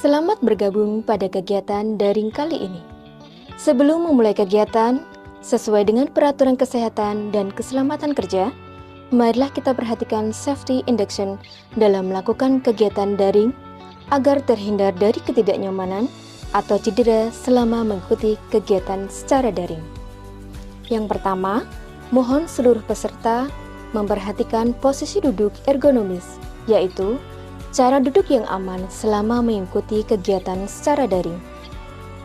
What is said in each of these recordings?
Selamat bergabung pada kegiatan daring kali ini. Sebelum memulai kegiatan, sesuai dengan peraturan kesehatan dan keselamatan kerja, marilah kita perhatikan safety induction dalam melakukan kegiatan daring agar terhindar dari ketidaknyamanan atau cedera selama mengikuti kegiatan secara daring. Yang pertama, mohon seluruh peserta memperhatikan posisi duduk ergonomis, yaitu cara duduk yang aman selama mengikuti kegiatan secara daring.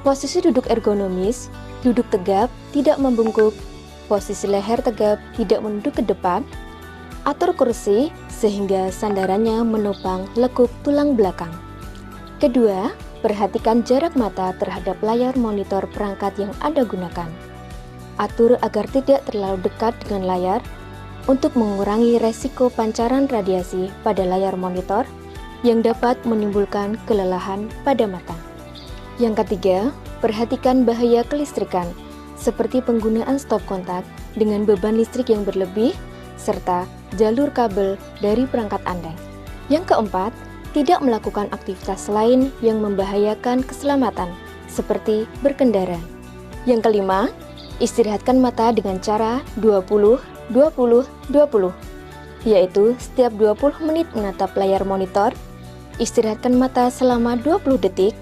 Posisi duduk ergonomis, duduk tegap, tidak membungkuk, posisi leher tegap, tidak menunduk ke depan, atur kursi sehingga sandarannya menopang lekuk tulang belakang. Kedua, perhatikan jarak mata terhadap layar monitor perangkat yang Anda gunakan. Atur agar tidak terlalu dekat dengan layar untuk mengurangi resiko pancaran radiasi pada layar monitor yang dapat menimbulkan kelelahan pada mata. Yang ketiga, perhatikan bahaya kelistrikan seperti penggunaan stop kontak dengan beban listrik yang berlebih serta jalur kabel dari perangkat Anda. Yang keempat, tidak melakukan aktivitas lain yang membahayakan keselamatan seperti berkendara. Yang kelima, istirahatkan mata dengan cara 20-20-20, yaitu setiap 20 menit menatap layar monitor, istirahatkan mata selama 20 detik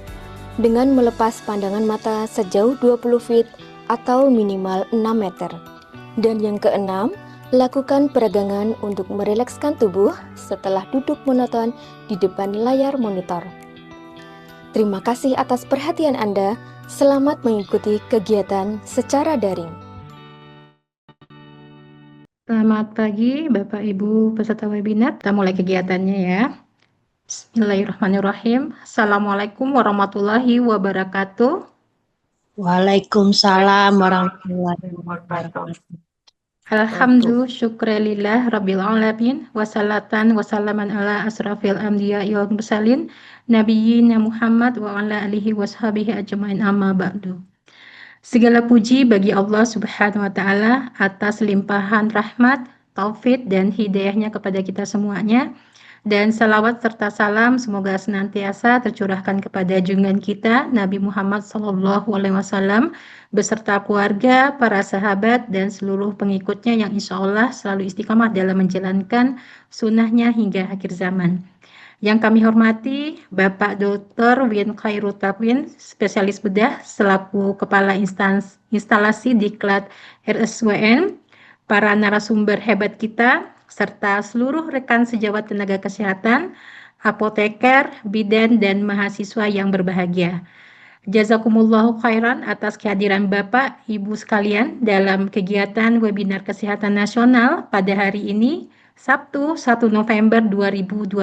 dengan melepas pandangan mata sejauh 20 feet atau minimal 6 meter. Dan yang keenam, lakukan peregangan untuk merilekskan tubuh setelah duduk monoton di depan layar monitor. Terima kasih atas perhatian Anda. Selamat mengikuti kegiatan secara daring. Selamat pagi Bapak Ibu peserta webinar. Kita mulai kegiatannya ya. Bismillahirrahmanirrahim. Assalamualaikum warahmatullahi wabarakatuh. Waalaikumsalam warahmatullahi wabarakatuh. Alhamdulillah syukralillah rabbil alamin wassalatan wassalaman ala asrafil anbiya wal mursalin nabiyina Muhammad wa ala alihi washabihi ajmain amma ba'du. Segala puji bagi Allah Subhanahu wa taala atas limpahan rahmat, taufik dan hidayahnya kepada kita semuanya. Dan salawat serta salam semoga senantiasa tercurahkan kepada junjungan kita Nabi Muhammad SAW beserta keluarga, para sahabat dan seluruh pengikutnya yang insya Allah selalu istiqamah dalam menjalankan sunnahnya hingga akhir zaman. Yang kami hormati Bapak Dr. Win Khairul Takwin, spesialis bedah selaku Kepala Instalasi Diklat RSWN, para narasumber hebat kita, serta seluruh rekan sejawat tenaga kesehatan, apoteker, bidan, dan mahasiswa yang berbahagia. Jazakumullahu khairan atas kehadiran Bapak, Ibu sekalian dalam kegiatan webinar kesehatan nasional pada hari ini, Sabtu 1 November 2025.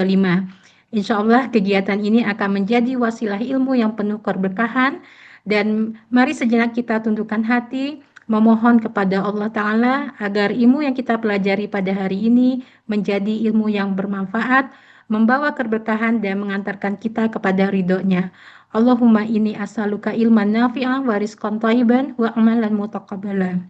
Insya Allah kegiatan ini akan menjadi wasilah ilmu yang penuh keberkahan dan mari sejenak kita tundukkan hati memohon kepada Allah Ta'ala agar ilmu yang kita pelajari pada hari ini menjadi ilmu yang bermanfaat, membawa keberkahan dan mengantarkan kita kepada ridhonya. Allahumma inni as'aluka ilman nafi'an wa rizqan thayyiban wa amalan mutaqabbalan.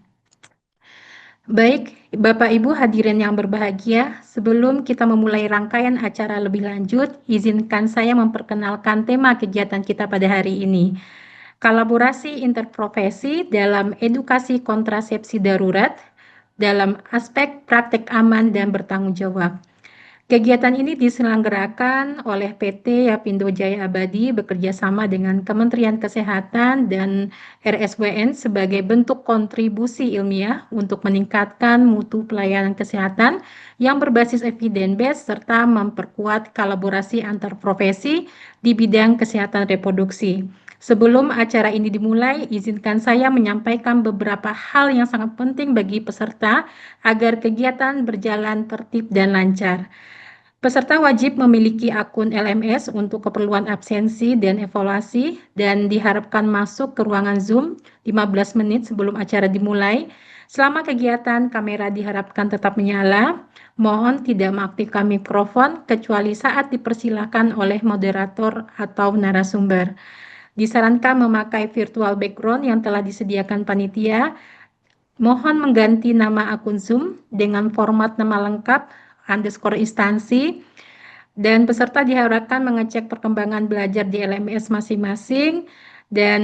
Baik, Bapak Ibu hadirin yang berbahagia, sebelum kita memulai rangkaian acara lebih lanjut, izinkan saya memperkenalkan tema kegiatan kita pada hari ini. Kolaborasi interprofesi dalam edukasi kontrasepsi darurat dalam aspek praktek aman dan bertanggung jawab. Kegiatan ini diselenggarakan oleh PT Yapindo Jaya Abadi bekerjasama dengan Kementerian Kesehatan dan RSWN sebagai bentuk kontribusi ilmiah untuk meningkatkan mutu pelayanan kesehatan yang berbasis evidence-based serta memperkuat kolaborasi antar profesi di bidang kesehatan reproduksi. Sebelum acara ini dimulai, izinkan saya menyampaikan beberapa hal yang sangat penting bagi peserta agar kegiatan berjalan tertib dan lancar. Peserta wajib memiliki akun LMS untuk keperluan absensi dan evaluasi dan diharapkan masuk ke ruangan Zoom 15 menit sebelum acara dimulai. Selama kegiatan, kamera diharapkan tetap menyala. Mohon tidak mengaktifkan mikrofon kecuali saat dipersilakan oleh moderator atau narasumber. Disarankan memakai virtual background yang telah disediakan panitia. Mohon mengganti nama akun Zoom dengan format nama lengkap _ instansi Dan peserta diharapkan mengecek perkembangan belajar di LMS masing-masing. Dan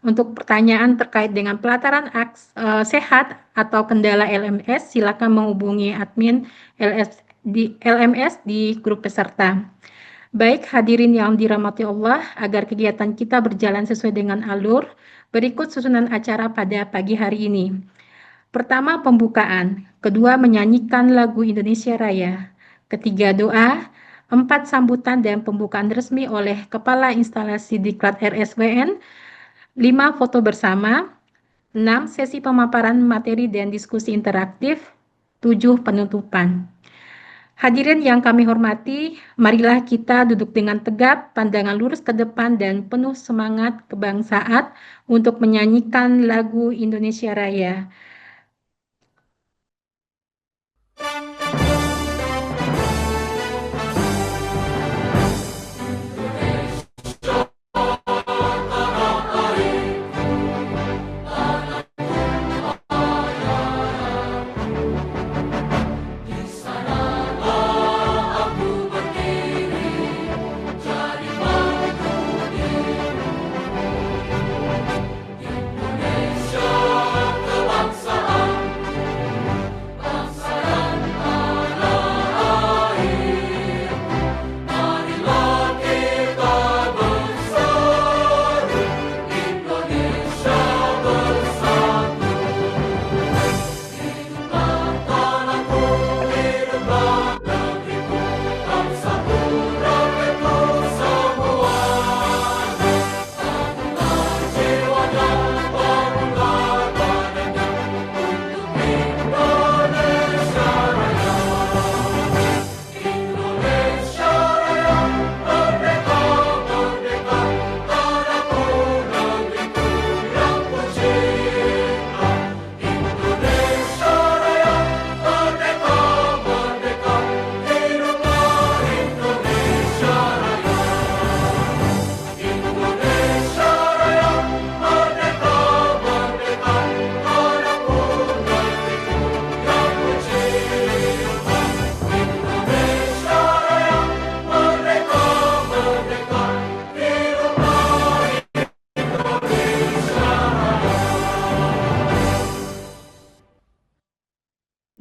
untuk pertanyaan terkait dengan pelataran sehat atau kendala LMS, silakan menghubungi admin LMS di grup peserta. Baik hadirin yang dirahmati Allah, agar kegiatan kita berjalan sesuai dengan alur, berikut susunan acara pada pagi hari ini. Pertama, pembukaan. Kedua, menyanyikan lagu Indonesia Raya. Ketiga, doa. 4, sambutan dan pembukaan resmi oleh Kepala Instalasi Diklat RSWN. 5, foto bersama. 6, sesi pemaparan materi dan diskusi interaktif. 7, penutupan. Hadirin yang kami hormati, marilah kita duduk dengan tegap, pandangan lurus ke depan dan penuh semangat kebangsaan untuk menyanyikan lagu Indonesia Raya.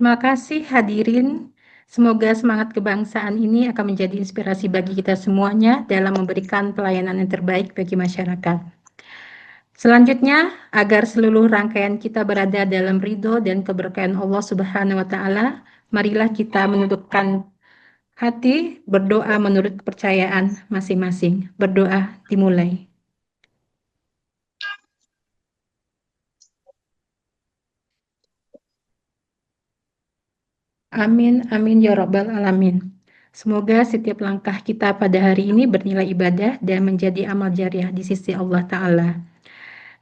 Terima kasih hadirin. Semoga semangat kebangsaan ini akan menjadi inspirasi bagi kita semuanya dalam memberikan pelayanan yang terbaik bagi masyarakat. Selanjutnya, agar seluruh rangkaian kita berada dalam ridho dan keberkahan Allah Subhanahu wa Ta'ala, marilah kita menundukkan hati, berdoa menurut kepercayaan masing-masing. Berdoa dimulai. Amin, amin ya rabbal alamin. Semoga setiap langkah kita pada hari ini bernilai ibadah dan menjadi amal jariah di sisi Allah Ta'ala.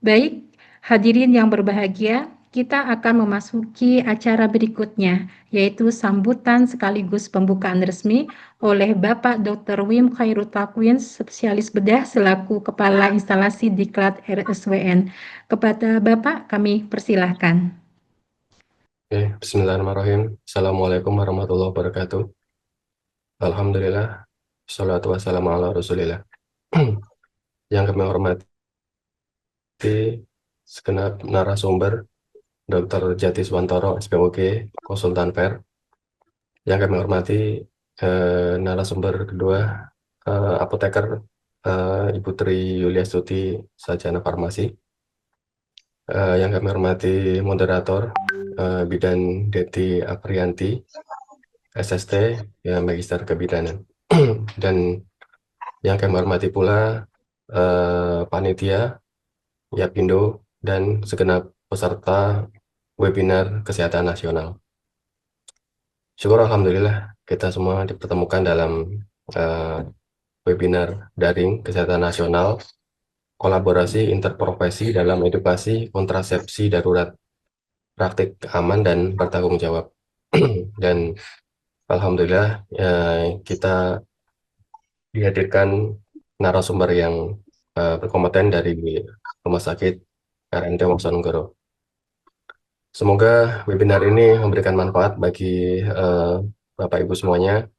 Baik, hadirin yang berbahagia, kita akan memasuki acara berikutnya, yaitu sambutan sekaligus pembukaan resmi oleh Bapak Dr. Wim Khairul Takwin, spesialis bedah selaku Kepala Instalasi Diklat RSWN. Kepada Bapak, kami persilahkan. Oke, bismillahirrahmanirrahim. Assalamualaikum warahmatullahi wabarakatuh. Alhamdulillah, salatu wassalamu ala rasulillah. Yang kami hormati segenap narasumber Dr. Jati Swantoro, SPOG, Konsultan FER. Yang kami hormati narasumber kedua, apoteker Ibu Tri Yuliastuti, Sarjana Farmasi. Yang kami hormati moderator Bidan Deti Aprianti, SST, ya Magister Kebidanan. Dan yang kami hormati pula panitia, Yapindo, dan segenap peserta webinar Kesehatan Nasional. Syukur Alhamdulillah kita semua dipertemukan dalam webinar daring Kesehatan Nasional, kolaborasi interprofesi dalam edukasi kontrasepsi darurat, praktik aman dan bertanggung jawab. Dan Alhamdulillah kita dihadirkan narasumber yang berkompeten dari Rumah Sakit RMT Wonosobo. Semoga webinar ini memberikan manfaat bagi Bapak Ibu semuanya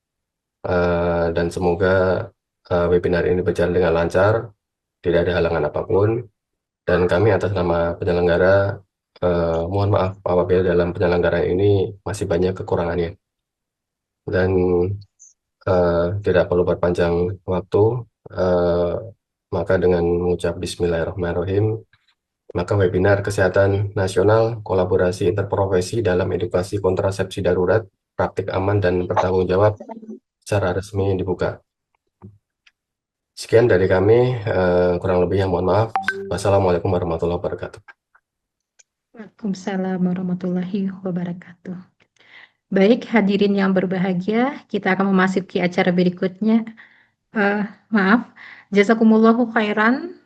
dan semoga webinar ini berjalan dengan lancar, tidak ada halangan apapun, dan kami atas nama penyelenggara mohon maaf apabila dalam penyelenggaraan ini masih banyak kekurangannya. Dan tidak perlu berpanjang waktu, maka dengan mengucap Bismillahirrahmanirrahim, maka webinar Kesehatan Nasional Kolaborasi Interprofesi dalam Edukasi Kontrasepsi Darurat, Praktik Aman dan Bertanggung Jawab secara resmi dibuka. Sekian dari kami, kurang lebihnya mohon maaf. Wassalamualaikum warahmatullahi wabarakatuh. Waalaikumsalam warahmatullahi wabarakatuh. Baik, hadirin yang berbahagia, kita akan memasuki acara berikutnya. Maaf, jazakumullahu khairan.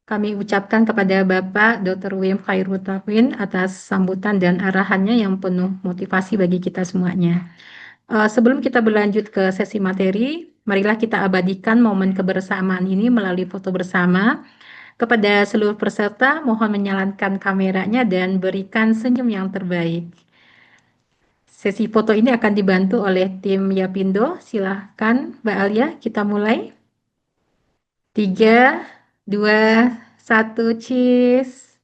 Kami ucapkan kepada Bapak Dr. Wim Khairul Takwin atas sambutan dan arahannya yang penuh motivasi bagi kita semuanya. Sebelum kita berlanjut ke sesi materi, marilah kita abadikan momen kebersamaan ini melalui foto bersama. Kepada seluruh peserta, mohon menyalakan kameranya dan berikan senyum yang terbaik. Sesi foto ini akan dibantu oleh tim Yapindo. Silahkan Mbak Alia, kita mulai. 3, 2, 1, cheese.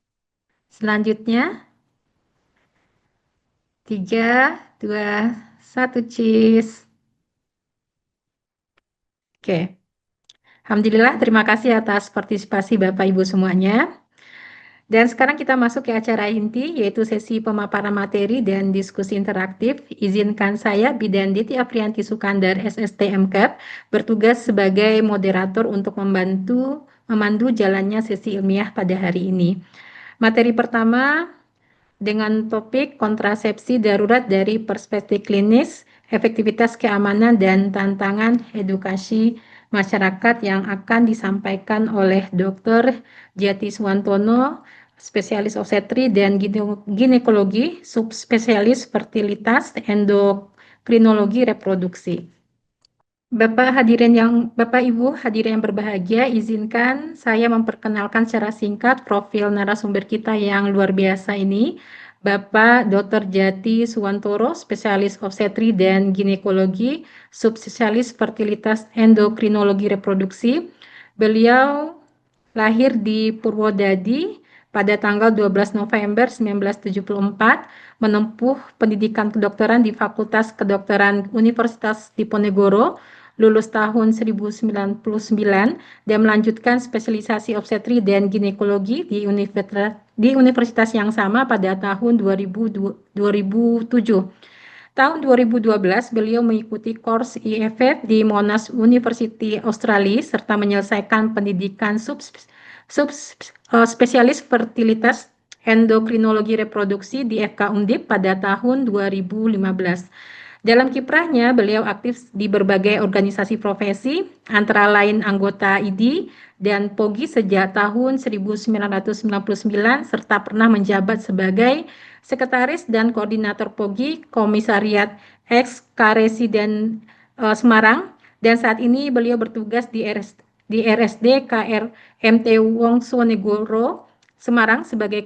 Selanjutnya. 3, 2, 1, cheese. Oke. Alhamdulillah, terima kasih atas partisipasi Bapak Ibu semuanya. Dan sekarang kita masuk ke acara inti, yaitu sesi pemaparan materi dan diskusi interaktif. Izinkan saya, Bidan Diti Aprianti Sukandar, SST MKAP, bertugas sebagai moderator untuk memandu jalannya sesi ilmiah pada hari ini. Materi pertama dengan topik kontrasepsi darurat dari perspektif klinis, efektivitas keamanan dan tantangan edukasi masyarakat yang akan disampaikan oleh Dr. Jati Suwantono, spesialis obstetri dan ginekologi, subspesialis fertilitas, endokrinologi reproduksi. Bapak Ibu hadirin yang berbahagia, izinkan saya memperkenalkan secara singkat profil narasumber kita yang luar biasa ini. Bapak Dr. Jati Suwantoro, spesialis obstetri dan ginekologi, subspesialis fertilitas endokrinologi reproduksi. Beliau lahir di Purwodadi pada tanggal 12 November 1974, menempuh pendidikan kedokteran di Fakultas Kedokteran Universitas Diponegoro, lulus tahun 1999 dan melanjutkan spesialisasi obstetri dan ginekologi di universitas yang sama pada tahun 2007. Tahun 2012, beliau mengikuti course IFF di Monash University Australia serta menyelesaikan pendidikan spesialis fertilitas endokrinologi reproduksi di FK Undip pada tahun 2015. Dalam kiprahnya, beliau aktif di berbagai organisasi profesi, antara lain anggota IDI dan POGI sejak tahun 1999, serta pernah menjabat sebagai Sekretaris dan Koordinator POGI Komisariat X K-Residen Semarang, dan saat ini beliau bertugas di RSD KR MT Wongsonegoro Semarang sebagai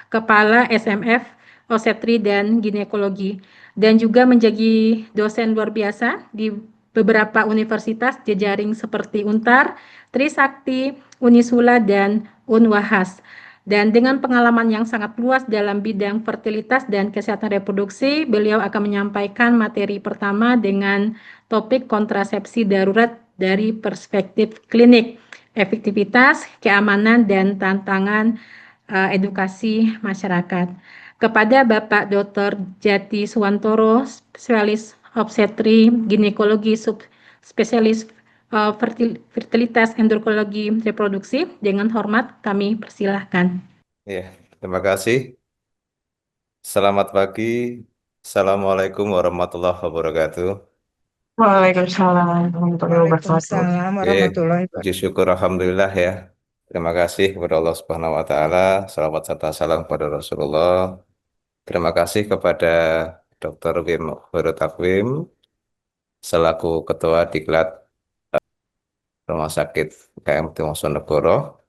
Kepala SMF Obstetri dan Ginekologi, dan juga menjadi dosen luar biasa di beberapa universitas jejaring seperti Untar, Trisakti, Unisula, dan Unwahas. Dan dengan pengalaman yang sangat luas dalam bidang fertilitas dan kesehatan reproduksi, beliau akan menyampaikan materi pertama dengan topik kontrasepsi darurat dari perspektif klinik, efektivitas, keamanan, dan tantangan edukasi masyarakat. Kepada Bapak Dr. Jati Suwantoro, spesialis obstetri, ginekologi, subspesialis fertilitas endokrinologi reproduksi, dengan hormat kami persilahkan. Ya, terima kasih. Selamat pagi. Assalamualaikum warahmatullahi wabarakatuh. Waalaikumsalam warahmatullahi wabarakatuh. Waalaikumsalam warahmatullahi wabarakatuh. Puji syukur alhamdulillah ya. Terima kasih kepada Allah Subhanahu wa taala. Salawat serta salam kepada Rasulullah. Terima kasih kepada Dr. Wim Khairul Takwim selaku Ketua Diklat Rumah Sakit KMT Wongsonegoro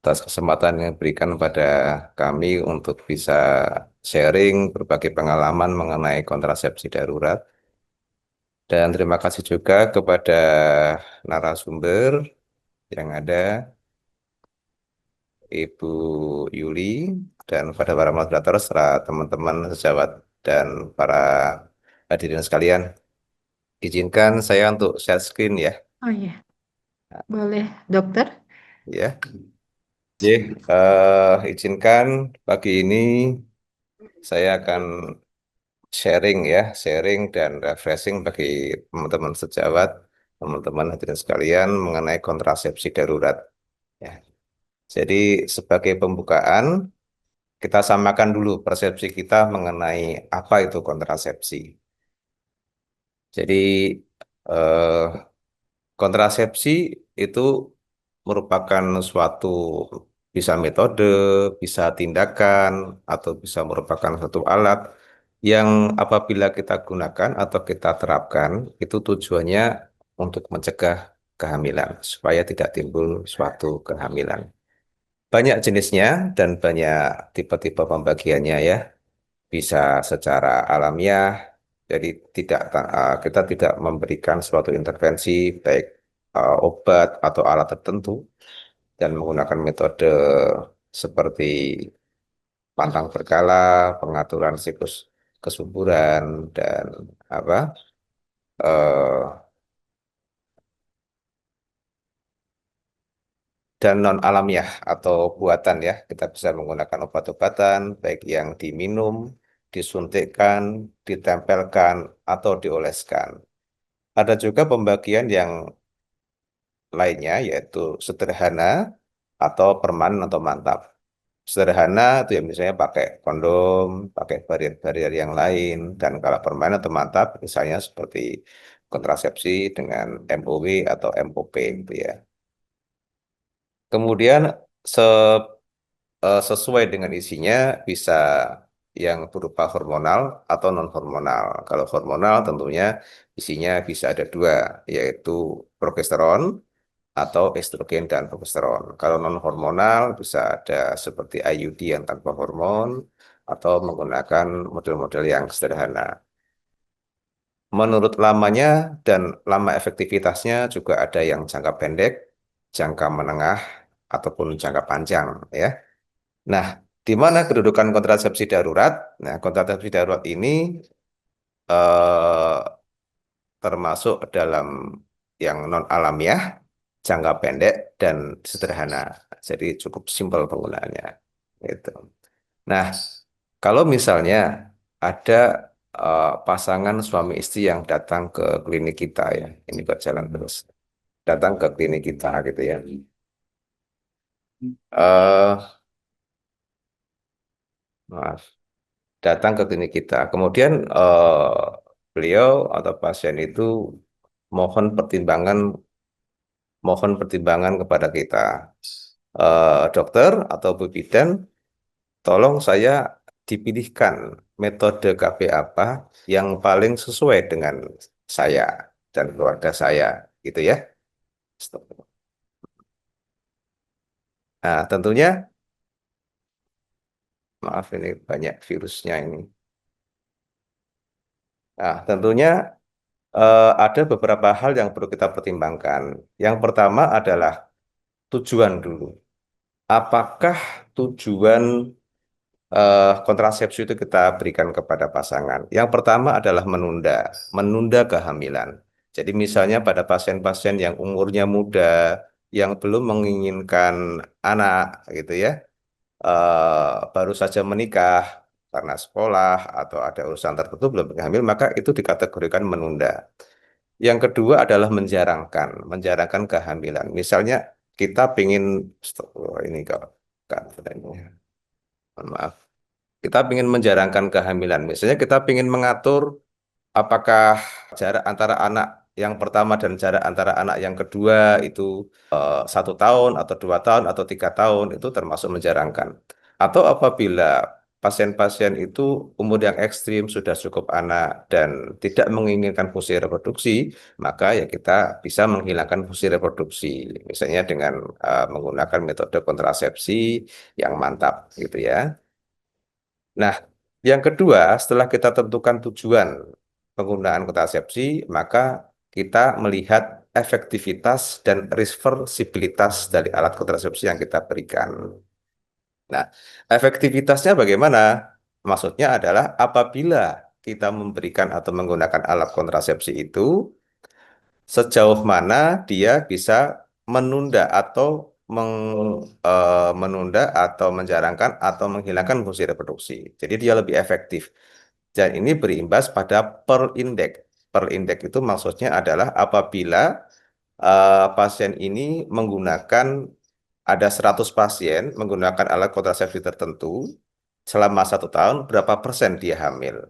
atas kesempatan yang diberikan pada kami untuk bisa sharing berbagai pengalaman mengenai kontrasepsi darurat Dan terima kasih juga kepada narasumber yang ada, Ibu Yuli, dan pada para moderator serta teman-teman sejawat dan para hadirin sekalian. Izinkan saya untuk share screen ya. Oh iya, boleh dokter. Ya. Jadi, izinkan pagi ini saya akan sharing dan refreshing bagi teman-teman sejawat, teman-teman hadirin sekalian mengenai kontrasepsi darurat. Ya. Jadi sebagai pembukaan, kita samakan dulu persepsi kita mengenai apa itu kontrasepsi. Jadi eh, kontrasepsi itu merupakan suatu bisa metode, bisa tindakan, atau bisa merupakan suatu alat yang apabila kita gunakan atau kita terapkan, itu tujuannya untuk mencegah kehamilan, supaya tidak timbul suatu kehamilan. Banyak jenisnya dan banyak tipe-tipe pembagiannya ya. Bisa secara alamiah, jadi kita tidak memberikan suatu intervensi baik obat atau alat tertentu dan menggunakan metode seperti pantang berkala, pengaturan siklus kesuburan dan apa eh, dan non alamiah atau buatan ya. Kita bisa menggunakan obat-obatan baik yang diminum, disuntikkan, ditempelkan atau dioleskan. Ada juga pembagian yang lainnya yaitu sederhana atau permanen atau mantap. Sederhana itu ya misalnya pakai kondom, pakai barrier-barrier yang lain, dan kalau permanen atau mantap misalnya seperti kontrasepsi dengan MOW atau MOP gitu ya. Kemudian se- sesuai dengan isinya bisa yang berupa hormonal atau non hormonal. Kalau hormonal tentunya isinya bisa ada dua, yaitu progesteron atau estrogen dan progesteron. Kalau non hormonal bisa ada seperti IUD yang tanpa hormon atau menggunakan model-model yang sederhana. Menurut lamanya dan lama efektivitasnya juga ada yang jangka pendek, jangka menengah, ataupun jangka panjang ya. Nah, di mana kedudukan kontrasepsi darurat? Nah, kontrasepsi darurat ini eh, termasuk dalam yang non alamiah, jangka pendek dan sederhana. Jadi cukup simpel penggunaannya. Gitu. Nah, kalau misalnya ada pasangan suami istri yang datang ke klinik kita ya, ini kok jalan terus, datang ke klinik kita gitu ya. eh Maaf, datang ke klinik kita. Kemudian beliau atau pasien itu mohon pertimbangan kepada kita. Dokter atau Bu Bidan, tolong saya dipilihkan metode KB apa yang paling sesuai dengan saya dan keluarga saya, gitu ya. Stop. Nah, tentunya, maaf ini banyak virusnya ini. Nah, tentunya ada beberapa hal yang perlu kita pertimbangkan. Yang pertama adalah tujuan dulu. Apakah tujuan kontrasepsi itu kita berikan kepada pasangan? Yang pertama adalah menunda kehamilan. Jadi misalnya pada pasien-pasien yang umurnya muda, yang belum menginginkan anak, gitu ya, baru saja menikah karena sekolah atau ada urusan tertentu belum hamil, maka itu dikategorikan menunda. Yang kedua adalah menjarangkan kehamilan. Misalnya kita ingin, ini kok, maaf, kita ingin menjarangkan kehamilan. Misalnya kita ingin mengatur apakah jarak antara anak yang pertama dan jarak antara anak yang kedua itu 1 tahun atau 2 tahun atau 3 tahun itu termasuk menjarangkan. Atau apabila pasien-pasien itu umur yang ekstrim sudah cukup anak dan tidak menginginkan fungsi reproduksi, maka ya kita bisa menghilangkan fungsi reproduksi, misalnya dengan menggunakan metode kontrasepsi yang mantap, gitu ya. Nah, yang kedua, setelah kita tentukan tujuan penggunaan kontrasepsi, maka kita melihat efektivitas dan reversibilitas dari alat kontrasepsi yang kita berikan. Nah, efektivitasnya bagaimana? Maksudnya adalah apabila kita memberikan atau menggunakan alat kontrasepsi itu, sejauh mana dia bisa menunda atau menunda atau menjarangkan atau menghilangkan fungsi reproduksi. Jadi dia lebih efektif. Dan ini berimbas pada Pearl Index. Pearl Index itu maksudnya adalah apabila pasien ini menggunakan ada 100 pasien menggunakan alat kontrasepsi tertentu selama 1 tahun, berapa persen dia hamil.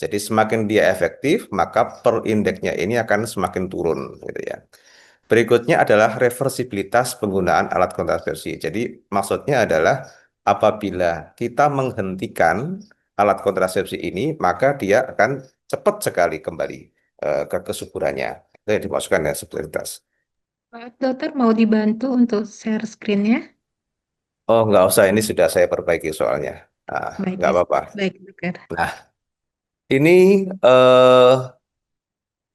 Jadi semakin dia efektif, maka Pearl Index-nya ini akan semakin turun, gitu ya. Berikutnya adalah reversibilitas penggunaan alat kontrasepsi. Jadi maksudnya adalah apabila kita menghentikan alat kontrasepsi ini, maka dia akan cepat sekali kembali ke kesuburannya. Itu yang dimasukkan ya reversibilitas. Pak Dokter mau dibantu untuk share screen-nya? Oh, nggak usah, ini sudah saya perbaiki soalnya. Baik, Nggak apa-apa. baik Dokter. Nah, ini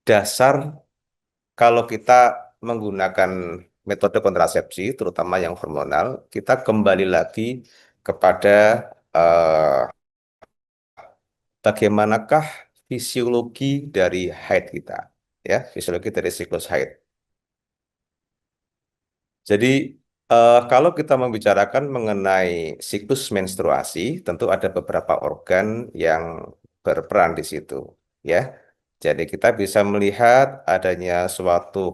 dasar kalau kita menggunakan metode kontrasepsi, terutama yang hormonal, kita kembali lagi kepada eh, bagaimanakah fisiologi dari haid kita, ya, fisiologi dari siklus haid. Jadi kalau kita membicarakan mengenai siklus menstruasi, tentu ada beberapa organ yang berperan di situ, ya. Jadi kita bisa melihat adanya suatu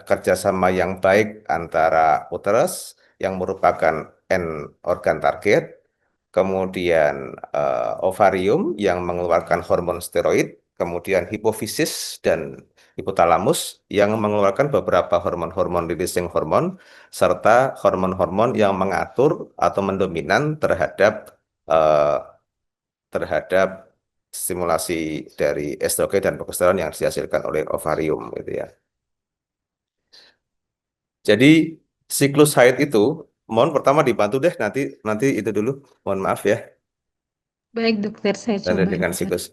kerjasama yang baik antara uterus yang merupakan end organ target, kemudian ovarium yang mengeluarkan hormon steroid, kemudian hipofisis dan hipotalamus yang mengeluarkan beberapa hormon-hormon releasing hormon, serta hormon-hormon yang mengatur atau mendominan eh, terhadap stimulasi dari estrogen dan progesteron yang dihasilkan oleh ovarium, gitu ya. Jadi siklus haid itu, mohon pertama dibantu deh, nanti itu dulu, mohon maaf ya, Baik Dokter, saya dan coba dengan Dokter. siklus.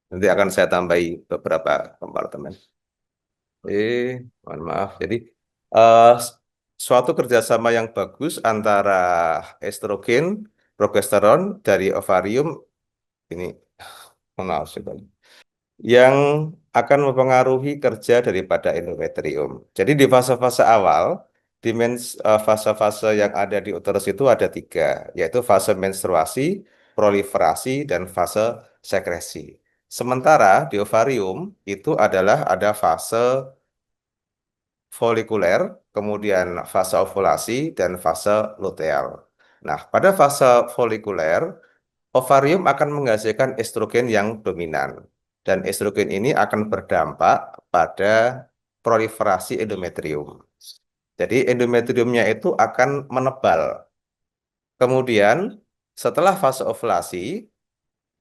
Nanti akan saya tambahi beberapa kompartemen. Mohon maaf. Jadi eh, suatu kerjasama yang bagus antara estrogen, progesteron dari ovarium ini, mohon maaf sekali, yang akan mempengaruhi kerja daripada endometrium. Jadi di fase-fase awal, fase-fase yang ada di uterus itu ada 3, yaitu fase menstruasi, proliferasi, dan fase sekresi. Sementara di ovarium itu adalah ada fase folikuler, kemudian fase ovulasi, dan fase luteal. Nah, pada fase folikuler, ovarium akan menghasilkan estrogen yang dominan. Dan estrogen ini akan berdampak pada proliferasi endometrium. Jadi endometriumnya itu akan menebal. Kemudian setelah fase ovulasi,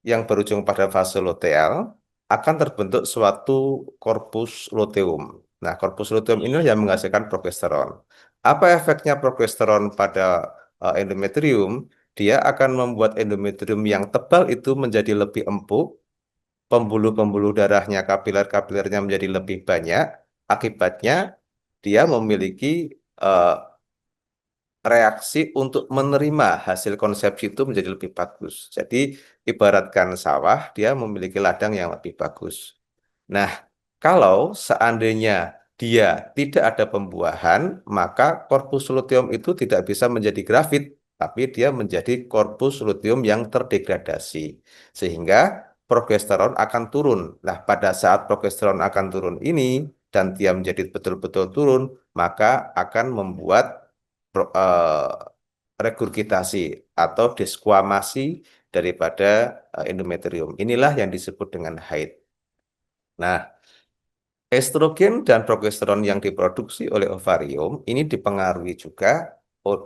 yang berujung pada fase luteal, akan terbentuk suatu korpus luteum. Nah, korpus luteum ini yang menghasilkan progesteron. Apa efeknya progesteron pada endometrium? Dia akan membuat endometrium yang tebal itu menjadi lebih empuk, pembuluh-pembuluh darahnya, kapiler-kapilernya menjadi lebih banyak. Akibatnya, dia memiliki eh, reaksi untuk menerima hasil konsepsi itu menjadi lebih bagus. Jadi ibaratkan sawah, dia memiliki ladang yang lebih bagus. Nah, kalau seandainya dia tidak ada pembuahan, maka korpus luteum itu tidak bisa menjadi grafit, tapi dia menjadi korpus luteum yang terdegradasi. Sehingga progesteron akan turun. Nah, pada saat progesteron akan turun ini, dan dia menjadi betul-betul turun, maka akan membuat regurgitasi atau desquamasi daripada endometrium. Inilah yang disebut dengan haid. Nah, estrogen dan progesteron yang diproduksi oleh ovarium ini dipengaruhi juga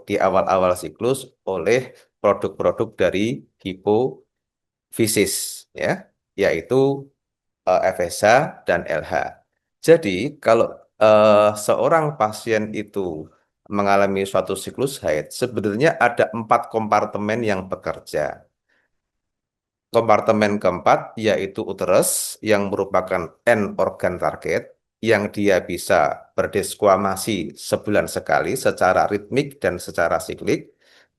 di awal-awal siklus oleh produk-produk dari hipofisis, ya, yaitu FSH dan LH. Jadi kalau seorang pasien itu mengalami suatu siklus haid, sebenarnya ada 4 kompartemen yang bekerja. kompartemen keempat yaitu uterus yang merupakan end organ target yang dia bisa berdesquamasi sebulan sekali secara ritmik dan secara siklik,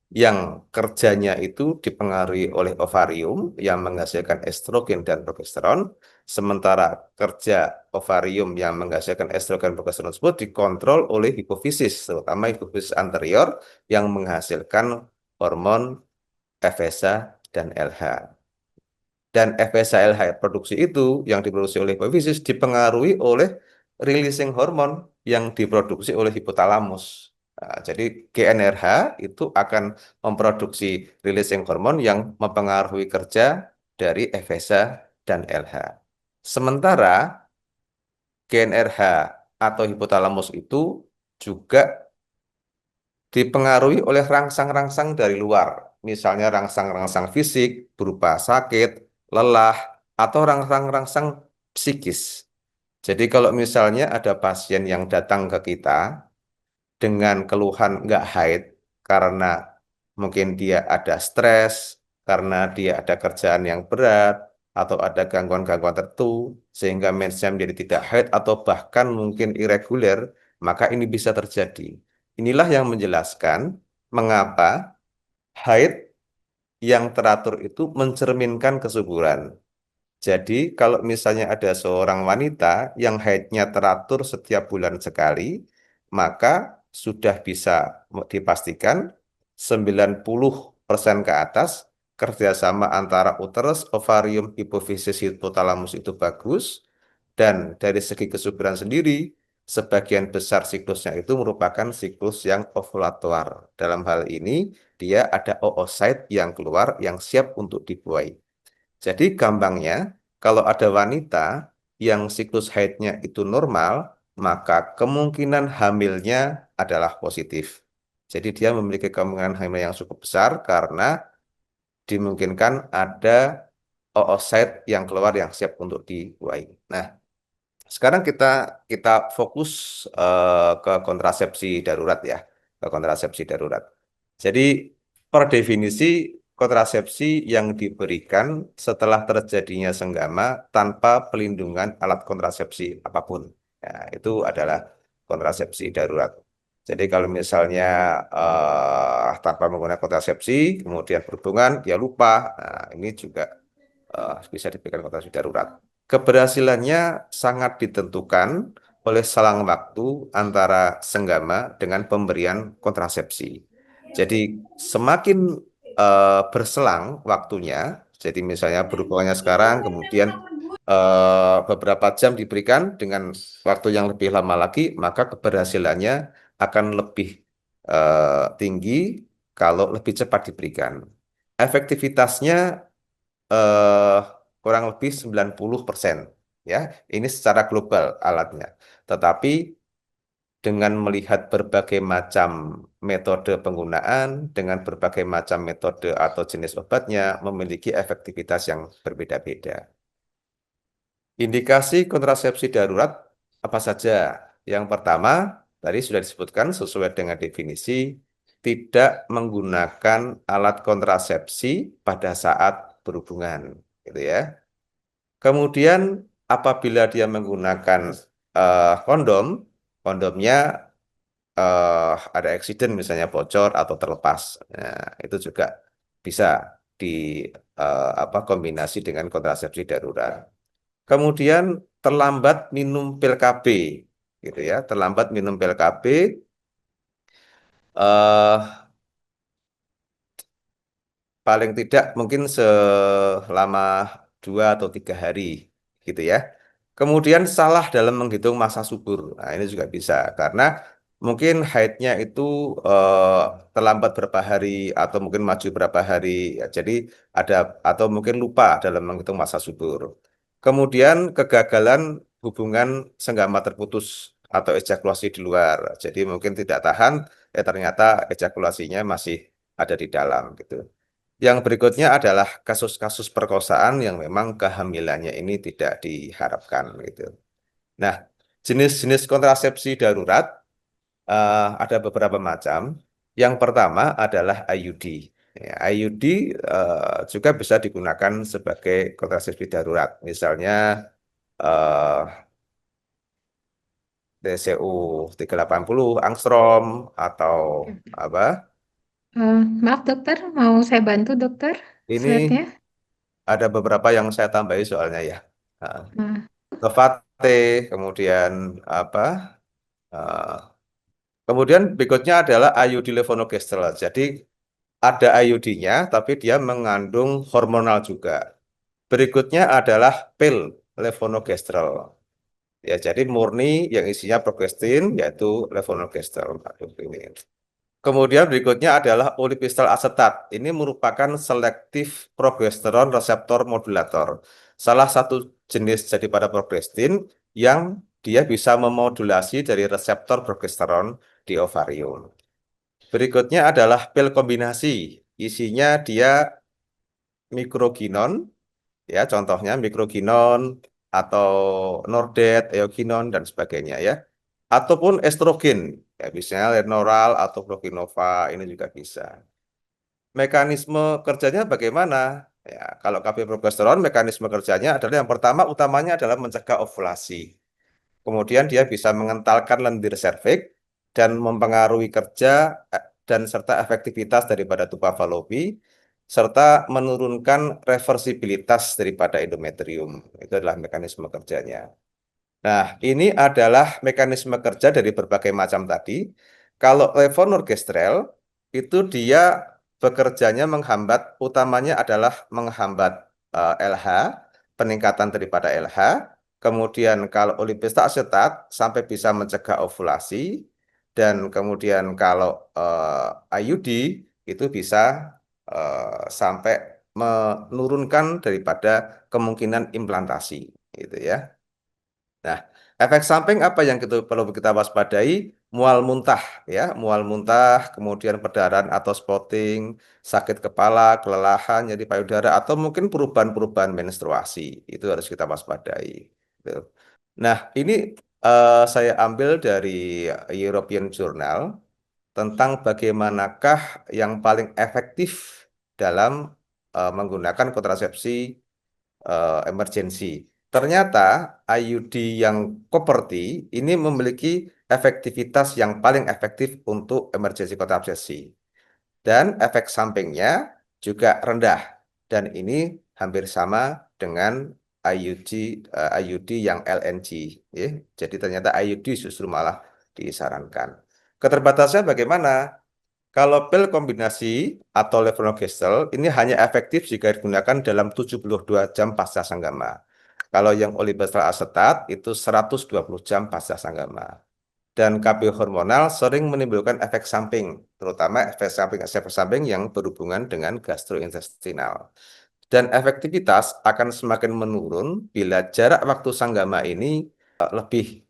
yang kerjanya itu dipengaruhi oleh ovarium yang menghasilkan estrogen dan progesteron, sementara kerja ovarium yang menghasilkan estrogen dan progesteron tersebut dikontrol oleh hipofisis, terutama hipofisis anterior yang menghasilkan hormon FSH dan LH. Dan FSH LH produksi itu yang diproduksi oleh hipofisis dipengaruhi oleh releasing hormon yang diproduksi oleh hipotalamus. Nah, jadi GnRH itu akan memproduksi releasing hormon yang mempengaruhi kerja dari FSH dan LH. Sementara GnRH atau hipotalamus itu juga dipengaruhi oleh rangsang-rangsang dari luar, misalnya rangsang-rangsang fisik berupa sakit, lelah, atau rangsang-rangsang psikis. Jadi kalau misalnya ada pasien yang datang ke kita dengan keluhan nggak haid karena mungkin dia ada stres, karena dia ada kerjaan yang berat, atau ada gangguan-gangguan tertentu, sehingga mensnya menjadi tidak haid atau bahkan mungkin irreguler, maka ini bisa terjadi. Inilah yang menjelaskan mengapa haid yang teratur itu mencerminkan kesuburan. Jadi kalau misalnya ada seorang wanita yang haidnya teratur setiap bulan sekali, maka sudah bisa dipastikan 90% ke atas kerjasama antara uterus, ovarium, hipofisis, hipotalamus itu bagus. Dan dari segi kesuburan sendiri, sebagian besar siklusnya itu merupakan siklus yang ovulatoar. Dalam hal ini, dia ada oocyte yang keluar yang siap untuk dibuai. Jadi gampangnya, kalau ada wanita yang siklus haidnya itu normal, maka kemungkinan hamilnya adalah positif. Jadi dia memiliki kemungkinan hamil yang cukup besar karena dimungkinkan ada oocyte yang keluar yang siap untuk dibuai. Nah, sekarang kita kita fokus ke kontrasepsi darurat ya, ke kontrasepsi darurat. Jadi per definisi kontrasepsi yang diberikan setelah terjadinya senggama tanpa pelindungan alat kontrasepsi apapun. Ya, itu adalah kontrasepsi darurat. Jadi kalau misalnya tanpa menggunakan kontrasepsi, kemudian berhubungan, dia lupa, nah, ini juga bisa diberikan kontrasepsi darurat. Keberhasilannya sangat ditentukan oleh selang waktu antara senggama dengan pemberian kontrasepsi. Jadi semakin berselang waktunya, jadi misalnya berhubungannya sekarang, kemudian beberapa jam diberikan dengan waktu yang lebih lama lagi, maka keberhasilannya akan lebih tinggi kalau lebih cepat diberikan. Efektivitasnya kurang lebih 90%. Ya, ini secara global alatnya. Tetapi dengan melihat berbagai macam metode penggunaan, dengan berbagai macam metode atau jenis obatnya, memiliki efektivitas yang berbeda-beda. Indikasi kontrasepsi darurat apa saja? Yang pertama, tadi sudah disebutkan sesuai dengan definisi, tidak menggunakan alat kontrasepsi pada saat berhubungan, gitu ya. Kemudian apabila dia menggunakan kondom, kondomnya ada accident misalnya bocor atau terlepas. Nah, itu juga bisa di kombinasi dengan kontrasepsi darurat. Kemudian terlambat minum pil KB, gitu ya. Terlambat minum pil KB, paling tidak mungkin selama 2 atau 3 hari, gitu ya. Kemudian salah dalam menghitung masa subur. Nah, ini juga bisa karena mungkin haidnya itu terlambat berapa hari atau mungkin maju berapa hari. Ya, jadi ada atau mungkin lupa dalam menghitung masa subur. Kemudian kegagalan hubungan senggama terputus atau ejakulasi di luar. Jadi mungkin tidak tahan, ternyata ejakulasinya masih ada di dalam gitu. Yang berikutnya adalah kasus-kasus perkosaan yang memang kehamilannya ini tidak diharapkan gitu. Nah, jenis-jenis kontrasepsi darurat ada beberapa macam. Yang pertama adalah IUD. Ya, IUD juga bisa digunakan sebagai kontrasepsi darurat. Misalnya TCU 380 angstrom atau apa? Maaf dokter, mau saya bantu dokter Ini slide-nya? ada beberapa yang saya tambahi soalnya ya. Nah, Nah, Levate, kemudian apa? eh, kemudian berikutnya adalah IUD levonorgestrel. Jadi ada IUD-nya, tapi dia mengandung hormonal juga. Berikutnya adalah pil levonorgestrel. Ya, jadi murni yang isinya progestin, yaitu levonorgestrel. Aduh, ini. Kemudian berikutnya adalah olipistol asetat. Ini merupakan selektif progesteron reseptor modulator. Salah satu jenis daripada progestin yang dia bisa memodulasi dari reseptor progesteron di ovarium. Berikutnya adalah pil kombinasi. Isinya dia mikroginon, ya contohnya mikroginon atau nordet, eoginon dan sebagainya ya. Ataupun estrogen, ya misalnya Lenoral atau Proginova ini juga bisa. Mekanisme kerjanya bagaimana? Ya, kalau KB progesteron mekanisme kerjanya adalah yang pertama utamanya adalah mencegah ovulasi. Kemudian dia bisa mengentalkan lendir serviks dan mempengaruhi kerja dan serta efektivitas daripada tuba Falopi serta menurunkan reversibilitas daripada endometrium. Itu adalah mekanisme kerjanya. Nah, ini adalah mekanisme kerja dari berbagai macam tadi. Kalau levonorgestrel itu dia bekerjanya menghambat, utamanya adalah menghambat LH, peningkatan daripada LH. Kemudian kalau olipista asetat sampai bisa mencegah ovulasi. Dan kemudian kalau IUD itu bisa sampai menurunkan daripada kemungkinan implantasi. Gitu ya. Nah, efek samping apa yang perlu kita waspadai? Mual muntah, ya, mual muntah, kemudian perdarahan atau spotting, sakit kepala, kelelahan, nyeri payudara, atau mungkin perubahan-perubahan menstruasi. Itu harus kita waspadai. Gitu. Nah, ini saya ambil dari European Journal tentang bagaimanakah yang paling efektif dalam menggunakan kontrasepsi emergency. Ternyata IUD yang Coperty ini memiliki efektivitas yang paling efektif untuk emergency kontrasepsi. Dan efek sampingnya juga rendah. Dan ini hampir sama dengan IUD yang LNG. Ya. Jadi ternyata IUD justru malah disarankan. Keterbatasannya bagaimana? Kalau pil kombinasi atau levonorgestrel ini hanya efektif jika digunakan dalam 72 jam pasca sanggama. Kalau yang olipistol asetat itu 120 jam pasca sanggama. Dan KB hormonal sering menimbulkan efek samping, terutama efek samping yang berhubungan dengan gastrointestinal. Dan efektivitas akan semakin menurun bila jarak waktu sanggama ini lebih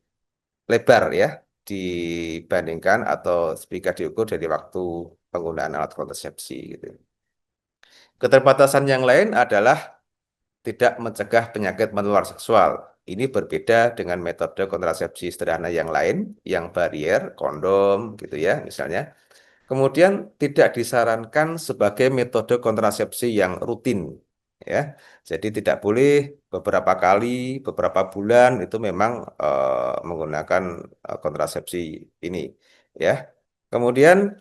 lebar ya dibandingkan atau jika diukur dari waktu penggunaan alat kontrasepsi gitu. Keterbatasan yang lain adalah tidak mencegah penyakit menular seksual. Ini berbeda dengan metode kontrasepsi sederhana yang lain, yang barier, kondom gitu ya misalnya. Kemudian tidak disarankan sebagai metode kontrasepsi yang rutin ya. Jadi tidak boleh beberapa kali, beberapa bulan itu memang menggunakan kontrasepsi ini ya. Kemudian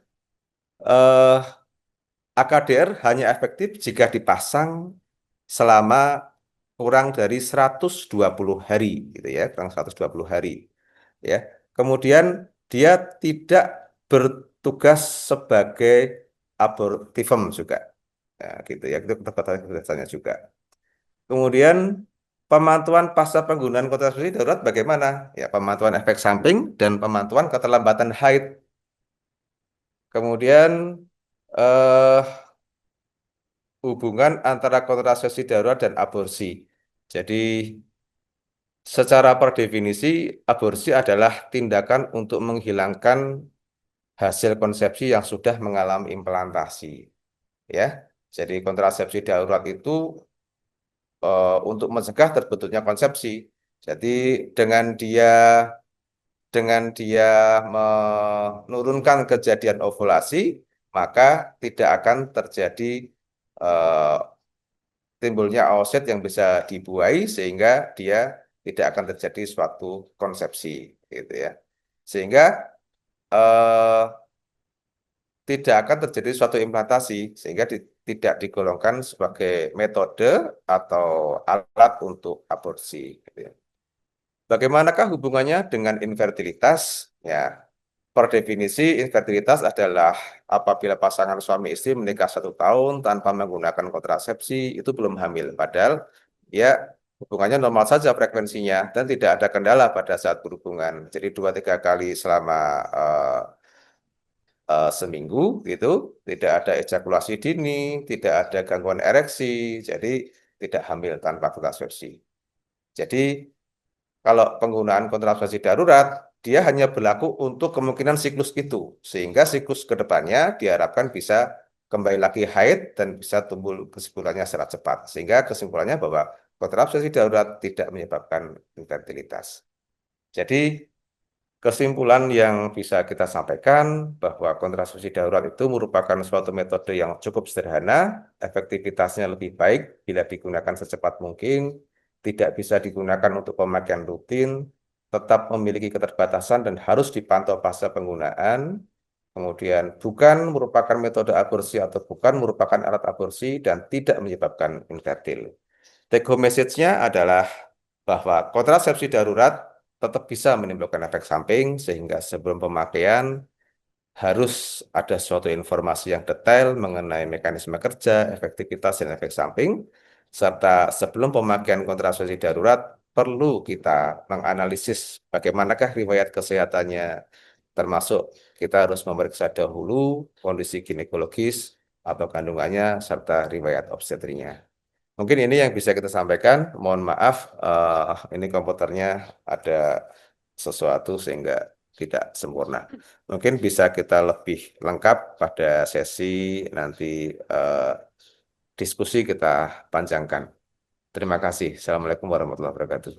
eh, AKDR hanya efektif jika dipasang selama kurang dari 120 hari gitu ya, kurang 120 hari ya. Kemudian dia tidak bertugas sebagai abortifum juga. Nah, gitu ya, itu keterbatasannya juga. Kemudian pemantauan pasca penggunaan kontrasepsi darurat bagaimana? Ya, pemantauan efek samping dan pemantauan keterlambatan haid. Kemudian eh, hubungan antara kontrasepsi darurat dan aborsi. Jadi secara per definisi, aborsi adalah tindakan untuk menghilangkan hasil konsepsi yang sudah mengalami implantasi. Ya, jadi kontrasepsi darurat itu untuk mencegah terbentuknya konsepsi. Jadi dengan dia menurunkan kejadian ovulasi, maka tidak akan terjadi eh, timbulnya oosit yang bisa dibuai sehingga dia tidak akan terjadi suatu konsepsi gitu ya. Sehingga eh, tidak akan terjadi suatu implantasi sehingga tidak digolongkan sebagai metode atau alat untuk aborsi gitu ya. Bagaimanakah hubungannya dengan infertilitas? Ya, per definisi, infertilitas adalah apabila pasangan suami istri menikah 1 tahun tanpa menggunakan kontrasepsi, itu belum hamil. Padahal ya hubungannya normal saja frekuensinya dan tidak ada kendala pada saat berhubungan. Jadi 2-3 kali selama seminggu gitu, tidak ada ejakulasi dini, tidak ada gangguan ereksi, jadi tidak hamil tanpa kontrasepsi. Jadi kalau penggunaan kontrasepsi darurat, dia hanya berlaku untuk kemungkinan siklus itu. Sehingga siklus ke depannya diharapkan bisa kembali lagi haid dan bisa tumbuh kesimpulannya secara cepat. Sehingga kesimpulannya bahwa kontrasepsi darurat tidak menyebabkan infertilitas. Jadi kesimpulan yang bisa kita sampaikan bahwa kontrasepsi darurat itu merupakan suatu metode yang cukup sederhana, efektivitasnya lebih baik bila digunakan secepat mungkin, tidak bisa digunakan untuk pemakaian rutin, tetap memiliki keterbatasan dan harus dipantau pasca penggunaan, kemudian bukan merupakan metode aborsi atau bukan merupakan alat aborsi dan tidak menyebabkan infertil. Take home message-nya adalah bahwa kontrasepsi darurat tetap bisa menimbulkan efek samping sehingga sebelum pemakaian harus ada suatu informasi yang detail mengenai mekanisme kerja, efektivitas, dan efek samping, serta sebelum pemakaian kontrasepsi darurat perlu kita menganalisis bagaimanakah riwayat kesehatannya, termasuk kita harus memeriksa dahulu kondisi ginekologis atau kandungannya serta riwayat obstetrinya. Mungkin ini yang bisa kita sampaikan. Mohon maaf, ini komputernya ada sesuatu sehingga tidak sempurna. Mungkin bisa kita lebih lengkap pada sesi nanti diskusi kita panjangkan. Terima kasih. Assalamualaikum warahmatullahi wabarakatuh.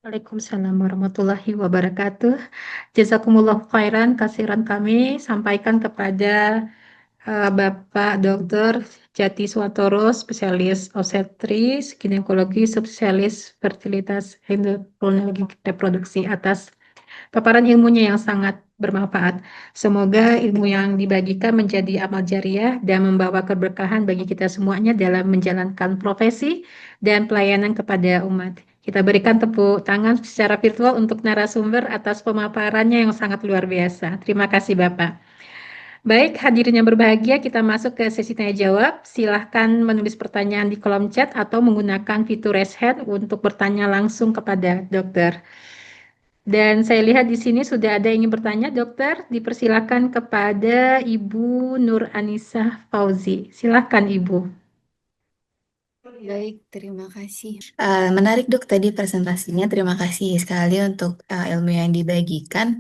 Waalaikumsalam warahmatullahi wabarakatuh. Jazakumullah khairan, kasiran kami sampaikan kepada Bapak Dr. Jati Swatoro, spesialis obstetris, ginekologi, spesialis fertilitas endokrinologi reproduksi atas paparan ilmunya yang sangat bermanfaat. Semoga ilmu yang dibagikan menjadi amal jariah dan membawa keberkahan bagi kita semuanya dalam menjalankan profesi dan pelayanan kepada umat. Kita berikan tepuk tangan secara virtual untuk narasumber atas pemaparannya yang sangat luar biasa. Terima kasih Bapak. Baik, hadirin yang berbahagia, kita masuk ke sesi tanya jawab. Silahkan menulis pertanyaan di kolom chat atau menggunakan fitur raise hand untuk bertanya langsung kepada dokter. Dan saya lihat di sini sudah ada yang ingin bertanya, dokter. Dipersilakan kepada Ibu Nur Anisah Fauzi. Silakan Ibu. Baik, terima kasih. Menarik dok tadi presentasinya. Terima kasih sekali untuk ilmu yang dibagikan.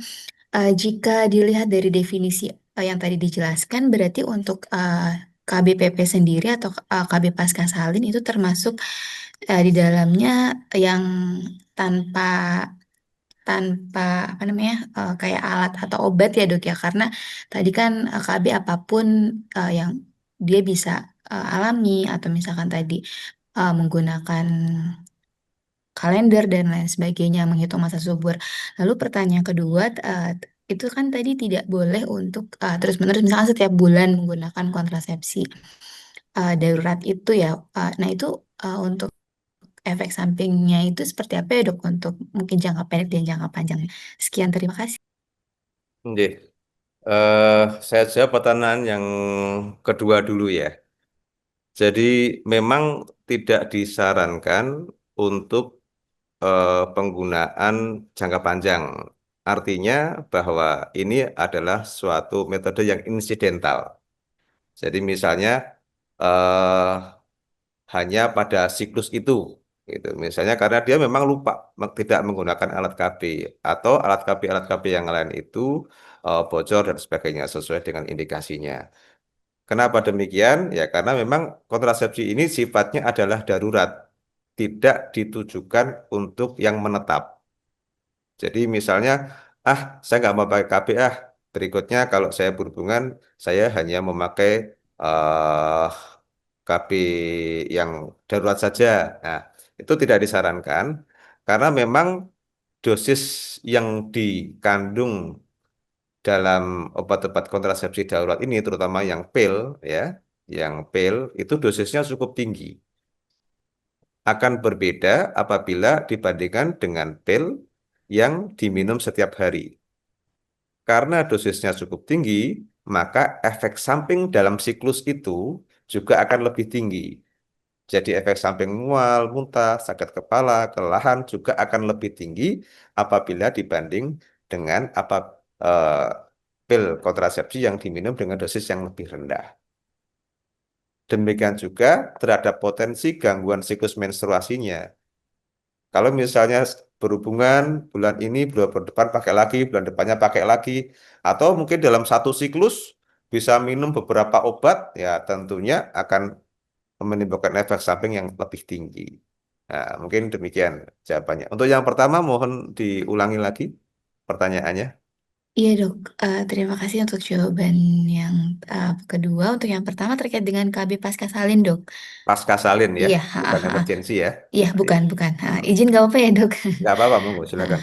Jika dilihat dari definisi yang tadi dijelaskan, berarti untuk KBPP sendiri atau KB pasca salin itu termasuk di dalamnya yang tanpa apa namanya kayak alat atau obat ya dok ya, karena tadi kan KB apapun yang dia bisa alami atau misalkan tadi menggunakan kalender dan lain sebagainya, menghitung masa subur. Lalu pertanyaan kedua, itu kan tadi tidak boleh untuk terus-menerus misalkan setiap bulan menggunakan kontrasepsi darurat itu ya. Nah itu untuk efek sampingnya itu seperti apa ya dok untuk mungkin jangka pendek dan jangka panjang. Sekian, terima kasih. Nggih. Saya jawab pertanyaan yang kedua dulu ya. Jadi memang tidak disarankan untuk penggunaan jangka panjang. Artinya bahwa ini adalah suatu metode yang insidental. Jadi misalnya eh, hanya pada siklus itu, gitu. Misalnya karena dia memang lupa tidak menggunakan alat KB atau alat KB yang lain itu bocor dan sebagainya sesuai dengan indikasinya. Kenapa demikian? Ya karena memang kontrasepsi ini sifatnya adalah darurat, tidak ditujukan untuk yang menetap. Jadi misalnya, saya nggak mau pakai KB Berikutnya kalau saya berhubungan, saya hanya memakai eh, KB yang darurat saja. Nah, itu tidak disarankan karena memang dosis yang dikandung dalam obat-obat kontrasepsi darurat ini, terutama yang pil, ya, yang pil itu dosisnya cukup tinggi. Akan berbeda apabila dibandingkan dengan pil yang diminum setiap hari. Karena dosisnya cukup tinggi, maka efek samping dalam siklus itu juga akan lebih tinggi. Jadi efek samping mual, muntah, sakit kepala, kelelahan juga akan lebih tinggi apabila dibanding dengan eh, pil kontrasepsi yang diminum dengan dosis yang lebih rendah. Demikian juga terhadap potensi gangguan siklus menstruasinya. Kalau misalnya berhubungan bulan ini, bulan depan pakai lagi, bulan depannya pakai lagi, atau mungkin dalam satu siklus bisa minum beberapa obat, ya tentunya akan menimbulkan efek samping yang lebih tinggi. Nah, mungkin demikian jawabannya. Untuk yang pertama, mohon diulangi lagi pertanyaannya. Iya dok, terima kasih untuk jawaban yang kedua. Untuk yang pertama terkait dengan KB pasca salin dok. Pasca salin ya, Iya, bukan emergensi ya. iya Iya. bukan. Izin gak apa-apa ya dok. Nggak apa-apa, monggo silakan.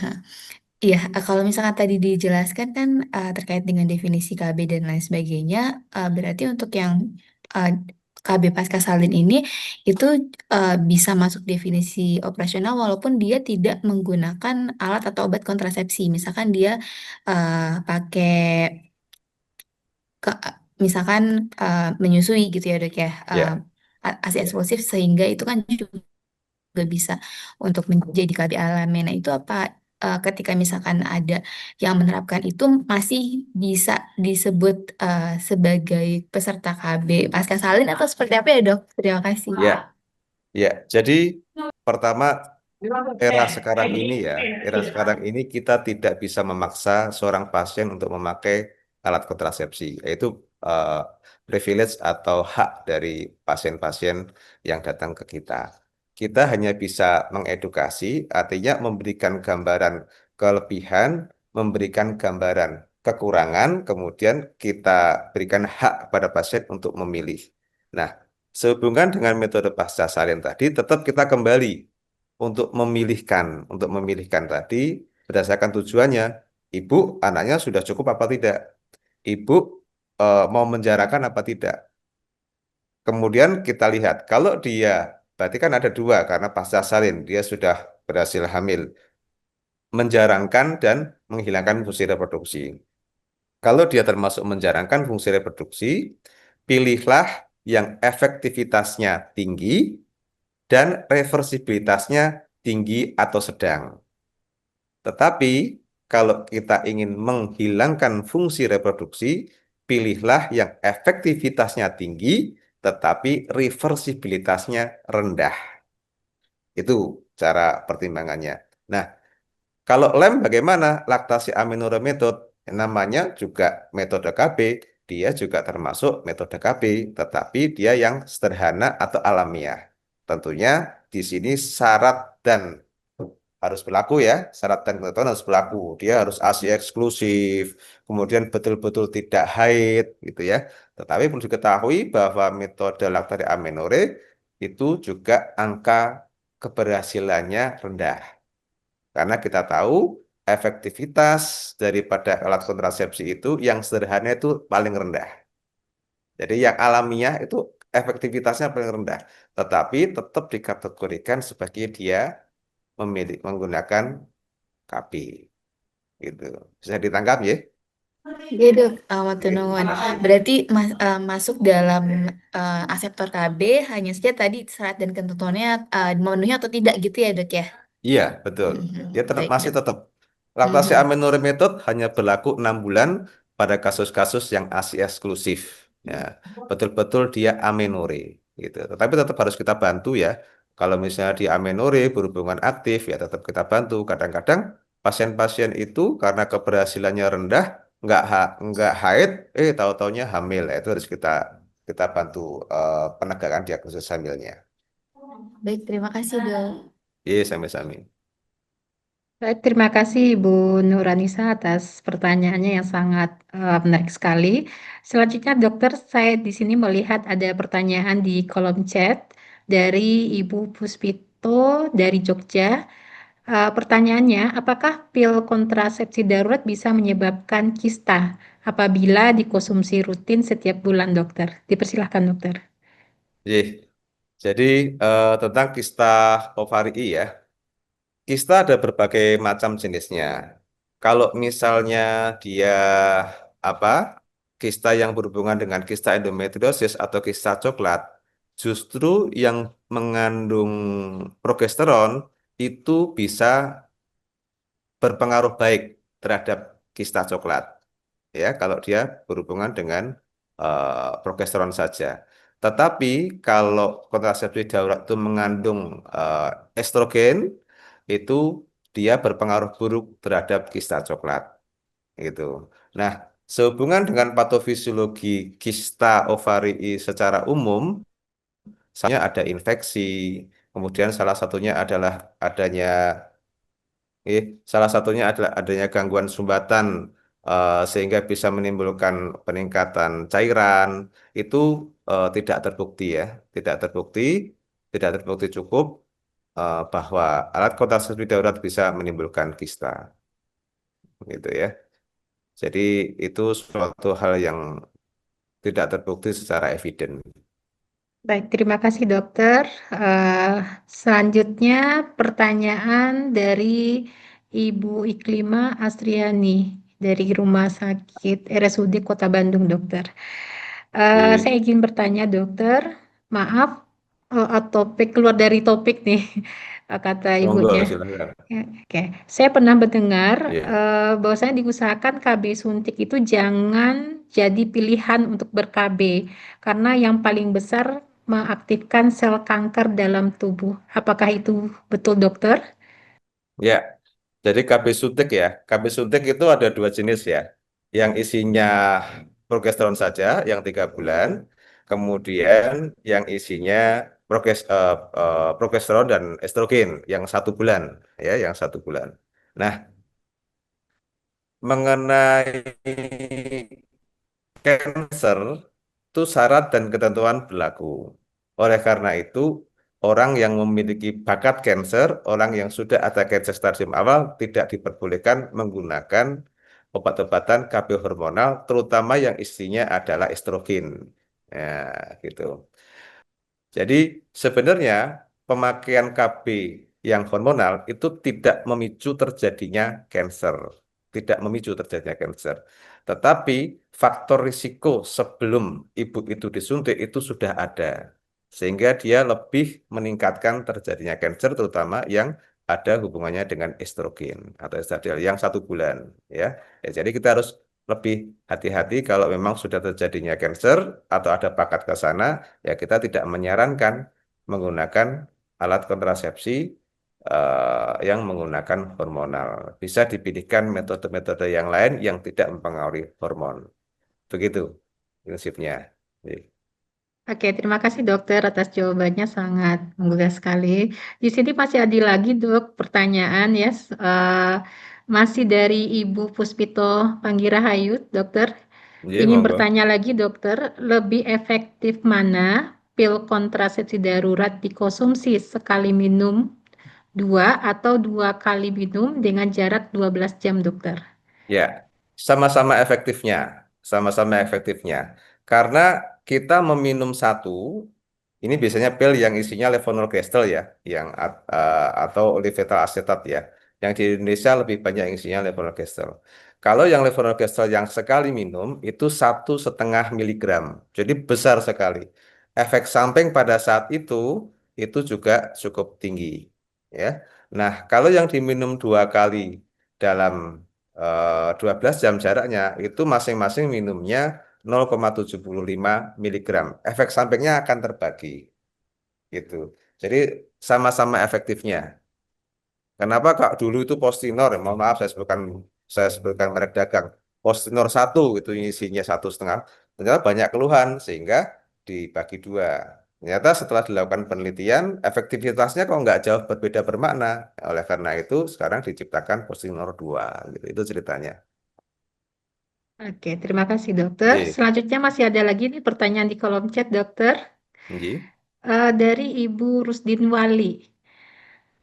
Iya, kalau misalkan tadi dijelaskan kan terkait dengan definisi KB dan lain sebagainya, berarti untuk yang uh, KB pasca salin ini itu bisa masuk definisi operasional walaupun dia tidak menggunakan alat atau obat kontrasepsi. Misalkan dia pakai ke, misalkan menyusui gitu ya dok ya, Ya, ASI eksklusif sehingga itu kan juga bisa untuk menjadi KB alami. Nah, itu apa ketika misalkan ada yang menerapkan itu masih bisa disebut sebagai peserta KB pasca salin atau seperti apa ya, Dok? Terima kasih. ya, ya. Jadi pertama era sekarang ini ya, era sekarang ini kita tidak bisa memaksa seorang pasien untuk memakai alat kontrasepsi, yaitu eh, privilege atau hak dari pasien-pasien yang datang ke kita. Kita hanya bisa mengedukasi, artinya memberikan gambaran kelebihan, memberikan gambaran kekurangan, kemudian kita berikan hak kepada pasien untuk memilih. Nah, sehubungan dengan metode pasca salin tadi, tetap kita kembali untuk memilihkan tadi berdasarkan tujuannya, ibu anaknya sudah cukup apa tidak, ibu mau menjarakan apa tidak. Kemudian kita lihat kalau dia berarti kan ada dua karena pasca salin dia sudah berhasil hamil, menjarangkan dan menghilangkan fungsi reproduksi. Kalau dia termasuk menjarangkan fungsi reproduksi, pilihlah yang efektivitasnya tinggi dan reversibilitasnya tinggi atau sedang. Tetapi kalau kita ingin menghilangkan fungsi reproduksi, pilihlah yang efektivitasnya tinggi tetapi reversibilitasnya rendah. Itu cara pertimbangannya. Nah, kalau lem bagaimana? Laktasi aminure method namanya juga metode KB, dia juga termasuk metode KB, tetapi dia yang sederhana atau alamiah. Tentunya di sini syarat dan harus berlaku ya, syarat dan ketentuan harus berlaku. Dia harus ASI eksklusif, kemudian betul-betul tidak haid gitu ya. Tetapi perlu diketahui bahwa metode laktasi aminore itu juga angka keberhasilannya rendah. Karena kita tahu efektivitas daripada alat kontrasepsi itu yang sederhana itu paling rendah. Jadi yang alamiah itu efektivitasnya paling rendah. Tetapi tetap dikategorikan sebagai dia menggunakan KB. Gitu. Bisa ditangkap ya? Iya dok, matur Oke, nuwun. terima kasih. Berarti masuk dalam aseptor KB hanya saja tadi syarat dan ketentuannya memenuhi atau tidak gitu ya dok ya? Iya, betul. Dia Baik masih dok. tetap. Laktasi Mhm. aminore method hanya berlaku 6 bulan pada kasus-kasus yang ASI eksklusif. Ya, betul-betul dia aminore gitu. Tetapi tetap harus kita bantu ya. Kalau misalnya di aminore berhubungan aktif ya tetap kita bantu. Kadang-kadang pasien-pasien itu karena keberhasilannya rendah, nggak haid, tahu-taunya hamil. Ya, itu harus kita bantu penegakan diagnosis hamilnya. Baik, terima kasih dok. Iya, sami-sami. Baik, terima kasih Ibu Nuranisa atas pertanyaannya yang sangat menarik sekali. Selanjutnya, dokter, saya di sini melihat ada pertanyaan di kolom chat dari Ibu Puspito dari Jogja. Pertanyaannya, apakah pil kontrasepsi darurat bisa menyebabkan kista apabila dikonsumsi rutin setiap bulan, dokter? Dipersilahkan, dokter. Ih, jadi tentang kista ovari ya. Kista ada berbagai macam jenisnya. Kalau misalnya dia apa? Kista yang berhubungan dengan kista endometriosis atau kista coklat, justru yang mengandung progesteron itu bisa berpengaruh baik terhadap kista coklat. Ya, kalau dia berhubungan dengan progesteron saja. Tetapi kalau kontrasepsi darurat itu mengandung estrogen, itu dia berpengaruh buruk terhadap kista coklat, gitu. Nah, sehubungan dengan patofisiologi kista ovari secara umum, misalnya ada infeksi, kemudian salah satunya adalah adanya salah satunya adalah adanya gangguan sumbatan sehingga bisa menimbulkan peningkatan cairan itu tidak terbukti ya, tidak terbukti, tidak terbukti cukup bahwa alat kontrasepsi darurat bisa menimbulkan kista, gitu ya. Jadi itu suatu hal yang tidak terbukti secara eviden. Baik, terima kasih dokter. Selanjutnya pertanyaan dari Ibu Iklima Astriani dari Rumah Sakit RSUD Kota Bandung, dokter. Saya Jadi, ingin bertanya, dokter. Maaf, topik keluar dari topik nih, kata monggo ibunya. silakan. Ya, oke, saya pernah mendengar Iya. bahwasanya diusahakan KB suntik itu jangan jadi pilihan untuk ber-KB karena yang paling besar mengaktifkan sel kanker dalam tubuh. Apakah itu betul, dokter? Ya, jadi KB suntik ya. KB suntik itu ada dua jenis ya. Yang isinya progesteron saja, yang 3 bulan. Kemudian yang isinya progesteron dan estrogen, yang 1 bulan, ya, yang 1 bulan. Nah, mengenai cancer itu syarat dan ketentuan berlaku. Oleh karena itu, orang yang memiliki bakat cancer, orang yang sudah ada cancer stadium awal tidak diperbolehkan menggunakan obat-obatan KB hormonal, terutama yang isinya adalah estrogen. Ya, gitu. Jadi sebenarnya pemakaian KB yang hormonal itu tidak memicu terjadinya cancer, tidak memicu terjadinya cancer. Tetapi faktor risiko sebelum ibu itu disuntik itu sudah ada, sehingga dia lebih meningkatkan terjadinya cancer, terutama yang ada hubungannya dengan estrogen atau estradiol yang 1 bulan, ya. Jadi kita harus lebih hati-hati kalau memang sudah terjadinya cancer atau ada bakat ke sana, ya kita tidak menyarankan menggunakan alat kontrasepsi yang menggunakan hormonal. Bisa dipilihkan metode-metode yang lain yang tidak mempengaruhi hormon. Begitu prinsipnya. Jadi, Oke, terima kasih dokter atas jawabannya sangat menggugah sekali. Di sini masih ada lagi dok pertanyaan ya, masih dari Ibu Puspito Panggirahayut, dokter. iya, Ingin monggo. bertanya lagi dokter, lebih efektif mana pil kontrasepsi darurat dikonsumsi sekali minum 2 atau 2 kali minum dengan jarak 12 jam dokter? Ya, sama-sama efektifnya, sama-sama efektifnya. Karena kita meminum satu, ini biasanya pil yang isinya levonorgestrel ya, yang atau olivetal asetat ya. Yang di Indonesia lebih banyak yang isinya levonorgestrel. Kalau yang levonorgestrel yang sekali minum itu 1,5 miligram, jadi besar sekali. Efek samping pada saat itu juga cukup tinggi, ya. Nah, kalau yang diminum 2 kali dalam 12 jam jaraknya itu masing-masing minumnya 0,75 miligram. Efek sampingnya akan terbagi gitu. Jadi sama-sama efektifnya. Kenapa Kak dulu itu Postinor, mohon maaf saya sebutkan merek dagang. Postinor 1 itu isinya 1,5. Ternyata banyak keluhan sehingga dibagi 2. Ternyata setelah dilakukan penelitian, efektivitasnya kok nggak jauh berbeda bermakna. Oleh karena itu, sekarang diciptakan posisi nomor 2. Gitu. Itu ceritanya. Oke, terima kasih dokter. Nggih. Selanjutnya masih ada lagi nih pertanyaan di kolom chat dokter. Nggih. Dari Ibu Rusdin Wali.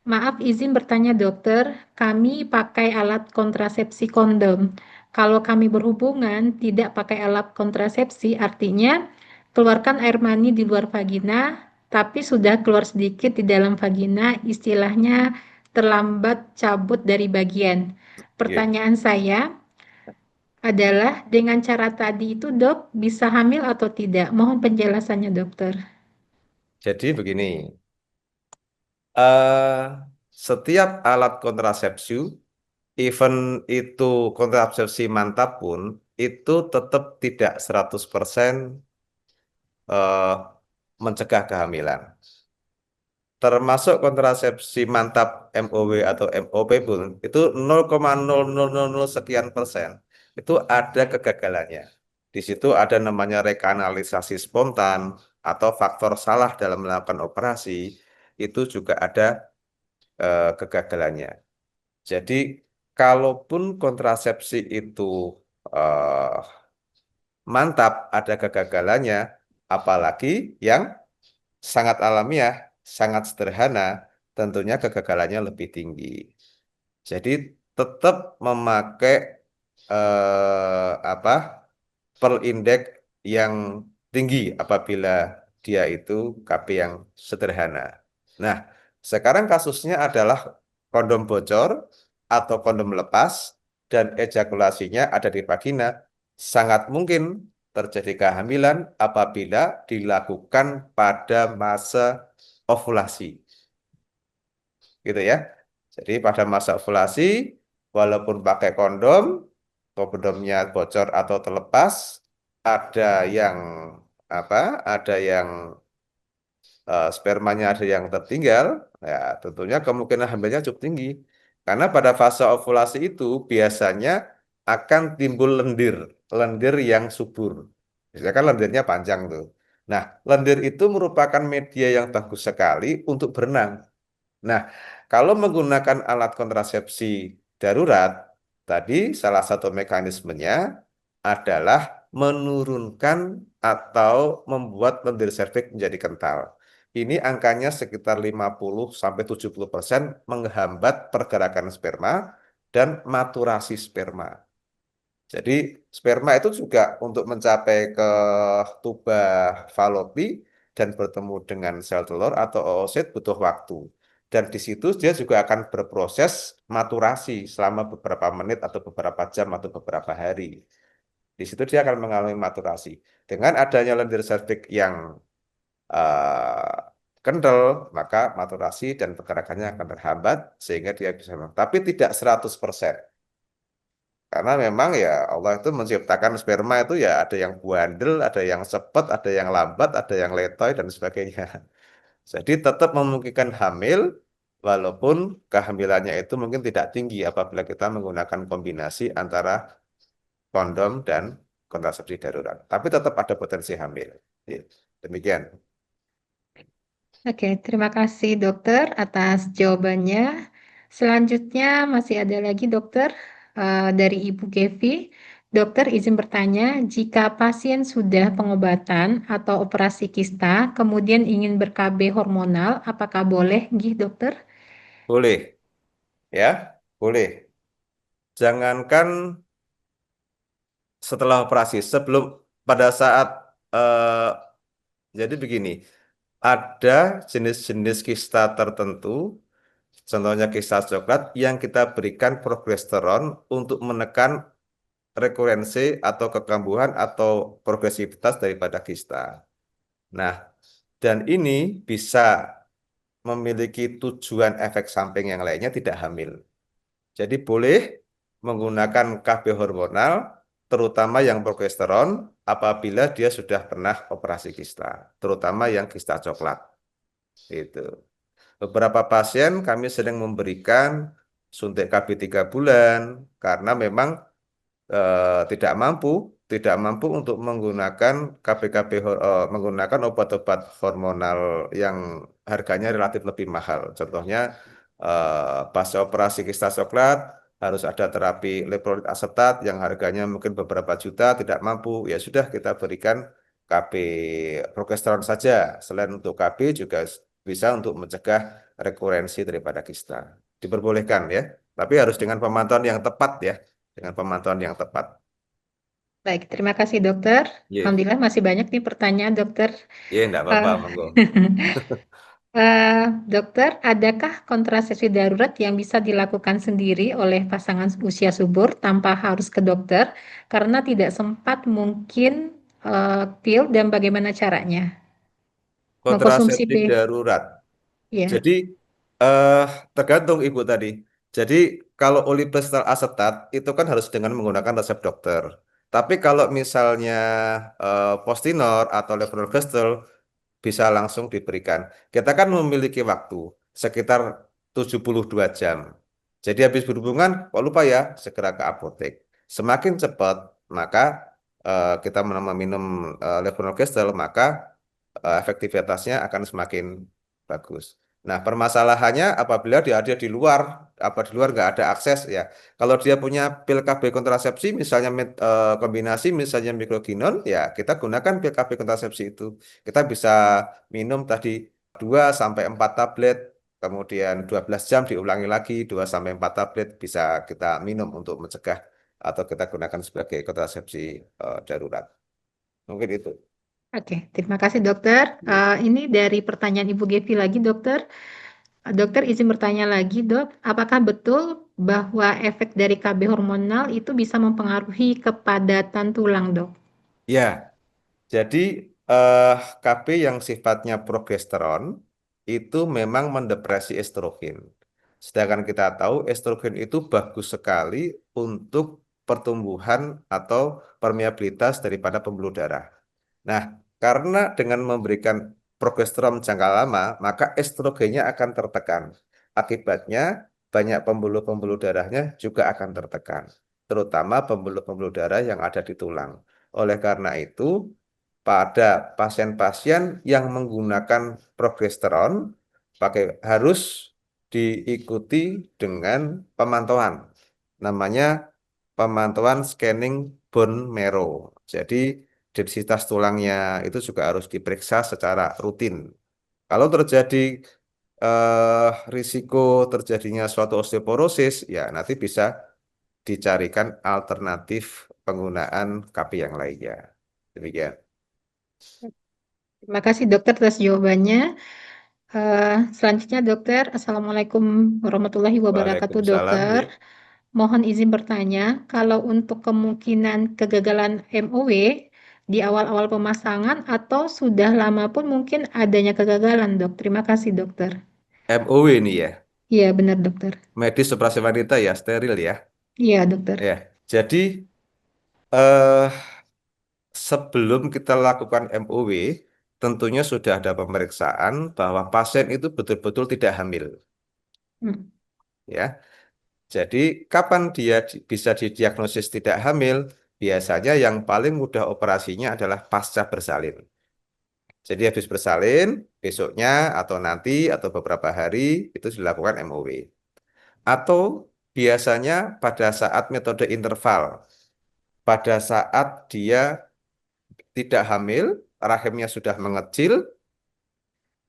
Maaf izin bertanya dokter, kami pakai alat kontrasepsi kondom. Kalau kami berhubungan tidak pakai alat kontrasepsi, artinya keluarkan air mani di luar vagina, tapi sudah keluar sedikit di dalam vagina, istilahnya terlambat cabut dari bagian. Pertanyaan saya adalah dengan cara tadi itu dok, bisa hamil atau tidak? Mohon penjelasannya dokter. Jadi begini, eh setiap alat kontrasepsi, even itu kontrasepsi mantap pun, itu tetap tidak 100% eh, mencegah kehamilan. Termasuk kontrasepsi mantap MOW atau MOP pun, itu 0,0000 sekian persen. Itu ada kegagalannya. Di situ ada namanya rekanalisasi spontan atau faktor salah dalam melakukan operasi, itu juga ada kegagalannya. Jadi, kalaupun kontrasepsi itu eh, mantap, ada kegagalannya, apalagi yang sangat alamiah, sangat sederhana, tentunya kegagalannya lebih tinggi. Jadi, tetap memakai apa per indeks yang tinggi apabila dia itu KB yang sederhana. Nah, sekarang kasusnya adalah kondom bocor atau kondom lepas dan ejakulasinya ada di vagina. Sangat mungkin terjadi kehamilan apabila dilakukan pada masa ovulasi. Gitu ya. Jadi pada masa ovulasi, walaupun pakai kondom, kondomnya bocor atau terlepas, ada yang apa? Ada yang spermanya ada yang tertinggal, ya tentunya kemungkinan hamilnya cukup tinggi. Karena pada fase ovulasi itu biasanya akan timbul lendir, lendir yang subur. Biasanya kan lendirnya panjang tuh. Nah, lendir itu merupakan media yang bagus sekali untuk berenang. Nah, kalau menggunakan alat kontrasepsi darurat, tadi salah satu mekanismenya adalah menurunkan atau membuat lendir serviks menjadi kental. Ini angkanya sekitar 50-70% menghambat pergerakan sperma dan maturasi sperma. Jadi sperma itu juga untuk mencapai ke tuba falopi dan bertemu dengan sel telur atau oosit butuh waktu. Dan di situ dia juga akan berproses maturasi selama beberapa menit atau beberapa jam atau beberapa hari. Di situ dia akan mengalami maturasi. Dengan adanya lendir serviks yang eh, kental, maka maturasi dan pergerakannya akan terhambat sehingga dia bisa. Tapi tidak 100%. Karena memang ya Allah itu menciptakan sperma itu ya ada yang bandel, ada yang cepat, ada yang lambat, ada yang letoy dan sebagainya. Jadi tetap memungkinkan hamil walaupun kehamilannya itu mungkin tidak tinggi apabila kita menggunakan kombinasi antara kondom dan kontrasepsi darurat. Tapi tetap ada potensi hamil. Ya, demikian. Oke, terima kasih dokter atas jawabannya. Selanjutnya masih ada lagi dokter dari Ibu Gevi. Dokter izin bertanya, jika pasien sudah pengobatan atau operasi kista, kemudian ingin ber-KB hormonal, apakah boleh, gih dokter? Boleh, ya, boleh. Jangankan setelah operasi, sebelum pada saat jadi begini, ada jenis-jenis kista tertentu, contohnya kista coklat yang kita berikan progesteron untuk menekan rekurensi atau kekambuhan atau progresivitas daripada kista. Nah, dan ini bisa memiliki tujuan efek samping yang lainnya tidak hamil. Jadi boleh menggunakan KB hormonal, terutama yang progesteron, apabila dia sudah pernah operasi kista, terutama yang kista coklat. Itu. Beberapa pasien kami sering memberikan suntik KB 3 bulan karena memang tidak mampu tidak mampu untuk menggunakan menggunakan obat-obat hormonal yang harganya relatif lebih mahal. Contohnya pasca operasi kista coklat harus ada terapi leprolit asetat yang harganya mungkin beberapa juta, tidak mampu. Ya sudah kita berikan KB progesteron saja. Selain untuk KB juga bisa untuk mencegah rekurensi daripada kista. Diperbolehkan ya, tapi harus dengan pemantauan yang tepat ya, dengan pemantauan yang tepat. Baik, terima kasih dokter. Iya, Alhamdulillah masih banyak nih pertanyaan dokter. iya enggak apa-apa, Eh, monggo. Dokter, adakah kontrasepsi darurat yang bisa dilakukan sendiri oleh pasangan usia subur tanpa harus ke dokter karena tidak sempat mungkin pil dan bagaimana caranya? Mengkonsumsi Kontrasepsi pil, darurat. ya. Jadi eh tergantung Ibu tadi. Jadi kalau oliprestal asetat itu kan harus dengan menggunakan resep dokter. Tapi kalau misalnya Postinor atau levonorgestrel bisa langsung diberikan. Kita kan memiliki waktu sekitar 72 jam. Jadi habis berhubungan, kok lupa ya, segera ke apotek. Semakin cepat, maka kita minum levonorgestrel, maka efektivitasnya akan semakin bagus. Nah, permasalahannya apabila dia ada di luar, di luar nggak ada akses ya. Kalau dia punya pil KB kontrasepsi, misalnya kombinasi misalnya mikroginon, ya kita gunakan pil KB kontrasepsi itu. Kita bisa minum tadi 2 sampai 4 tablet, kemudian 12 jam diulangi lagi 2 sampai 4 tablet bisa kita minum untuk mencegah atau kita gunakan sebagai kontrasepsi darurat. Mungkin itu. Oke, terima kasih dokter. Iya. Ini dari pertanyaan Ibu Gevi lagi dokter. Dokter izin bertanya lagi dok, apakah betul bahwa efek dari KB hormonal itu bisa mempengaruhi kepadatan tulang dok? Ya, jadi eh, KB yang sifatnya progesteron itu memang mendepresi estrogen. Sedangkan kita tahu estrogen itu bagus sekali untuk pertumbuhan atau permeabilitas daripada pembuluh darah. Nah, karena dengan memberikan progesteron jangka lama, maka estrogennya akan tertekan. Akibatnya, banyak pembuluh-pembuluh darahnya juga akan tertekan, terutama pembuluh-pembuluh darah yang ada di tulang. Oleh karena itu, pada pasien-pasien yang menggunakan progesteron, harus diikuti dengan pemantauan. Namanya pemantauan scanning bone marrow. Jadi densitas tulangnya itu juga harus diperiksa secara rutin. Kalau terjadi risiko terjadinya suatu osteoporosis, ya nanti bisa dicarikan alternatif penggunaan KB yang lainnya. Demikian. Terima kasih dokter atas jawabannya. Selanjutnya dokter, Assalamualaikum warahmatullahi wabarakatuh Waalaikumsalam. dokter. Ya. Mohon izin bertanya, kalau untuk kemungkinan kegagalan MOW di awal-awal pemasangan atau sudah lama pun mungkin adanya kegagalan dok. Terima kasih dokter. MOW ini ya, Iya benar dokter. medis operasi wanita ya, steril ya. Iya dokter. Ya, jadi eh sebelum kita lakukan MOW, tentunya sudah ada pemeriksaan bahwa pasien itu betul-betul tidak hamil. Hmm. Ya, jadi kapan dia bisa didiagnosis tidak hamil? Biasanya yang paling mudah operasinya adalah pasca bersalin. Jadi habis bersalin, besoknya atau nanti atau beberapa hari itu dilakukan MOW. Atau biasanya pada saat metode interval, pada saat dia tidak hamil, rahimnya sudah mengecil,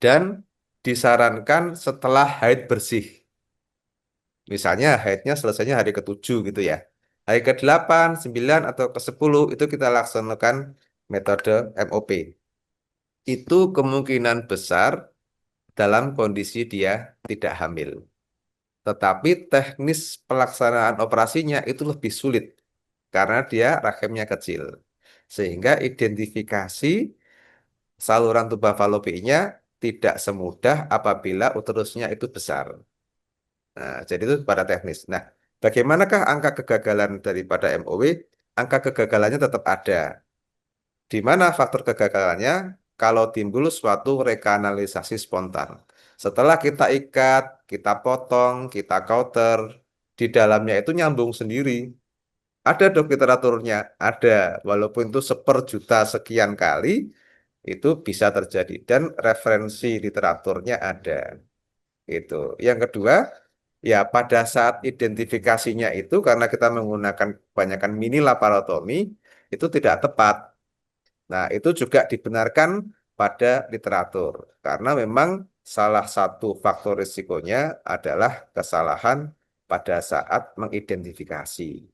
dan disarankan setelah haid bersih. Misalnya haidnya selesainya hari ke-7 gitu ya. Hari ke-8, 9, atau ke-10 itu kita laksanakan metode MOP. Itu kemungkinan besar dalam kondisi dia tidak hamil. Tetapi teknis pelaksanaan operasinya itu lebih sulit karena dia rahimnya kecil. Sehingga identifikasi saluran tuba falopinya tidak semudah apabila uterusnya itu besar. Nah, jadi itu pada teknis. Nah, bagaimanakah angka kegagalan daripada MOW? Angka kegagalannya tetap ada. Di mana faktor kegagalannya? Kalau timbul suatu rekanalisasi spontan. Setelah kita ikat, kita potong, kita kauter, di dalamnya itu nyambung sendiri. Ada dok literaturnya, ada. Walaupun itu 1/juta sekian kali, itu bisa terjadi. Dan referensi literaturnya ada. Itu. Yang kedua, ya pada saat identifikasinya itu, karena kita menggunakan kebanyakan mini laparotomi, itu tidak tepat. Nah, itu juga dibenarkan pada literatur. Karena memang salah satu faktor risikonya adalah kesalahan pada saat mengidentifikasi.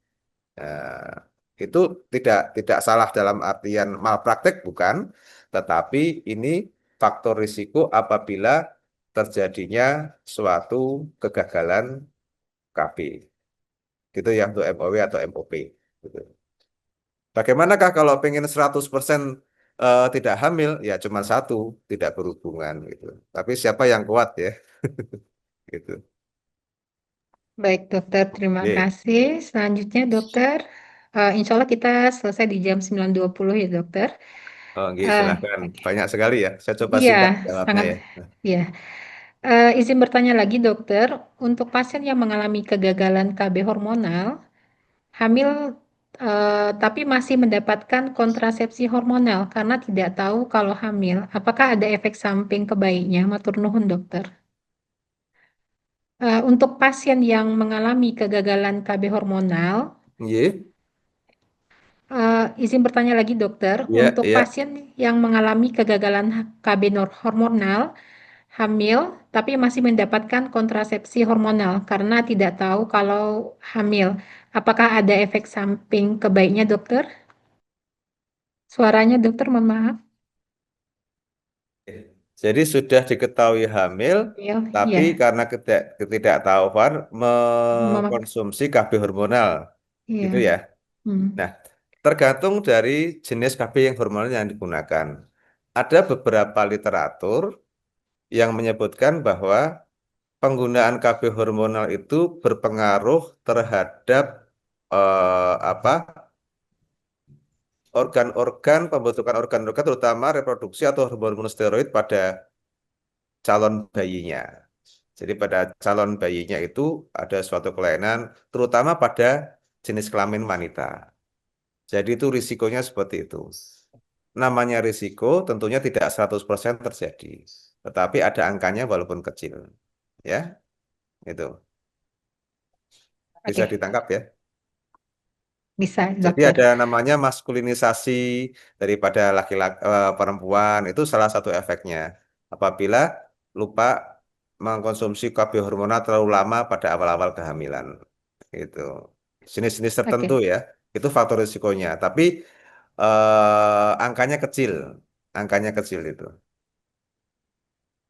Nah, itu tidak salah dalam artian malpraktek bukan, tetapi ini faktor risiko apabila terjadinya suatu kegagalan KB. Gitu ya untuk MOW atau MOP. Gitu. Bagaimanakah kalau pengen 100% tidak hamil? Ya cuma satu, tidak berhubungan gitu. Tapi siapa yang kuat ya? Gitu. Baik, dokter. Terima Oke. kasih. Selanjutnya, dokter. Insya Allah kita selesai di jam 9.20 ya, dokter. Oh, nggih, Eh, silakan. Banyak sekali ya. Saya coba iya, singkat jawabnya sangat. ya. Ya. Izin bertanya lagi, dokter. Untuk pasien yang mengalami kegagalan KB hormonal, hamil tapi masih mendapatkan kontrasepsi hormonal karena tidak tahu kalau hamil. Apakah ada efek samping ke bayinya? Matur nuhun, dokter. Untuk pasien yang mengalami kegagalan KB hormonal, Nggih. izin bertanya lagi, dokter. Ya, Untuk ya. pasien yang mengalami kegagalan KB hormonal, hamil, tapi masih mendapatkan kontrasepsi hormonal karena tidak tahu kalau hamil. Apakah ada efek samping ke bayinya, dokter? Suaranya, dokter, mohon maaf. Jadi sudah diketahui hamil, Hamil, tapi ya. karena ketidaktahuan Mama, mengkonsumsi KB hormonal, gitu ya. ya. Hmm. Nah, tergantung dari jenis KB yang hormonal yang digunakan. Ada beberapa literatur yang menyebutkan bahwa penggunaan KB hormonal itu berpengaruh terhadap apa organ-organ pembentukan organ-organ terutama reproduksi atau hormon steroid pada calon bayinya. Jadi pada calon bayinya itu ada suatu kelainan terutama pada jenis kelamin wanita. Jadi itu risikonya seperti itu. Namanya risiko tentunya tidak 100% terjadi. Tetapi ada angkanya walaupun kecil. Ya, itu. Bisa Oke, ditangkap ya. bisa, Jadi dokter. ada namanya maskulinisasi daripada laki-laki perempuan itu salah satu efeknya. Apabila lupa mengkonsumsi KB hormonal terlalu lama pada awal-awal kehamilan. Itu. Jenis-jenis tertentu Oke. ya. Itu faktor risikonya. Tapi angkanya kecil. Angkanya kecil itu.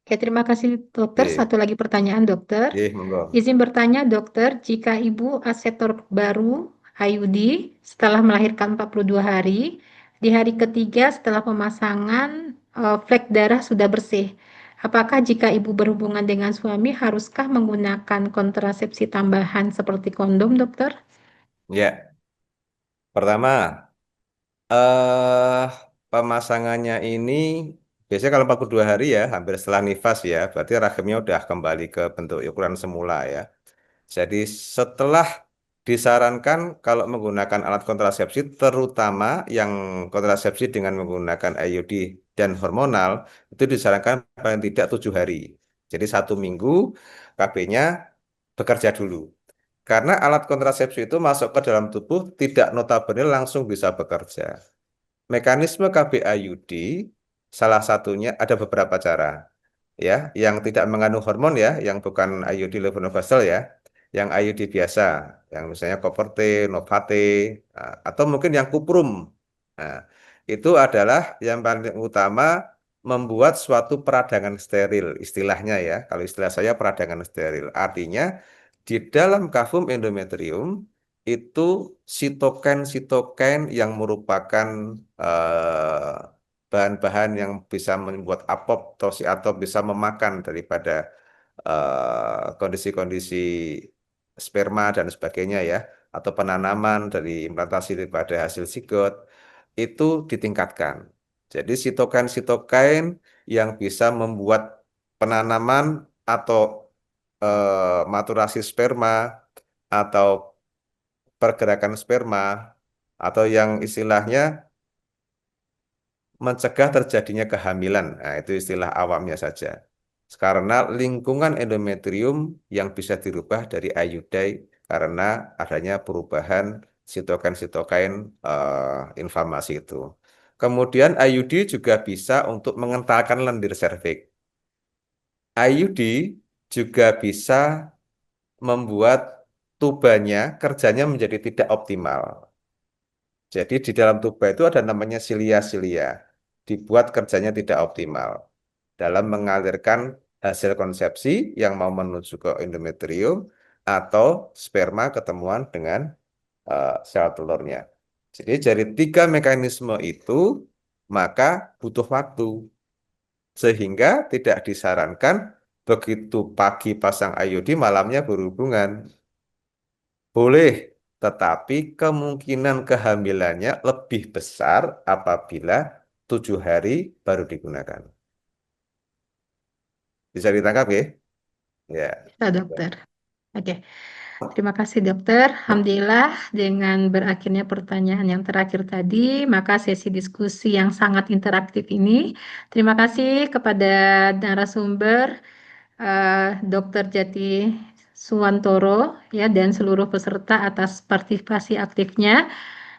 Oke, terima kasih, dokter. Oke. Satu lagi pertanyaan, dokter. Oke, monggo. Izin bertanya, dokter, jika ibu asetor baru IUD setelah melahirkan 42 hari, di hari ketiga setelah pemasangan flek darah sudah bersih. Apakah jika ibu berhubungan dengan suami, haruskah menggunakan kontrasepsi tambahan seperti kondom, dokter? Ya, pertama eh pemasangannya ini biasanya kalau 42 hari ya, hampir setelah nifas ya, berarti rahimnya udah kembali ke bentuk ukuran semula ya. Jadi setelah disarankan kalau menggunakan alat kontrasepsi, terutama yang kontrasepsi dengan menggunakan IUD dan hormonal, itu disarankan paling tidak 7 hari. Jadi 1 minggu KB-nya bekerja dulu. Karena alat kontrasepsi itu masuk ke dalam tubuh tidak notabene langsung bisa bekerja. Mekanisme KBIUD salah satunya ada beberapa cara ya, yang tidak mengandung hormon ya, yang bukan IUD levonorgestrel ya, yang IUD biasa, yang misalnya Coperte, Novate, atau mungkin yang Cuprum. Nah, itu adalah yang paling utama membuat suatu peradangan steril, istilahnya ya. Kalau istilah saya peradangan steril, artinya di dalam kavum endometrium itu sitokin-sitokin yang merupakan eh, bahan-bahan yang bisa membuat apoptosi atau bisa memakan daripada kondisi-kondisi sperma dan sebagainya ya, atau penanaman dari implantasi daripada hasil zigot itu ditingkatkan. Jadi sitokin-sitokin yang bisa membuat penanaman atau maturasi sperma atau pergerakan sperma atau yang istilahnya mencegah terjadinya kehamilan. Nah, itu istilah awamnya saja. Karena lingkungan endometrium yang bisa dirubah dari IUD karena adanya perubahan sitokain-sitokain inflamasi itu. Kemudian IUD juga bisa untuk mengentalkan lendir serviks. IUD juga bisa membuat tubanya kerjanya menjadi tidak optimal. Jadi di dalam tuba itu ada namanya silia-silia, dibuat kerjanya tidak optimal dalam mengalirkan hasil konsepsi yang mau menuju ke endometrium atau sperma ketemuan dengan sel telurnya. Jadi dari 3 mekanisme itu maka butuh waktu, sehingga tidak disarankan begitu pagi pasang IUD malamnya berhubungan. Boleh, tetapi kemungkinan kehamilannya lebih besar apabila 7 hari baru digunakan. Bisa ditangkap ya? Ya. Bisa, dokter. Oke. Terima kasih, dokter. Alhamdulillah, dengan berakhirnya pertanyaan yang terakhir tadi, maka sesi diskusi yang sangat interaktif ini, terima kasih kepada narasumber, Dr. Jati Suwantoro, ya, dan seluruh peserta atas partisipasi aktifnya.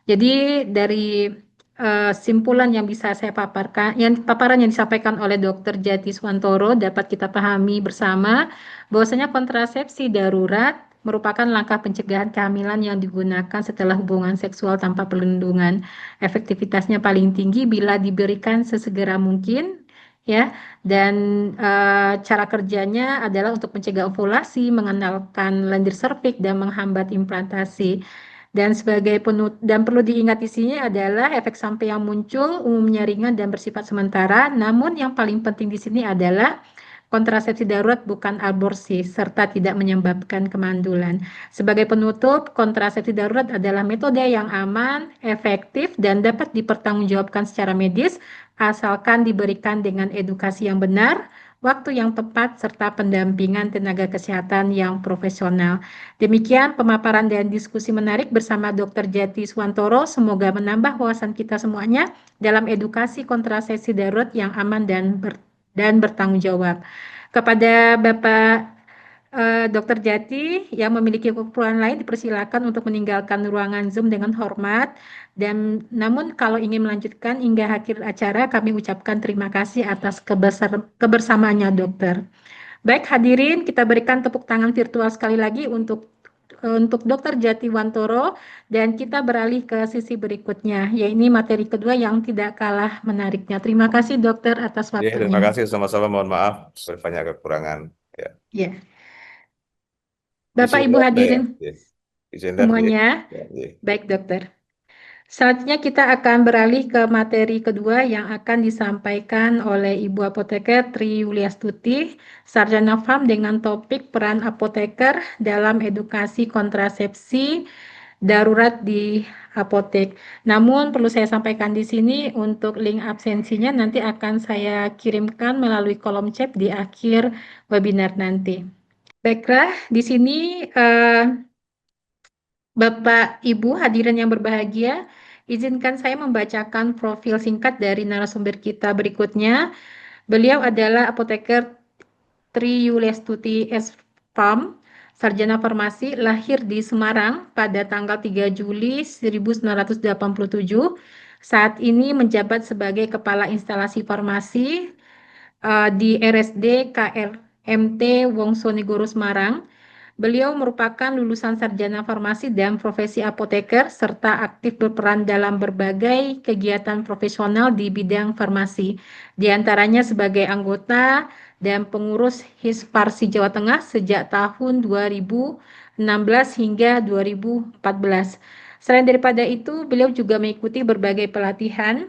Jadi dari simpulan yang bisa saya paparkan, paparan yang disampaikan oleh Dr. Jati Suwantoro dapat kita pahami bersama bahwasanya kontrasepsi darurat merupakan langkah pencegahan kehamilan yang digunakan setelah hubungan seksual tanpa perlindungan. Efektivitasnya paling tinggi bila diberikan sesegera mungkin, ya, dan cara kerjanya adalah untuk mencegah ovulasi, mengenalkan lendir serviks dan menghambat implantasi. Dan dan perlu diingat di sini adalah efek samping yang muncul umumnya ringan dan bersifat sementara. Namun yang paling penting di sini adalah kontrasepsi darurat bukan aborsi serta tidak menyebabkan kemandulan. Sebagai penutup, kontrasepsi darurat adalah metode yang aman, efektif, dan dapat dipertanggungjawabkan secara medis asalkan diberikan dengan edukasi yang benar, waktu yang tepat, serta pendampingan tenaga kesehatan yang profesional. Demikian pemaparan dan diskusi menarik bersama Dr. Jati Suwantoro. Semoga menambah wawasan kita semuanya dalam edukasi kontrasepsi darurat yang aman dan bertanggung jawab. Kepada Bapak Dr. Jati yang memiliki keperluan lain dipersilakan untuk meninggalkan ruangan Zoom dengan hormat. Dan namun kalau ingin melanjutkan hingga akhir acara, kami ucapkan terima kasih atas kebersamaannya, dokter. Baik, hadirin, kita berikan tepuk tangan virtual sekali lagi untuk Dr. Jati Wantoro, dan kita beralih ke sisi berikutnya, yaitu materi kedua yang tidak kalah menariknya. Terima kasih, dokter, atas Ya, waktunya. terima kasih sama-sama. Mohon maaf banyak kekurangan. Ya. Ya. Bapak, Izin Ibu ya, hadirin ya. Izin semuanya, ya. Ya. baik, dokter. Selanjutnya kita akan beralih ke materi kedua yang akan disampaikan oleh Ibu Apoteker Tri Yuliastuti, Sarjana FARM, dengan topik peran apoteker dalam edukasi kontrasepsi darurat di apotek. Namun perlu saya sampaikan di sini untuk link absensinya nanti akan saya kirimkan melalui kolom chat di akhir webinar nanti. Baiklah, di sini Bapak, Ibu, hadirin yang berbahagia, izinkan saya membacakan profil singkat dari narasumber kita berikutnya. Beliau adalah Apoteker Tri Yuliastuti S.Farm, Sarjana Farmasi, lahir di Semarang pada tanggal 3 Juli 1987. Saat ini menjabat sebagai Kepala Instalasi Farmasi di RSD KRMT Wongsonegoro Semarang. Beliau merupakan lulusan sarjana farmasi dan profesi apoteker serta aktif berperan dalam berbagai kegiatan profesional di bidang farmasi, di antaranya sebagai anggota dan pengurus Hisparsi Jawa Tengah sejak tahun 2016 hingga 2014. Selain daripada itu, beliau juga mengikuti berbagai pelatihan,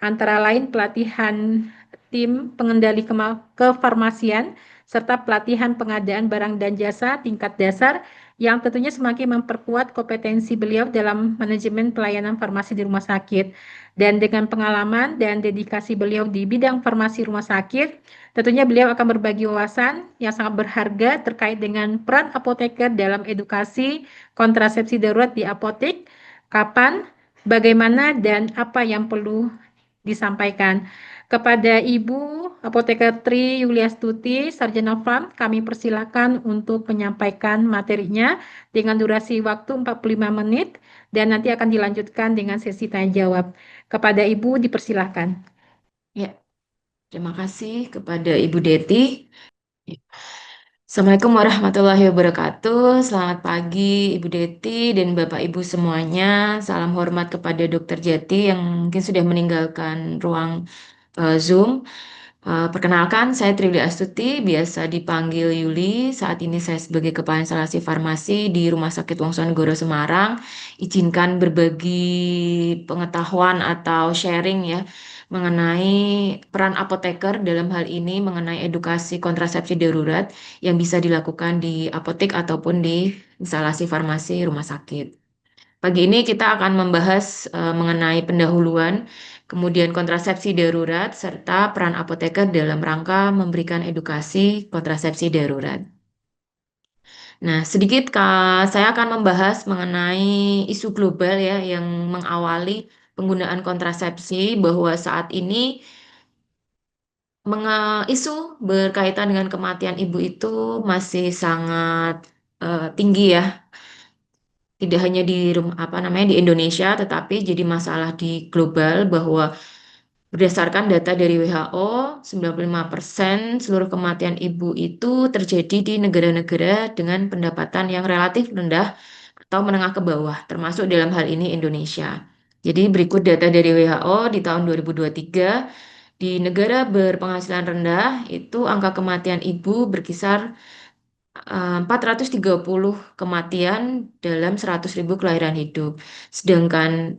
antara lain pelatihan tim pengendali kefarmasian, serta pelatihan pengadaan barang dan jasa tingkat dasar yang tentunya semakin memperkuat kompetensi beliau dalam manajemen pelayanan farmasi di rumah sakit. Dan dengan pengalaman dan dedikasi beliau di bidang farmasi rumah sakit, tentunya beliau akan berbagi wawasan yang sangat berharga terkait dengan peran apoteker dalam edukasi kontrasepsi darurat di apotek, kapan, bagaimana, dan apa yang perlu disampaikan. Kepada Ibu Apoteker Tri Yuliastuti, Sarjana Farm, kami persilakan untuk menyampaikan materinya dengan durasi waktu 45 menit dan nanti akan dilanjutkan dengan sesi tanya jawab. Kepada Ibu dipersilakan. Ya, terima kasih kepada Ibu Deti. Ya. Assalamualaikum warahmatullahi wabarakatuh. Selamat pagi Ibu Deti dan Bapak Ibu semuanya. Salam hormat kepada Dokter Jati yang mungkin sudah meninggalkan ruang Zoom. Perkenalkan, saya Trili Astuti, biasa dipanggil Yuli. Saat ini saya sebagai Kepala Instalasi Farmasi di Rumah Sakit Wongsonegoro Semarang. Izinkan berbagi pengetahuan atau sharing ya mengenai peran apoteker dalam hal ini mengenai edukasi kontrasepsi darurat yang bisa dilakukan di apotek ataupun di instalasi farmasi rumah sakit. Pagi ini kita akan membahas mengenai pendahuluan, kemudian kontrasepsi darurat, serta peran apoteker dalam rangka memberikan edukasi kontrasepsi darurat. Nah, sedikit saya akan membahas mengenai isu global ya yang mengawali penggunaan kontrasepsi bahwa saat ini isu berkaitan dengan kematian ibu itu masih sangat tinggi ya. Tidak hanya di di Indonesia, tetapi jadi masalah di global bahwa berdasarkan data dari WHO, 95% seluruh kematian ibu itu terjadi di negara-negara dengan pendapatan yang relatif rendah atau menengah ke bawah, termasuk dalam hal ini Indonesia. Jadi berikut data dari WHO di tahun 2023, di negara berpenghasilan rendah itu angka kematian ibu berkisar 430 kematian dalam 100.000 kelahiran hidup. Sedangkan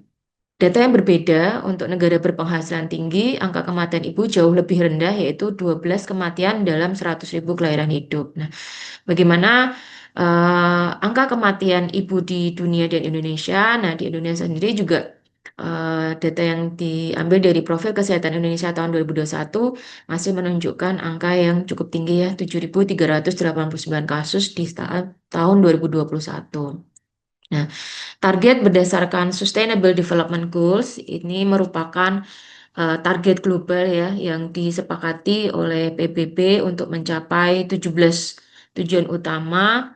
data yang berbeda untuk negara berpenghasilan tinggi, angka kematian ibu jauh lebih rendah yaitu 12 kematian dalam 100.000 kelahiran hidup. Nah, bagaimana angka kematian ibu di dunia dan Indonesia? Nah, di Indonesia sendiri juga data yang diambil dari Profil Kesehatan Indonesia tahun 2021 masih menunjukkan angka yang cukup tinggi ya, 7.389 kasus di tahun 2021. Nah, target berdasarkan Sustainable Development Goals ini merupakan target global ya yang disepakati oleh PBB untuk mencapai 17 tujuan utama,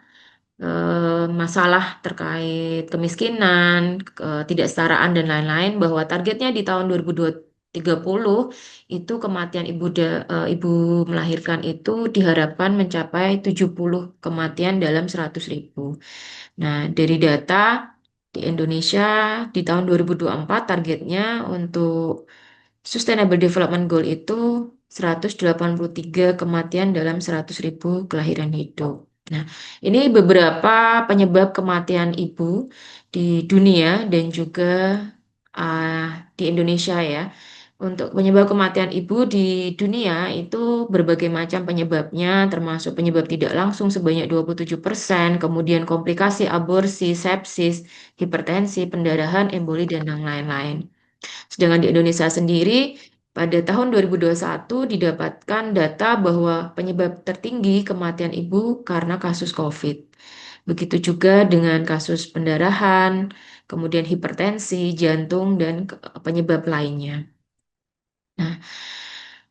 masalah terkait kemiskinan, ketidaksetaraan dan lain-lain, bahwa targetnya di tahun 2030 itu kematian ibu melahirkan itu diharapkan mencapai 70 kematian dalam 100.000. Nah, dari data di Indonesia di tahun 2024 targetnya untuk Sustainable Development Goal itu 183 kematian dalam 100.000 kelahiran hidup. Nah, ini beberapa penyebab kematian ibu di dunia dan juga di Indonesia ya. Untuk penyebab kematian ibu di dunia itu berbagai macam penyebabnya, termasuk penyebab tidak langsung sebanyak 27%, kemudian komplikasi aborsi, sepsis, hipertensi, pendarahan, emboli, dan yang lain-lain. Sedangkan di Indonesia sendiri, pada tahun 2021 didapatkan data bahwa penyebab tertinggi kematian ibu karena kasus COVID. Begitu juga dengan kasus pendarahan, kemudian hipertensi, jantung, dan penyebab lainnya. Nah,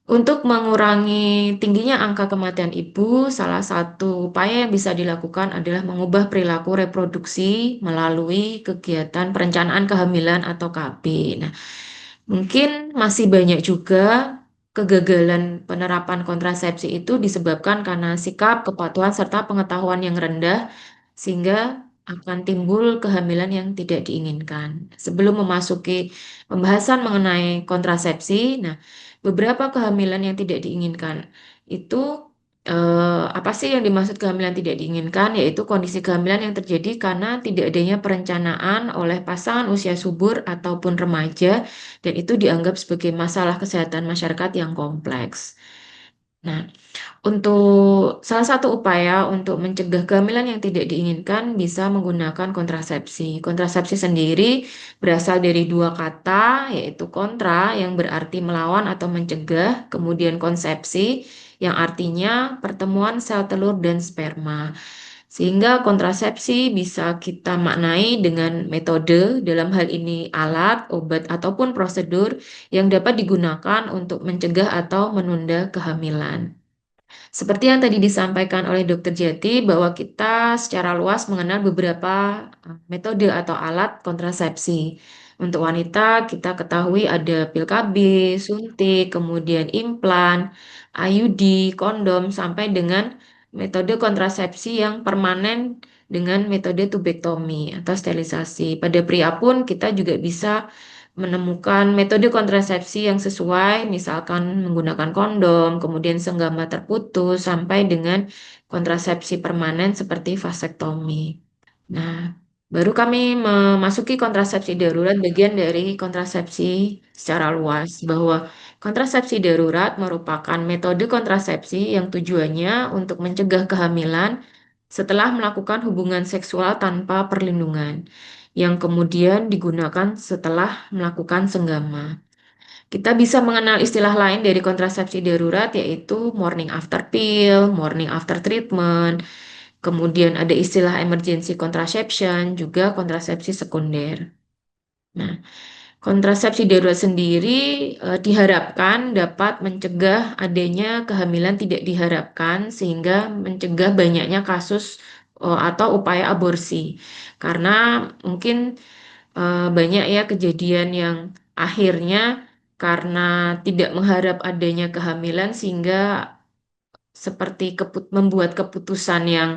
untuk mengurangi tingginya angka kematian ibu, salah satu upaya yang bisa dilakukan adalah mengubah perilaku reproduksi melalui kegiatan perencanaan kehamilan atau KB. Nah, mungkin masih banyak juga kegagalan penerapan kontrasepsi itu disebabkan karena sikap, kepatuhan, serta pengetahuan yang rendah, sehingga akan timbul kehamilan yang tidak diinginkan. Sebelum memasuki pembahasan mengenai kontrasepsi, nah, beberapa kehamilan yang tidak diinginkan itu apa sih yang dimaksud kehamilan tidak diinginkan? Yaitu kondisi kehamilan yang terjadi karena tidak adanya perencanaan oleh pasangan usia subur ataupun remaja, dan itu dianggap sebagai masalah kesehatan masyarakat yang kompleks. Nah, untuk salah satu upaya untuk mencegah kehamilan yang tidak diinginkan bisa menggunakan kontrasepsi. Kontrasepsi sendiri berasal dari dua kata, yaitu kontra yang berarti melawan atau mencegah, kemudian konsepsi yang artinya pertemuan sel telur dan sperma. Sehingga kontrasepsi bisa kita maknai dengan metode, dalam hal ini alat, obat, ataupun prosedur yang dapat digunakan untuk mencegah atau menunda kehamilan. Seperti yang tadi disampaikan oleh Dr. Jati, bahwa kita secara luas mengenal beberapa metode atau alat kontrasepsi. Untuk wanita, kita ketahui ada pil KB, suntik, kemudian implan, IUD, kondom, sampai dengan metode kontrasepsi yang permanen dengan metode tubektomi atau sterilisasi. Pada pria pun kita juga bisa menemukan metode kontrasepsi yang sesuai, misalkan menggunakan kondom, kemudian senggama terputus, sampai dengan kontrasepsi permanen seperti vasektomi. Nah, baru kami memasuki kontrasepsi darurat, bagian dari kontrasepsi secara luas, bahwa kontrasepsi darurat merupakan metode kontrasepsi yang tujuannya untuk mencegah kehamilan setelah melakukan hubungan seksual tanpa perlindungan, yang kemudian digunakan setelah melakukan senggama. Kita bisa mengenal istilah lain dari kontrasepsi darurat, yaitu morning after pill, morning after treatment, kemudian ada istilah emergency contraception, juga kontrasepsi sekunder. Nah, kontrasepsi darurat sendiri diharapkan dapat mencegah adanya kehamilan tidak diharapkan, sehingga mencegah banyaknya kasus atau upaya aborsi. Karena mungkin banyak ya kejadian yang akhirnya karena tidak mengharap adanya kehamilan, sehingga seperti membuat keputusan yang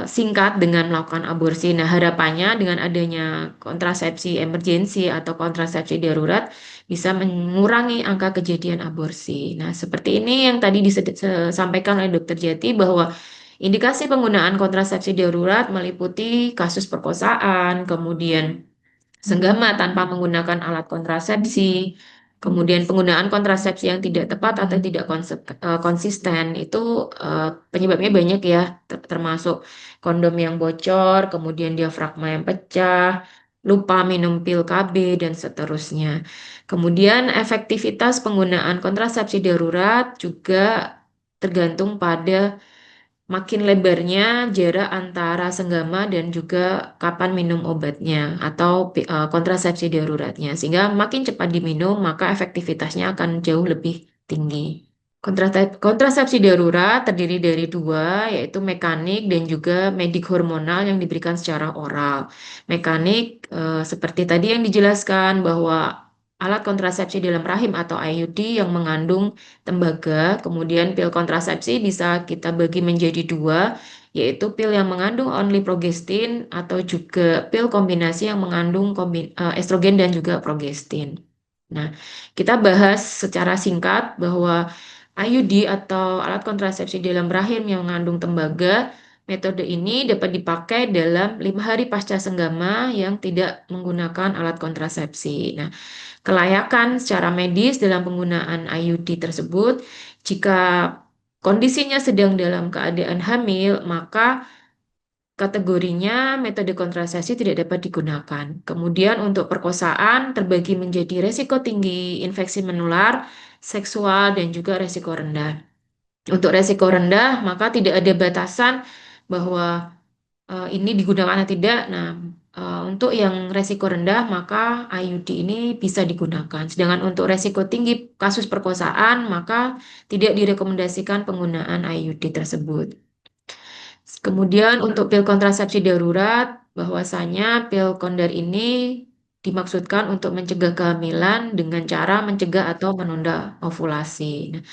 singkat dengan melakukan aborsi. Nah, harapannya dengan adanya kontrasepsi emergensi atau kontrasepsi darurat bisa mengurangi angka kejadian aborsi. Nah, seperti ini yang tadi disampaikan oleh Dr. Jati, bahwa indikasi penggunaan kontrasepsi darurat meliputi kasus perkosaan, kemudian senggama tanpa menggunakan alat kontrasepsi, kemudian penggunaan kontrasepsi yang tidak tepat atau tidak konsisten, itu penyebabnya banyak ya, termasuk kondom yang bocor, kemudian diafragma yang pecah, lupa minum pil KB, dan seterusnya. Kemudian efektivitas penggunaan kontrasepsi darurat juga tergantung pada makin lebarnya jarak antara senggama dan juga kapan minum obatnya atau kontrasepsi daruratnya. Sehingga makin cepat diminum, maka efektivitasnya akan jauh lebih tinggi. Kontrasepsi darurat terdiri dari dua, yaitu mekanik dan juga medik hormonal yang diberikan secara oral. Mekanik, seperti tadi yang dijelaskan, bahwa alat kontrasepsi dalam rahim atau IUD yang mengandung tembaga, kemudian pil kontrasepsi bisa kita bagi menjadi dua, yaitu pil yang mengandung only progestin atau juga pil kombinasi yang mengandung estrogen dan juga progestin. Nah, kita bahas secara singkat bahwa IUD atau alat kontrasepsi dalam rahim yang mengandung tembaga, metode ini dapat dipakai dalam 5 hari pasca senggama yang tidak menggunakan alat kontrasepsi. Nah, kelayakan secara medis dalam penggunaan IUD tersebut, jika kondisinya sedang dalam keadaan hamil, maka kategorinya metode kontrasepsi tidak dapat digunakan. Kemudian untuk perkosaan terbagi menjadi resiko tinggi infeksi menular, seksual, dan juga resiko rendah. Untuk resiko rendah, maka tidak ada batasan bahwa ini digunakan atau tidak. Nah, untuk yang resiko rendah, maka IUD ini bisa digunakan. Sedangkan untuk resiko tinggi kasus perkosaan, maka tidak direkomendasikan penggunaan IUD tersebut. Kemudian untuk pil kontrasepsi darurat, bahwasanya pil kondar ini dimaksudkan untuk mencegah kehamilan dengan cara mencegah atau menunda ovulasi. Nah,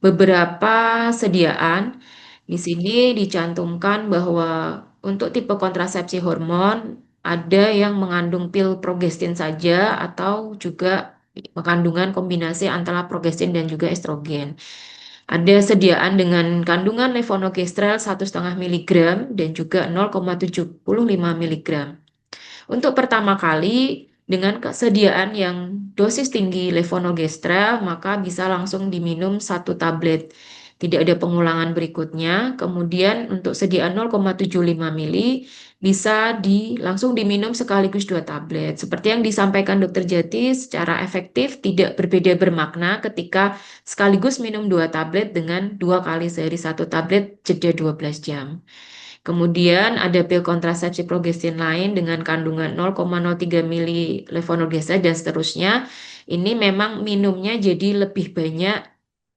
beberapa sediaan di sini dicantumkan bahwa untuk tipe kontrasepsi hormon ada yang mengandung pil progestin saja atau juga kandungan kombinasi antara progestin dan juga estrogen. Ada sediaan dengan kandungan levonorgestrel 1,5 mg dan juga 0,75 mg. Untuk pertama kali dengan kesediaan yang dosis tinggi levonorgestrel, maka bisa langsung diminum 1 tablet. Tidak ada pengulangan berikutnya. Kemudian untuk sediaan 0,75 mili bisa langsung diminum sekaligus 2 tablet. Seperti yang disampaikan Dokter Jati, secara efektif tidak berbeda bermakna ketika sekaligus minum 2 tablet dengan 2 kali sehari 1 tablet jeda 12 jam. Kemudian ada pil kontrasepsi progestin lain dengan kandungan 0,03 mili levonorgestrel dan seterusnya. Ini memang minumnya jadi lebih banyak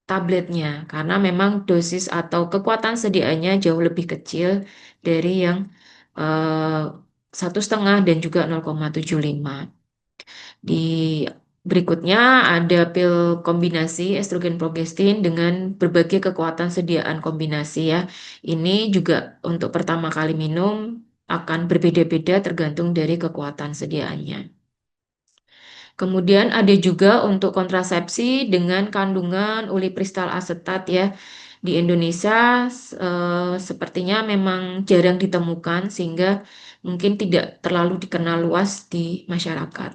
tabletnya karena memang dosis atau kekuatan sediaannya jauh lebih kecil dari yang 1,5 dan juga 0,75. Di berikutnya ada pil kombinasi estrogen progestin dengan berbagai kekuatan sediaan kombinasi ya. Ini juga untuk pertama kali minum akan berbeda-beda tergantung dari kekuatan sediaannya. Kemudian ada juga untuk kontrasepsi dengan kandungan ulipristal asetat ya. Di Indonesia sepertinya memang jarang ditemukan sehingga mungkin tidak terlalu dikenal luas di masyarakat.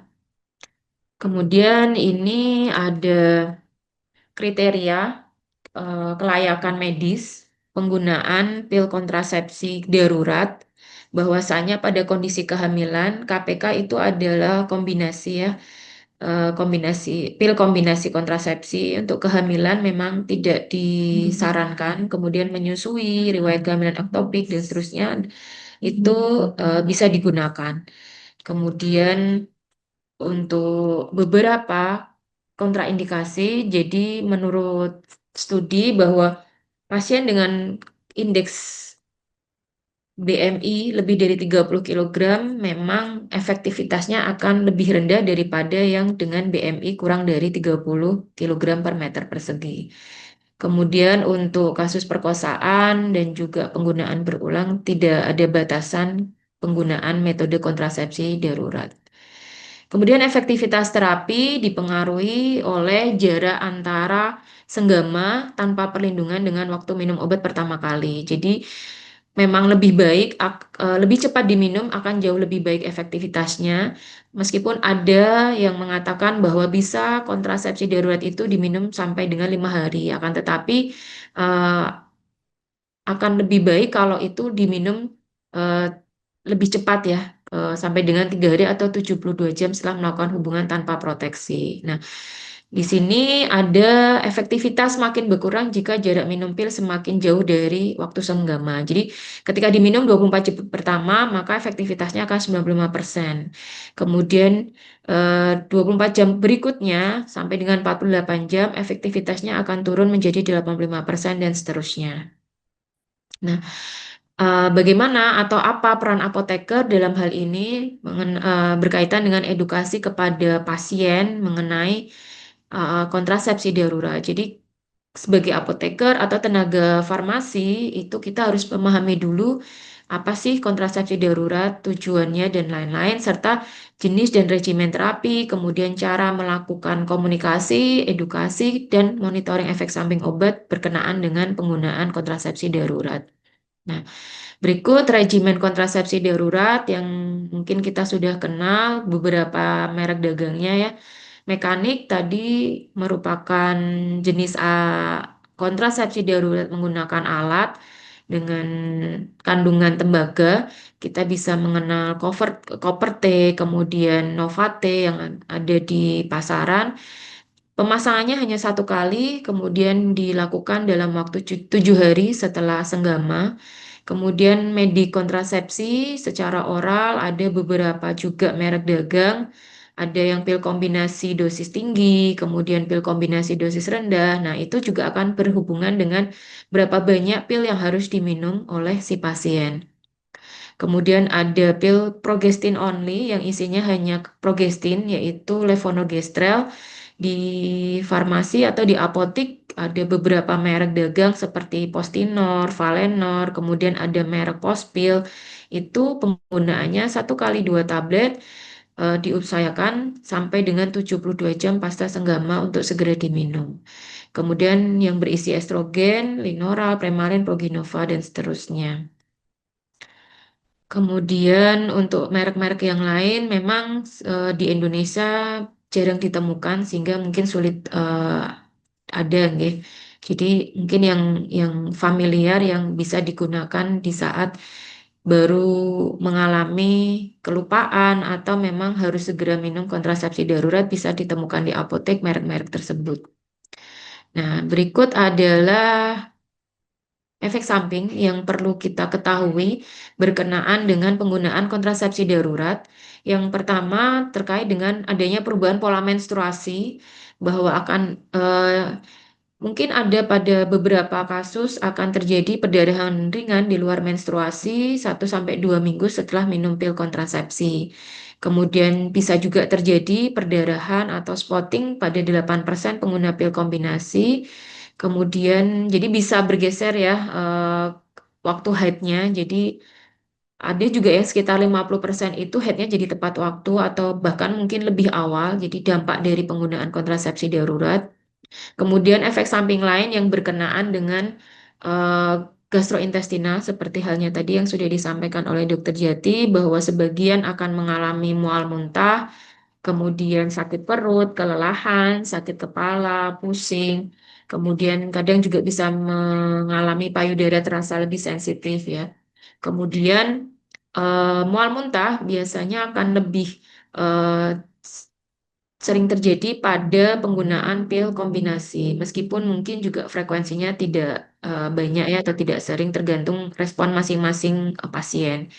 Kemudian ini ada kriteria kelayakan medis penggunaan pil kontrasepsi darurat, bahwasanya pada kondisi kehamilan KPK itu adalah kombinasi ya, kombinasi kontrasepsi untuk kehamilan memang tidak disarankan, kemudian menyusui, riwayat kehamilan ektopik dan seterusnya itu bisa digunakan. Kemudian untuk beberapa kontraindikasi, jadi menurut studi bahwa pasien dengan indeks BMI lebih dari 30 kg memang efektivitasnya akan lebih rendah daripada yang dengan BMI kurang dari 30 kg per meter persegi. Kemudian untuk kasus perkosaan dan juga penggunaan berulang tidak ada batasan penggunaan metode kontrasepsi darurat. Kemudian efektivitas terapi dipengaruhi oleh jarak antara senggama tanpa perlindungan dengan waktu minum obat pertama kali. Jadi memang lebih baik, lebih cepat diminum akan jauh lebih baik efektivitasnya. Meskipun ada yang mengatakan bahwa bisa kontrasepsi darurat itu diminum sampai dengan 5 hari. Akan tetapi akan lebih baik kalau itu diminum lebih cepat ya, sampai dengan 3 hari atau 72 jam setelah melakukan hubungan tanpa proteksi. Nah, di sini ada efektivitas semakin berkurang jika jarak minum pil semakin jauh dari waktu senggama. Jadi ketika diminum 24 jam pertama, maka efektivitasnya akan 95%. Kemudian 24 jam berikutnya sampai dengan 48 jam, efektivitasnya akan turun menjadi 85% dan seterusnya. Nah, bagaimana atau apa peran apoteker dalam hal ini berkaitan dengan edukasi kepada pasien mengenai kontrasepsi darurat. Jadi sebagai apoteker atau tenaga farmasi itu kita harus memahami dulu apa sih kontrasepsi darurat, tujuannya dan lain-lain, serta jenis dan regimen terapi, kemudian cara melakukan komunikasi, edukasi, dan monitoring efek samping obat berkenaan dengan penggunaan kontrasepsi darurat. Nah, berikut regimen kontrasepsi darurat yang mungkin kita sudah kenal beberapa merek dagangnya ya. Mekanik tadi merupakan jenis kontrasepsi darurat menggunakan alat dengan kandungan tembaga. Kita bisa mengenal Copper-T, kemudian Nova-T yang ada di pasaran. Pemasangannya hanya 1 kali, kemudian dilakukan dalam waktu 7 hari setelah senggama. Kemudian medik kontrasepsi secara oral ada beberapa juga merek dagang. Ada yang pil kombinasi dosis tinggi, kemudian pil kombinasi dosis rendah. Nah, itu juga akan berhubungan dengan berapa banyak pil yang harus diminum oleh si pasien. Kemudian ada pil progestin only yang isinya hanya progestin, yaitu levonorgestrel. Di farmasi atau di apotik ada beberapa merek dagang seperti Postinor, Valenor, kemudian ada merek Pospil. Itu penggunaannya 1 kali 2 tablet, diusahakan sampai dengan 72 jam pasca senggama untuk segera diminum. Kemudian yang berisi estrogen, Linoral, Premarin, Proginova, dan seterusnya. Kemudian untuk merek-merek yang lain memang di Indonesia jarang ditemukan sehingga mungkin sulit ada nggih. Jadi mungkin yang familiar yang bisa digunakan di saat baru mengalami kelupaan atau memang harus segera minum kontrasepsi darurat bisa ditemukan di apotek merek-merek tersebut. Nah, berikut adalah efek samping yang perlu kita ketahui berkenaan dengan penggunaan kontrasepsi darurat. Yang pertama terkait dengan adanya perubahan pola menstruasi, bahwa akan mungkin ada pada beberapa kasus akan terjadi perdarahan ringan di luar menstruasi 1 sampai 2 minggu setelah minum pil kontrasepsi. Kemudian bisa juga terjadi perdarahan atau spotting pada 8% pengguna pil kombinasi. Kemudian jadi bisa bergeser ya waktu haidnya. Jadi ada juga yang sekitar 50% itu haidnya jadi tepat waktu atau bahkan mungkin lebih awal. Jadi dampak dari penggunaan kontrasepsi darurat. Kemudian efek samping lain yang berkenaan dengan gastrointestinal seperti halnya tadi yang sudah disampaikan oleh Dokter Jati bahwa sebagian akan mengalami mual muntah, kemudian sakit perut, kelelahan, sakit kepala, pusing, kemudian kadang juga bisa mengalami payudara terasa lebih sensitif ya. Kemudian mual muntah biasanya akan lebih eh, sering terjadi pada penggunaan pil kombinasi, meskipun mungkin juga frekuensinya tidak banyak ya atau tidak sering tergantung respon masing-masing pasien.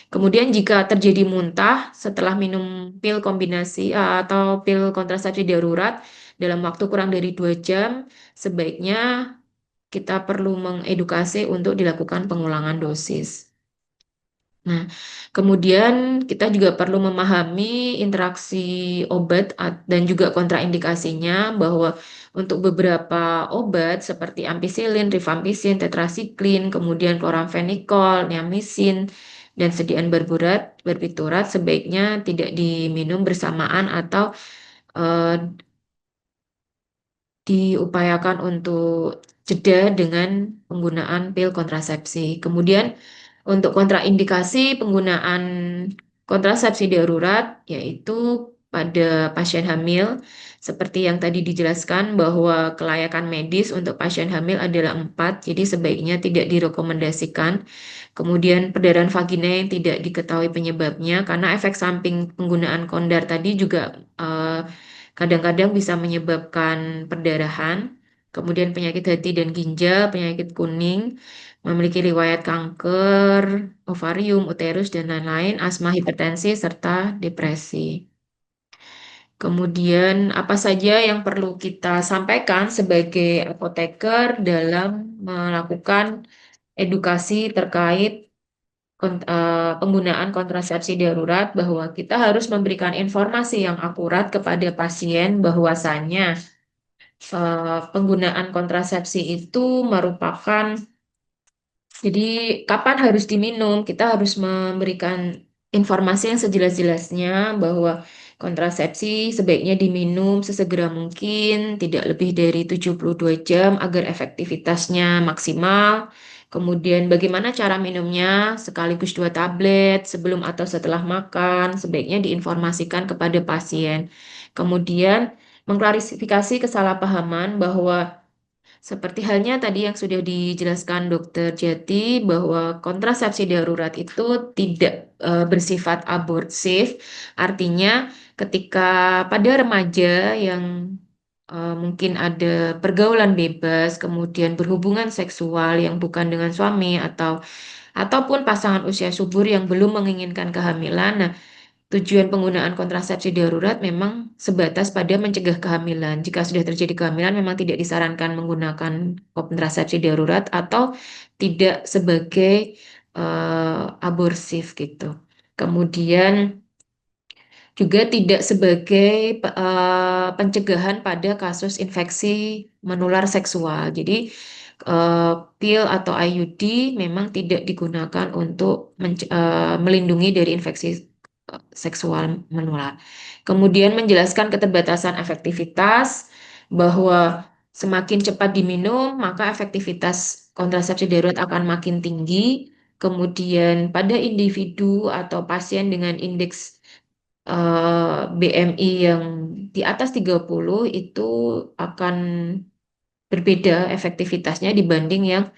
Kemudian jika terjadi muntah setelah minum pil kombinasi atau pil kontrasepsi darurat dalam waktu kurang dari 2 jam, sebaiknya kita perlu mengedukasi untuk dilakukan pengulangan dosis. Nah, kemudian kita juga perlu memahami interaksi obat dan juga kontraindikasinya bahwa untuk beberapa obat seperti ampicillin, rifampicin, tetrasiklin, kemudian kloramfenikol, niamisin, dan sediaan barbiturat sebaiknya tidak diminum bersamaan atau eh, diupayakan untuk jeda dengan penggunaan pil kontrasepsi. Kemudian untuk kontraindikasi penggunaan kontrasepsi darurat yaitu pada pasien hamil seperti yang tadi dijelaskan bahwa kelayakan medis untuk pasien hamil adalah 4, jadi sebaiknya tidak direkomendasikan. Kemudian perdarahan vagina yang tidak diketahui penyebabnya karena efek samping penggunaan kondar tadi juga kadang-kadang bisa menyebabkan perdarahan, kemudian penyakit hati dan ginjal, penyakit kuning, memiliki riwayat kanker, ovarium, uterus, dan lain-lain, asma, hipertensi, serta depresi. Kemudian apa saja yang perlu kita sampaikan sebagai apoteker dalam melakukan edukasi terkait penggunaan kontrasepsi darurat bahwa kita harus memberikan informasi yang akurat kepada pasien bahwasannya penggunaan kontrasepsi itu merupakan jadi kapan harus diminum kita harus memberikan informasi yang sejelas-jelasnya bahwa kontrasepsi sebaiknya diminum sesegera mungkin tidak lebih dari 72 jam agar efektivitasnya maksimal. Kemudian bagaimana cara minumnya sekaligus 2 tablet sebelum atau setelah makan sebaiknya diinformasikan kepada pasien. Kemudian mengklarifikasi kesalahpahaman bahwa seperti halnya tadi yang sudah dijelaskan Dokter Jati bahwa kontrasepsi darurat itu tidak bersifat abortif. Artinya ketika pada remaja yang mungkin ada pergaulan bebas, kemudian berhubungan seksual yang bukan dengan suami ataupun pasangan usia subur yang belum menginginkan kehamilan. Nah, tujuan penggunaan kontrasepsi darurat memang sebatas pada mencegah kehamilan. Jika sudah terjadi kehamilan, memang tidak disarankan menggunakan kontrasepsi darurat atau tidak sebagai aborsif gitu. Kemudian juga tidak sebagai pencegahan pada kasus infeksi menular seksual. Jadi pil atau IUD memang tidak digunakan untuk melindungi dari infeksi seksual menular. Kemudian menjelaskan keterbatasan efektivitas bahwa semakin cepat diminum maka efektivitas kontrasepsi darurat akan makin tinggi. Kemudian pada individu atau pasien dengan indeks BMI yang di atas 30 itu akan berbeda efektivitasnya dibanding yang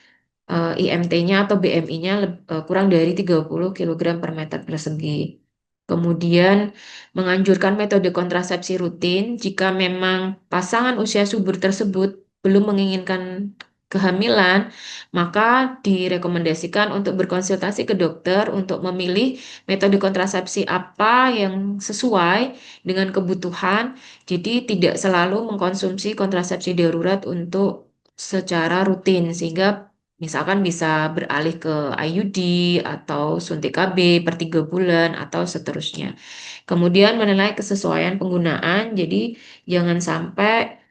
IMT-nya atau BMI-nya kurang dari 30 kilogram per meter persegi. Kemudian menganjurkan metode kontrasepsi rutin jika memang pasangan usia subur tersebut belum menginginkan kehamilan, maka direkomendasikan untuk berkonsultasi ke dokter untuk memilih metode kontrasepsi apa yang sesuai dengan kebutuhan. Jadi tidak selalu mengkonsumsi kontrasepsi darurat untuk secara rutin sehingga misalkan bisa beralih ke IUD atau suntik KB per 3 bulan atau seterusnya. Kemudian menilai kesesuaian penggunaan, jadi jangan sampai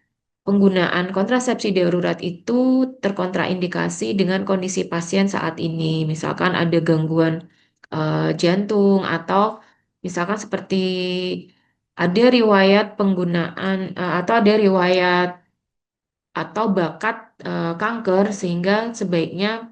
penggunaan kontrasepsi darurat itu terkontraindikasi dengan kondisi pasien saat ini. Misalkan ada gangguan jantung atau misalkan seperti ada riwayat penggunaan atau ada riwayat atau bakat kanker sehingga sebaiknya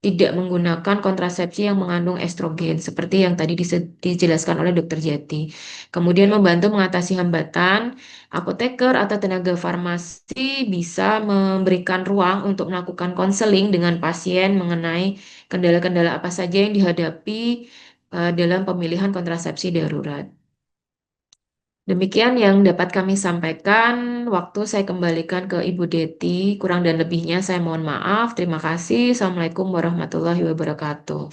tidak menggunakan kontrasepsi yang mengandung estrogen seperti yang tadi dijelaskan oleh Dokter Jati. Kemudian membantu mengatasi hambatan, apoteker atau tenaga farmasi bisa memberikan ruang untuk melakukan konseling dengan pasien mengenai kendala-kendala apa saja yang dihadapi dalam pemilihan kontrasepsi darurat. Demikian yang dapat kami sampaikan. Waktu saya kembalikan ke Ibu Deti. Kurang dan lebihnya saya mohon maaf. Terima kasih. Assalamualaikum warahmatullahi wabarakatuh.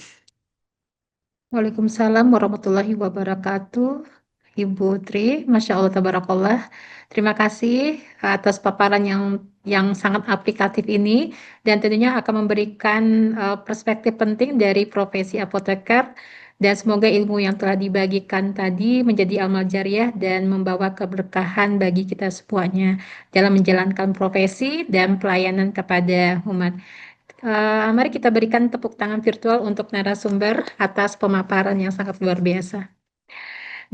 Waalaikumsalam warahmatullahi wabarakatuh. Ibu Tri, Masya Allah, Tabarakallah. Terima kasih atas paparan yang sangat aplikatif ini dan tentunya akan memberikan perspektif penting dari profesi apoteker dan semoga ilmu yang telah dibagikan tadi menjadi amal jariah dan membawa keberkahan bagi kita semuanya dalam menjalankan profesi dan pelayanan kepada umat. Mari kita berikan tepuk tangan virtual untuk narasumber atas pemaparan yang sangat luar biasa.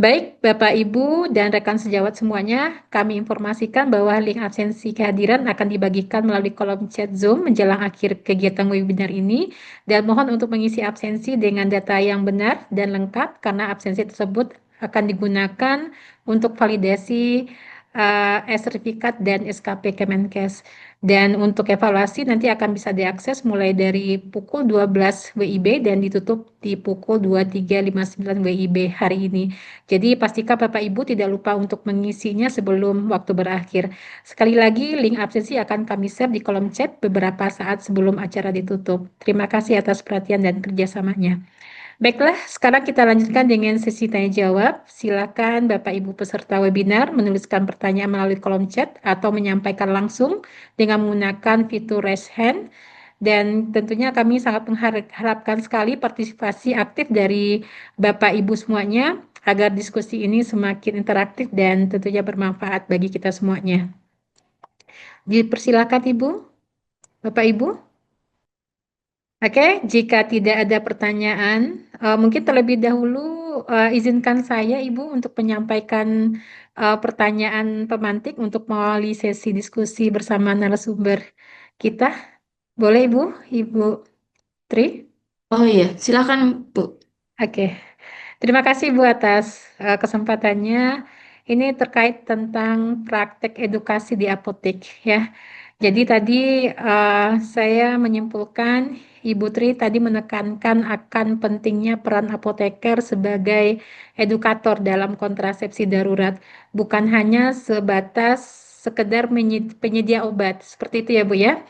Baik, Bapak, Ibu, dan rekan sejawat semuanya, kami informasikan bahwa link absensi kehadiran akan dibagikan melalui kolom chat Zoom menjelang akhir kegiatan webinar ini, dan mohon untuk mengisi absensi dengan data yang benar dan lengkap, karena absensi tersebut akan digunakan untuk validasi sertifikat dan SKP Kemenkes. Dan untuk evaluasi nanti akan bisa diakses mulai dari pukul 12 WIB dan ditutup di pukul 23.59 WIB hari ini. Jadi pastikan Bapak Ibu tidak lupa untuk mengisinya sebelum waktu berakhir. Sekali lagi link absensi akan kami share di kolom chat beberapa saat sebelum acara ditutup. Terima kasih atas perhatian dan kerjasamanya. Baiklah, sekarang kita lanjutkan dengan sesi tanya jawab. Silakan Bapak Ibu peserta webinar menuliskan pertanyaan melalui kolom chat atau menyampaikan langsung dengan menggunakan fitur raise hand. Dan tentunya kami sangat mengharapkan sekali partisipasi aktif dari Bapak Ibu semuanya agar diskusi ini semakin interaktif dan tentunya bermanfaat bagi kita semuanya. Dipersilakan Ibu, Bapak Ibu. Oke, jika tidak ada pertanyaan, mungkin terlebih dahulu izinkan saya Ibu untuk menyampaikan pertanyaan pemantik untuk mengawali sesi diskusi bersama narasumber kita. Boleh Ibu, Ibu Tri? Oh iya, silakan Bu. Oke, terima kasih Bu atas kesempatannya. Ini terkait tentang praktek edukasi di apotek ya. Jadi tadi saya menyimpulkan Ibu Tri tadi menekankan akan pentingnya peran apoteker sebagai edukator dalam kontrasepsi darurat, bukan hanya sebatas sekedar penyedia obat. Seperti itu ya Bu ya.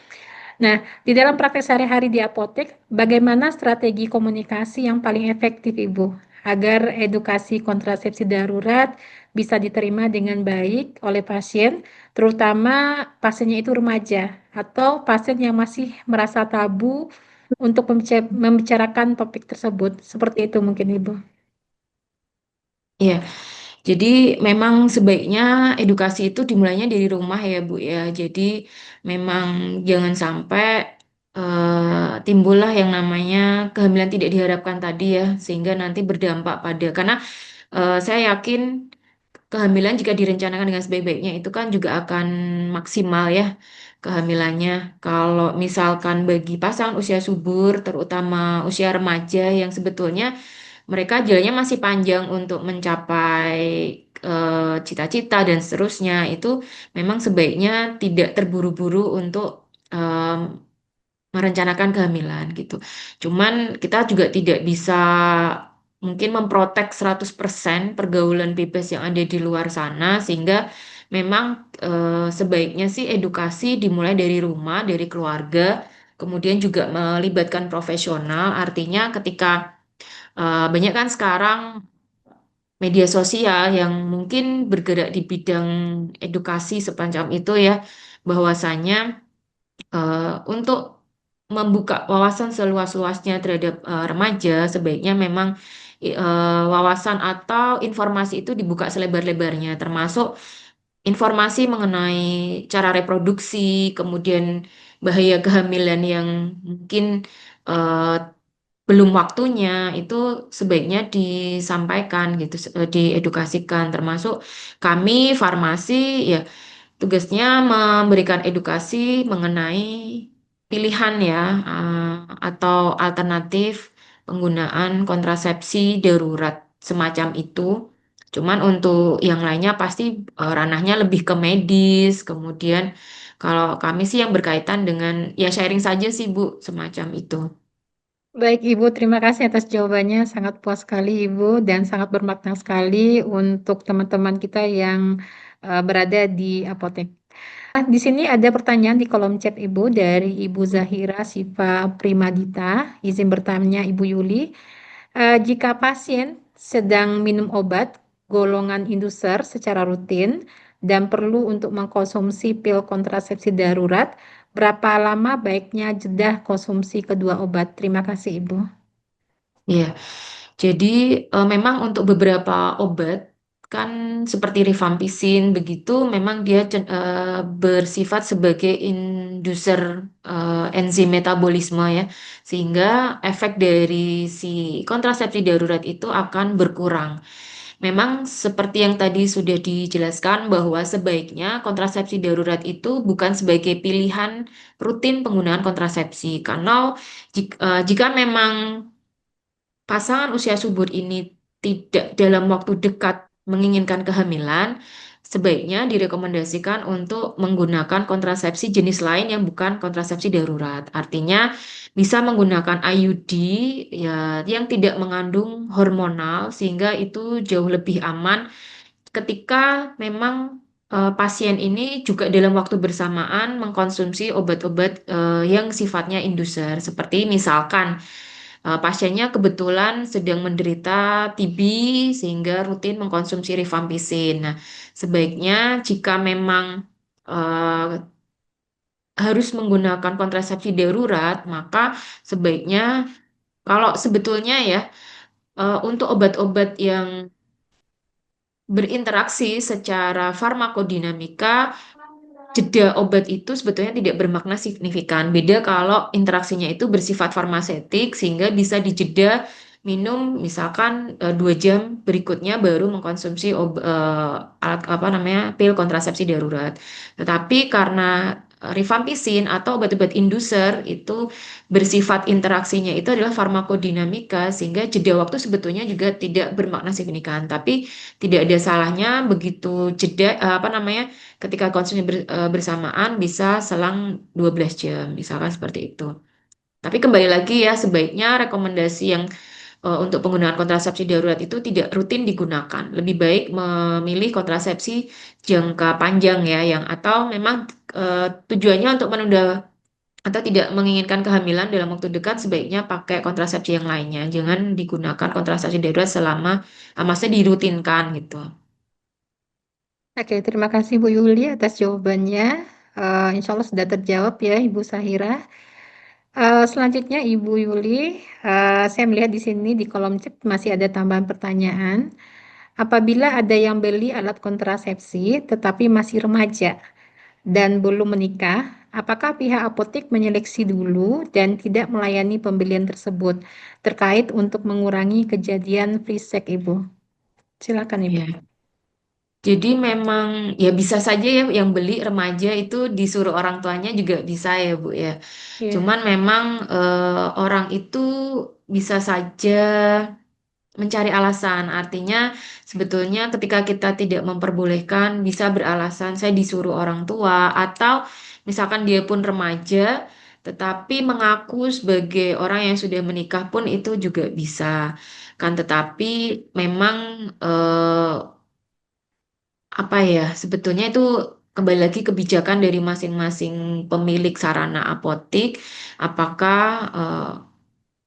Nah, di dalam praktek sehari-hari di apotek, bagaimana strategi komunikasi yang paling efektif, Ibu, agar edukasi kontrasepsi darurat bisa diterima dengan baik oleh pasien, terutama pasiennya itu remaja atau pasien yang masih merasa tabu untuk membicarakan topik tersebut. Seperti itu mungkin, Ibu. Iya, jadi memang sebaiknya edukasi itu dimulainya dari rumah ya Bu ya. Jadi memang jangan sampai timbullah yang namanya kehamilan tidak diharapkan tadi ya, sehingga nanti berdampak pada karena saya yakin kehamilan jika direncanakan dengan sebaik-baiknya itu kan juga akan maksimal ya kehamilannya. Kalau misalkan bagi pasangan usia subur, terutama usia remaja yang sebetulnya mereka jalannya masih panjang untuk mencapai cita-cita dan seterusnya, itu memang sebaiknya tidak terburu-buru untuk merencanakan kehamilan gitu. Cuman kita juga tidak bisa mungkin memprotek 100% pergaulan bebas yang ada di luar sana sehingga memang sebaiknya sih edukasi dimulai dari rumah, dari keluarga, kemudian juga melibatkan profesional. Artinya ketika banyak kan sekarang media sosial yang mungkin bergerak di bidang edukasi semacam itu ya, bahwasanya untuk membuka wawasan seluas-luasnya terhadap remaja, sebaiknya memang wawasan atau informasi itu dibuka selebar-lebarnya, termasuk informasi mengenai cara reproduksi, kemudian bahaya kehamilan yang mungkin eh, belum waktunya, itu sebaiknya disampaikan gitu, diedukasikan, termasuk kami farmasi ya. Tugasnya memberikan edukasi mengenai pilihan ya, atau alternatif penggunaan kontrasepsi darurat semacam itu. Cuman untuk yang lainnya pasti ranahnya lebih ke medis. Kemudian kalau kami sih yang berkaitan dengan ya sharing saja sih Bu, semacam itu. Baik Ibu, terima kasih atas jawabannya. Sangat puas sekali Ibu dan sangat bermakna sekali untuk teman-teman kita yang berada di apotek. Nah, di sini ada pertanyaan di kolom chat Ibu dari Ibu Zahira Siva Primadita. Izin bertanya Ibu Yuli. Jika pasien sedang minum obat golongan induser secara rutin dan perlu untuk mengkonsumsi pil kontrasepsi darurat, berapa lama baiknya jeda konsumsi kedua obat? Terima kasih, Ibu. Ya, jadi memang untuk beberapa obat kan seperti rifampicin begitu memang dia bersifat sebagai induser enzim metabolisme ya, sehingga efek dari si kontrasepsi darurat itu akan berkurang. Memang seperti yang tadi sudah dijelaskan bahwa sebaiknya kontrasepsi darurat itu bukan sebagai pilihan rutin penggunaan kontrasepsi karena jika memang pasangan usia subur ini tidak dalam waktu dekat menginginkan kehamilan, sebaiknya direkomendasikan untuk menggunakan kontrasepsi jenis lain yang bukan kontrasepsi darurat. Artinya bisa menggunakan IUD ya yang tidak mengandung hormonal sehingga itu jauh lebih aman ketika memang pasien ini juga dalam waktu bersamaan mengkonsumsi obat-obat yang sifatnya induser seperti misalkan pasiennya kebetulan sedang menderita TB sehingga rutin mengkonsumsi rifampicin. Nah, sebaiknya jika memang eh, harus menggunakan kontrasepsi darurat, maka sebaiknya kalau sebetulnya ya untuk obat-obat yang berinteraksi secara farmakodinamika, jeda obat itu sebetulnya tidak bermakna signifikan. Beda kalau interaksinya itu bersifat farmasetik sehingga bisa dijeda minum misalkan 2 jam berikutnya baru mengkonsumsi alat apa namanya pil kontrasepsi darurat. Tetapi karena rifampicin atau obat-obat induser itu bersifat interaksinya itu adalah farmakodinamika sehingga jeda waktu sebetulnya juga tidak bermakna signifikan. Tapi tidak ada salahnya begitu jeda apa namanya ketika konsumsi bersamaan bisa selang 12 jam, misalkan seperti itu. Tapi kembali lagi ya, sebaiknya rekomendasi yang untuk penggunaan kontrasepsi darurat itu tidak rutin digunakan. Lebih baik memilih kontrasepsi jangka panjang ya, yang atau memang tujuannya untuk menunda atau tidak menginginkan kehamilan dalam waktu dekat, sebaiknya pakai kontrasepsi yang lainnya. Jangan digunakan kontrasepsi darurat selama maksudnya dirutinkan gitu. Oke, terima kasih Bu Yuli atas jawabannya. Insya Allah sudah terjawab ya Ibu Sahira. Selanjutnya Ibu Yuli, saya melihat di sini di kolom chat masih ada tambahan pertanyaan. Apabila ada yang beli alat kontrasepsi tetapi masih remaja dan belum menikah, apakah pihak apotek menyeleksi dulu dan tidak melayani pembelian tersebut terkait untuk mengurangi kejadian free sex, Ibu? Silakan Ibu. Ya. Jadi memang ya bisa saja ya yang beli remaja itu disuruh orang tuanya juga bisa ya Bu ya. Iya. Cuman memang orang itu bisa saja mencari alasan. Artinya sebetulnya ketika kita tidak memperbolehkan bisa beralasan saya disuruh orang tua atau misalkan dia pun remaja tetapi mengaku sebagai orang yang sudah menikah pun itu juga bisa. Kan tetapi memang apa ya sebetulnya itu kembali lagi kebijakan dari masing-masing pemilik sarana apotik apakah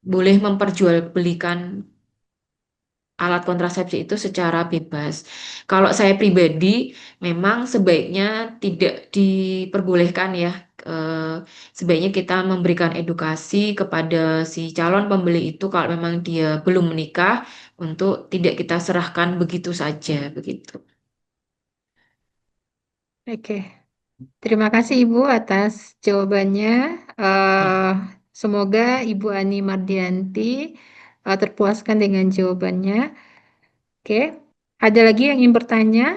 boleh memperjualbelikan alat kontrasepsi itu secara bebas. Kalau saya pribadi memang sebaiknya tidak diperbolehkan ya. Eh, Sebaiknya kita memberikan edukasi kepada si calon pembeli itu kalau memang dia belum menikah untuk tidak kita serahkan begitu saja begitu. Oke. Terima kasih Ibu atas jawabannya. Eh, Semoga Ibu Ani Mardianti terpuaskan dengan jawabannya. Oke. Ada lagi yang ingin bertanya?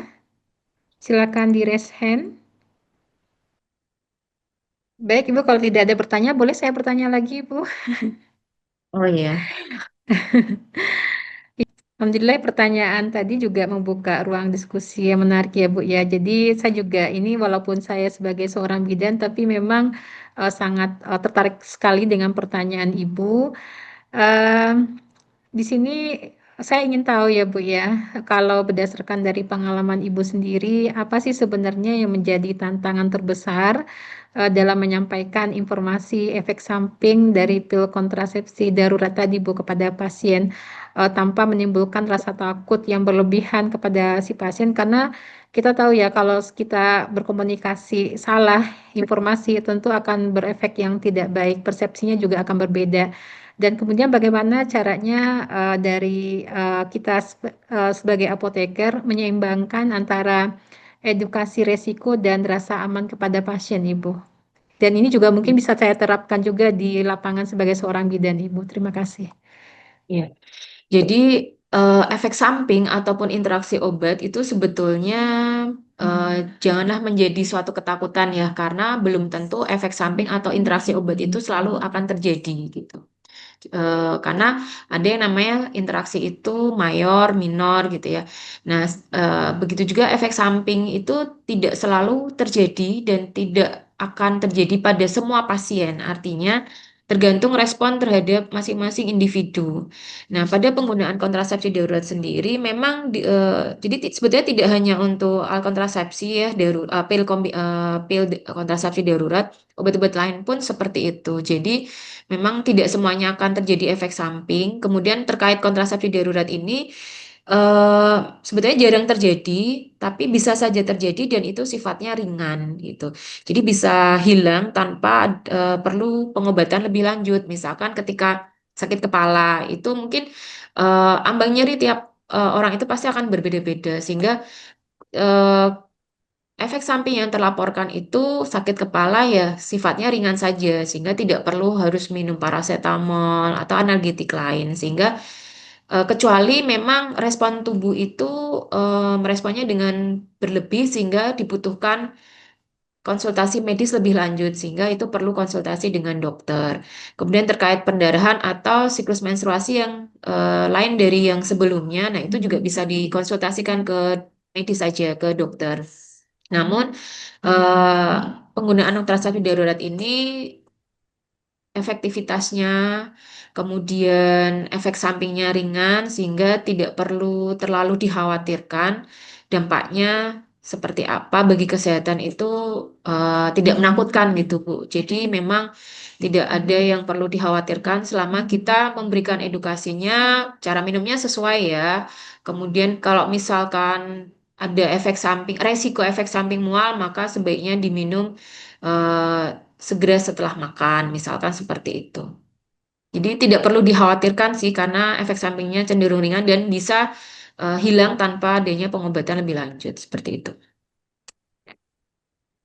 Silakan di raise hand. Baik, Ibu, kalau tidak ada bertanya, boleh saya bertanya lagi, Ibu? Oh iya. Alhamdulillah pertanyaan tadi juga membuka ruang diskusi yang menarik ya Bu ya. Jadi saya juga ini walaupun saya sebagai seorang bidan tapi memang sangat tertarik sekali dengan pertanyaan Ibu. Em, di sini saya ingin tahu ya Bu ya, kalau berdasarkan dari pengalaman Ibu sendiri, apa sih sebenarnya yang menjadi tantangan terbesar dalam menyampaikan informasi efek samping dari pil kontrasepsi darurat tadi Bu kepada pasien tanpa menimbulkan rasa takut yang berlebihan kepada si pasien karena kita tahu ya kalau kita berkomunikasi salah informasi tentu akan berefek yang tidak baik, persepsinya juga akan berbeda. Dan kemudian bagaimana caranya dari kita sebagai apoteker menyeimbangkan antara edukasi resiko dan rasa aman kepada pasien, Ibu. Dan ini juga mungkin bisa saya terapkan juga di lapangan sebagai seorang bidan, Ibu. Terima kasih. Iya. Jadi efek samping ataupun interaksi obat itu sebetulnya janganlah menjadi suatu ketakutan ya, karena belum tentu efek samping atau interaksi obat itu selalu akan terjadi gitu. Karena ada yang namanya interaksi itu mayor, minor gitu ya. Nah, begitu juga efek samping itu tidak selalu terjadi dan tidak akan terjadi pada semua pasien. Artinya tergantung respon terhadap masing-masing individu. Nah, pada penggunaan kontrasepsi darurat sendiri memang jadi sebetulnya tidak hanya untuk alat kontrasepsi ya, pil kontrasepsi darurat, obat-obat lain pun seperti itu. Jadi memang tidak semuanya akan terjadi efek samping. Kemudian terkait kontrasepsi darurat ini sebetulnya jarang terjadi, tapi bisa saja terjadi dan itu sifatnya ringan gitu. Jadi bisa hilang tanpa perlu pengobatan lebih lanjut. Misalkan ketika sakit kepala itu mungkin ambang nyeri tiap orang itu pasti akan berbeda-beda sehingga eh, efek samping yang terlaporkan itu sakit kepala ya sifatnya ringan saja sehingga tidak perlu harus minum paracetamol atau analgetik lain sehingga kecuali memang respon tubuh itu meresponnya dengan berlebih sehingga dibutuhkan konsultasi medis lebih lanjut sehingga itu perlu konsultasi dengan dokter. Kemudian terkait pendarahan atau siklus menstruasi yang lain dari yang sebelumnya, nah itu juga bisa dikonsultasikan ke medis saja ke dokter. Namun eh, penggunaan kontrasepsi darurat ini efektivitasnya, kemudian efek sampingnya ringan sehingga tidak perlu terlalu dikhawatirkan. Dampaknya seperti apa bagi kesehatan itu tidak menakutkan gitu, Bu. Jadi memang tidak ada yang perlu dikhawatirkan selama kita memberikan edukasinya, cara minumnya sesuai ya. Kemudian kalau misalkan ada efek samping, resiko efek samping mual, maka sebaiknya diminum segera setelah makan, misalkan seperti itu. Jadi tidak perlu dikhawatirkan sih karena efek sampingnya cenderung ringan dan bisa hilang tanpa adanya pengobatan lebih lanjut seperti itu.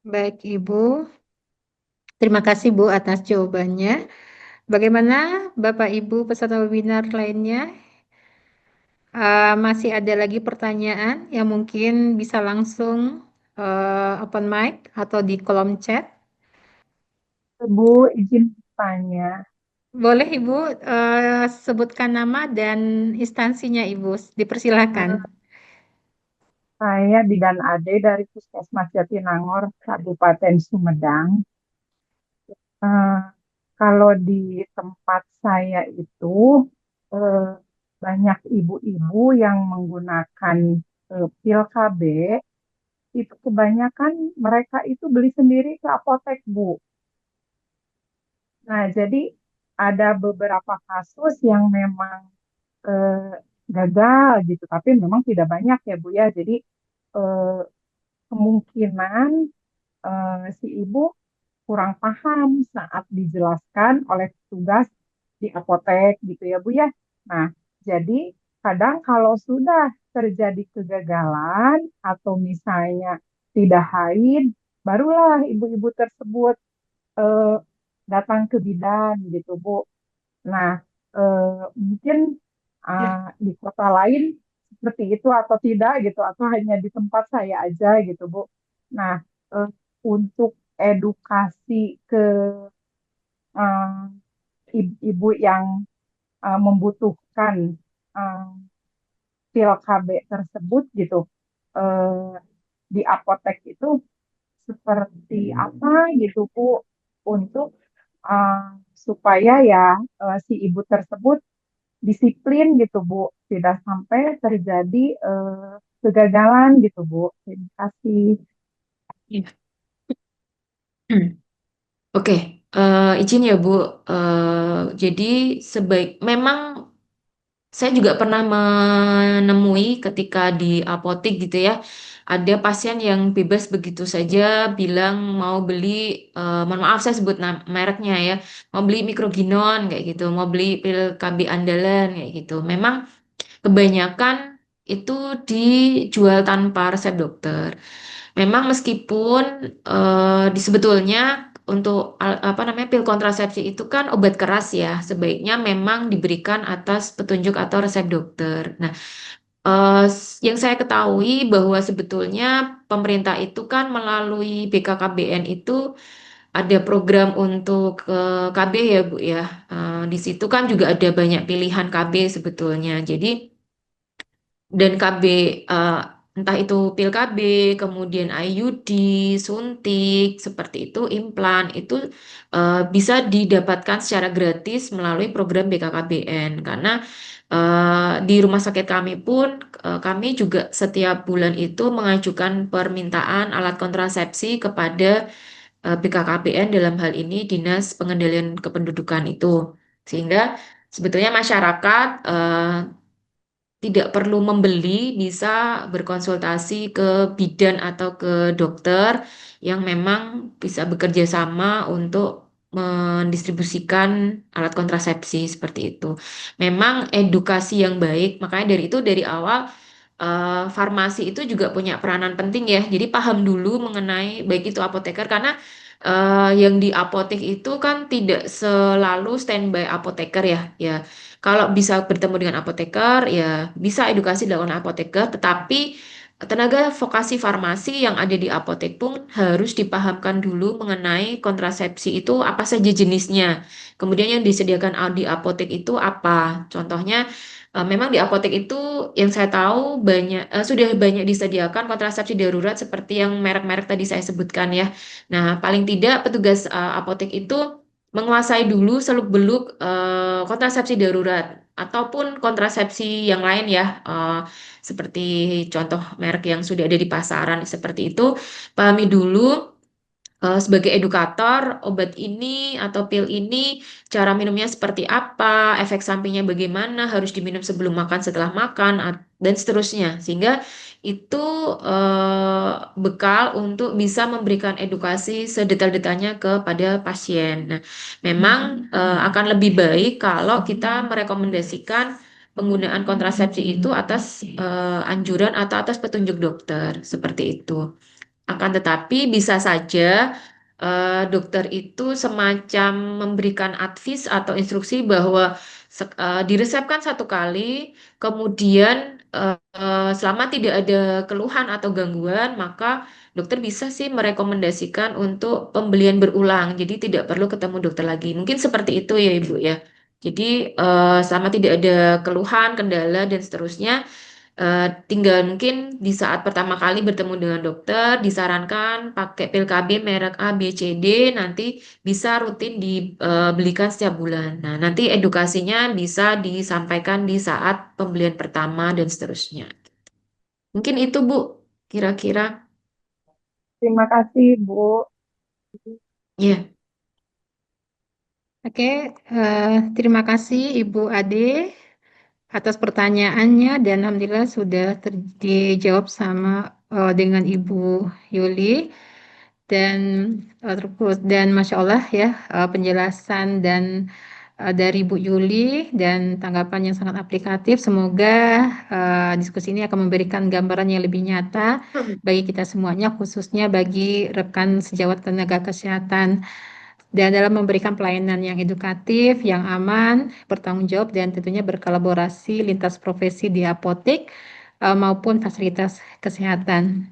Baik, Ibu. Terima kasih, Bu, atas jawabannya. Bagaimana Bapak Ibu peserta webinar lainnya? Masih ada lagi pertanyaan yang mungkin bisa langsung open mic atau di kolom chat. Bu, izin tanya. Boleh Ibu sebutkan nama dan instansinya Ibu, dipersilakan. Saya Bidan Ade dari Puskesmas Jatinangor, Kabupaten Sumedang. Eh, Kalau di tempat saya itu eh, banyak ibu-ibu yang menggunakan pil KB. Itu kebanyakan mereka itu beli sendiri ke apotek, Bu. Nah, jadi ada beberapa kasus yang memang eh, gagal gitu, tapi memang tidak banyak ya, Bu ya. Jadi eh, kemungkinan si ibu kurang paham saat dijelaskan oleh petugas di apotek gitu ya, Bu ya. Nah, jadi kadang kalau sudah terjadi kegagalan atau misalnya tidak haid, barulah ibu-ibu tersebut eh, datang ke bidan gitu, Bu. Nah, mungkin di kota lain seperti itu atau tidak gitu, atau hanya di tempat saya aja gitu, Bu. Nah, eh, untuk edukasi ke ibu yang membutuhkan eh, pil KB tersebut gitu, eh, di apotek itu seperti apa gitu, Bu, untuk uh, supaya ya si ibu tersebut disiplin gitu, Bu, tidak sampai terjadi kegagalan gitu, Bu. Terima kasih. Iya. Oke, izin ya Bu. Jadi memang saya juga pernah menemui ketika di apotek gitu ya, ada pasien yang bebas begitu saja bilang mau beli, mohon maaf saya sebut mereknya ya, mau beli Microginon kayak gitu, mau beli pil KB andalan kayak gitu. Memang kebanyakan itu dijual tanpa resep dokter. Memang meskipun sebetulnya untuk apa namanya pil kontrasepsi itu kan obat keras ya, sebaiknya memang diberikan atas petunjuk atau resep dokter. Nah, yang saya ketahui bahwa sebetulnya pemerintah itu kan melalui BKKBN itu ada program untuk KB ya Bu ya. Di situ kan juga ada banyak pilihan KB sebetulnya. Jadi dan KB, eh, entah itu pil KB, kemudian IUD, suntik, seperti itu, implan, itu bisa didapatkan secara gratis melalui program BKKBN. Karena di rumah sakit kami pun, kami juga setiap bulan itu mengajukan permintaan alat kontrasepsi kepada BKKBN, dalam hal ini Dinas Pengendalian Kependudukan itu. Sehingga sebetulnya masyarakat tidak perlu membeli, bisa berkonsultasi ke bidan atau ke dokter yang memang bisa bekerja sama untuk mendistribusikan alat kontrasepsi seperti itu. Memang edukasi yang baik, makanya dari itu dari awal farmasi itu juga punya peranan penting ya. Jadi paham dulu mengenai baik itu apoteker karena yang di apotek itu kan tidak selalu standby apoteker ya. Ya, kalau bisa bertemu dengan apoteker, ya bisa edukasi dilakukan apoteker, tetapi tenaga vokasi farmasi yang ada di apotek pun harus dipahamkan dulu mengenai kontrasepsi itu apa saja jenisnya. Kemudian yang disediakan di apotek itu apa? Contohnya, memang di apotek itu yang saya tahu sudah banyak disediakan kontrasepsi darurat seperti yang merek-merek tadi saya sebutkan ya. Nah, paling tidak petugas apotek itu menguasai dulu seluk-beluk kontrasepsi darurat ataupun kontrasepsi yang lain ya, seperti contoh merek yang sudah ada di pasaran seperti itu, pahami dulu sebagai edukator obat ini atau pil ini cara minumnya seperti apa, efek sampingnya bagaimana, harus diminum sebelum makan, setelah makan, dan seterusnya. Sehingga itu bekal untuk bisa memberikan edukasi sedetail-detailnya kepada pasien. Nah, memang akan lebih baik kalau kita merekomendasikan penggunaan kontrasepsi itu atas anjuran atau atas petunjuk dokter, seperti itu. Akan tetapi bisa saja dokter itu semacam memberikan advis atau instruksi bahwa diresepkan 1 kali, kemudian selama tidak ada keluhan atau gangguan, maka dokter bisa sih merekomendasikan untuk pembelian berulang. Jadi tidak perlu ketemu dokter lagi. Mungkin seperti itu ya Ibu ya. Jadi selama tidak ada keluhan, kendala dan seterusnya, tinggal mungkin di saat pertama kali bertemu dengan dokter disarankan pakai pil KB merek A, B, C, D, nanti bisa rutin dibelikan setiap bulan. Nah, nanti edukasinya bisa disampaikan di saat pembelian pertama dan seterusnya. Mungkin itu Bu, kira-kira. Terima kasih, Bu. Ya. Oke, terima kasih Ibu Ade atas pertanyaannya dan alhamdulillah sudah dijawab dengan Ibu Yuli dan dan Masya Allah ya, penjelasan dari Bu Yuli dan tanggapan yang sangat aplikatif. Semoga diskusi ini akan memberikan gambaran yang lebih nyata bagi kita semuanya, khususnya bagi rekan sejawat tenaga kesehatan, dan dalam memberikan pelayanan yang edukatif, yang aman, bertanggung jawab, dan tentunya berkolaborasi lintas profesi di apotek maupun fasilitas kesehatan.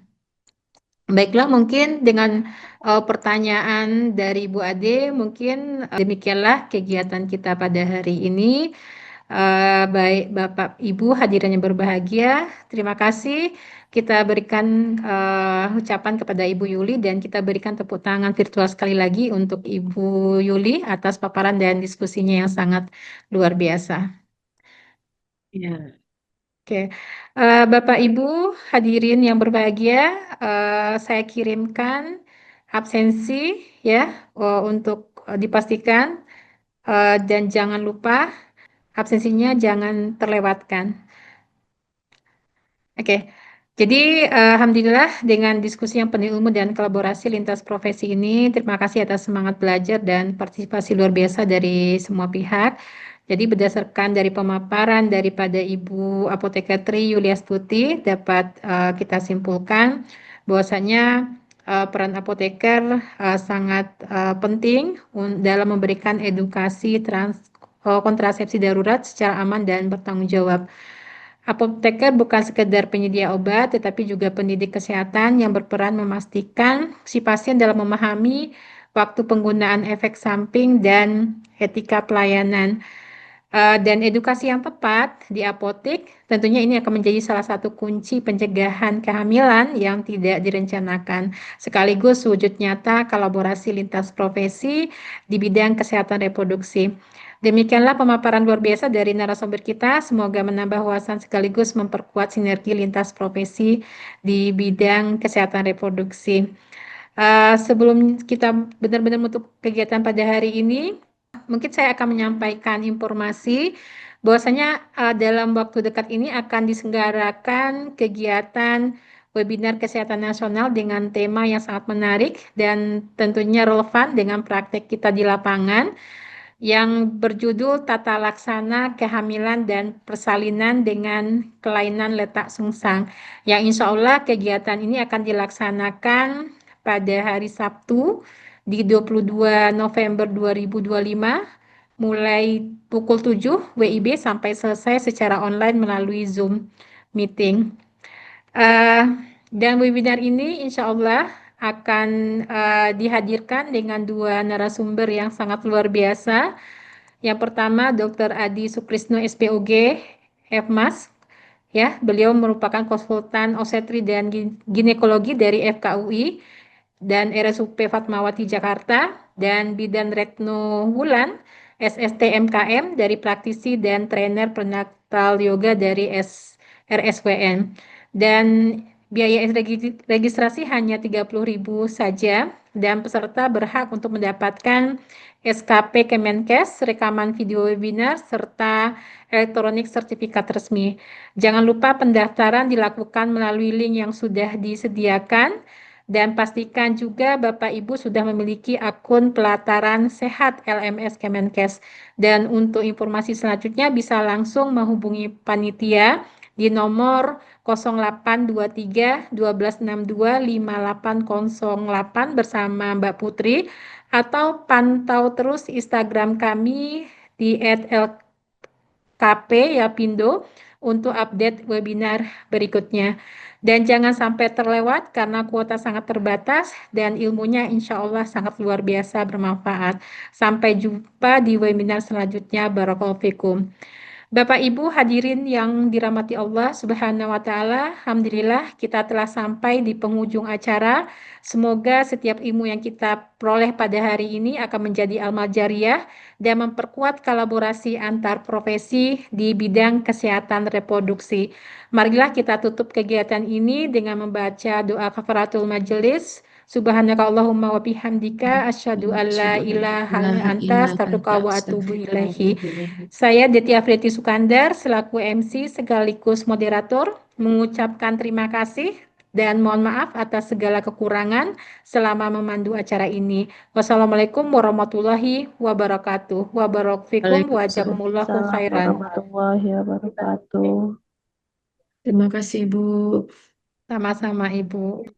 Baiklah, mungkin dengan pertanyaan dari Bu Ade, mungkin demikianlah kegiatan kita pada hari ini. Baik Bapak Ibu hadirin yang berbahagia, terima kasih. Kita berikan ucapan kepada Ibu Yuli dan kita berikan tepuk tangan virtual sekali lagi untuk Ibu Yuli atas paparan dan diskusinya yang sangat luar biasa. Ya. Oke, Bapak Ibu hadirin yang berbahagia, saya kirimkan absensi ya untuk dipastikan dan jangan lupa absensinya jangan terlewatkan. Oke, jadi alhamdulillah dengan diskusi yang penuh ilmu dan kolaborasi lintas profesi ini, terima kasih atas semangat belajar dan partisipasi luar biasa dari semua pihak. Jadi berdasarkan dari pemaparan daripada Ibu Apoteker Tri Yuliastuti dapat kita simpulkan bahwasanya peran apoteker sangat penting dalam memberikan edukasi kontrasepsi darurat secara aman dan bertanggung jawab. Apoteker bukan sekedar penyedia obat, tetapi juga pendidik kesehatan yang berperan memastikan si pasien dalam memahami waktu penggunaan efek samping dan etika pelayanan. Dan edukasi yang tepat di apotek, tentunya ini akan menjadi salah satu kunci pencegahan kehamilan yang tidak direncanakan, sekaligus wujud nyata kolaborasi lintas profesi di bidang kesehatan reproduksi. Demikianlah pemaparan luar biasa dari narasumber kita. Semoga menambah wawasan sekaligus memperkuat sinergi lintas profesi di bidang kesehatan reproduksi. Sebelum kita benar-benar menutup kegiatan pada hari ini, mungkin saya akan menyampaikan informasi bahwasanya dalam waktu dekat ini akan diselenggarakan kegiatan webinar kesehatan nasional dengan tema yang sangat menarik dan tentunya relevan dengan praktek kita di lapangan, yang berjudul Tata Laksana Kehamilan dan Persalinan dengan Kelainan Letak Sungsang. Yang insya Allah kegiatan ini akan dilaksanakan pada hari Sabtu di 22 November 2025 mulai pukul 7 WIB sampai selesai secara online melalui Zoom meeting. Dan webinar ini insya Allah akan dihadirkan dengan 2 narasumber yang sangat luar biasa. Yang pertama Dr. Adi Sukrisno SPOG FMAS. Ya, beliau merupakan konsultan obstetri dan ginekologi dari FKUI dan RSUP Fatmawati Jakarta, dan Bidan Retno Wulan SST MKM dari praktisi dan trainer prenatal yoga dari RSWN. Dan biaya registrasi hanya 30.000 saja dan peserta berhak untuk mendapatkan SKP Kemenkes, rekaman video webinar, serta elektronik sertifikat resmi. Jangan lupa pendaftaran dilakukan melalui link yang sudah disediakan dan pastikan juga Bapak Ibu sudah memiliki akun pelataran sehat LMS Kemenkes. Dan untuk informasi selanjutnya bisa langsung menghubungi panitia di nomor 0823 1262 5808 bersama Mbak Putri, atau pantau terus Instagram kami di KP ya Pindo untuk update webinar berikutnya. Dan jangan sampai terlewat karena kuota sangat terbatas dan ilmunya insya Allah sangat luar biasa bermanfaat. Sampai jumpa di webinar selanjutnya. Barakallahu fikum. Bapak Ibu hadirin yang dirahmati Allah Subhanahu wa taala, alhamdulillah kita telah sampai di penghujung acara. Semoga setiap ilmu yang kita peroleh pada hari ini akan menjadi amal jariyah dan memperkuat kolaborasi antar profesi di bidang kesehatan reproduksi. Marilah kita tutup kegiatan ini dengan membaca doa kafaratul majelis. Subhanaka Allahumma wa bihamdika asyhadu an la ilaha illa anta astaghfiruka wa atubu ilaihi. Saya Deti Afriti Sukandar selaku MC sekaligus moderator mengucapkan terima kasih dan mohon maaf atas segala kekurangan selama memandu acara ini. Wassalamualaikum warahmatullahi wabarakatuh. Wabarakatuh wa jazakumullahu Waalaikumsalam khairan. warahmatullahi wabarakatuh. Terima kasih, Ibu. Sama-sama Ibu.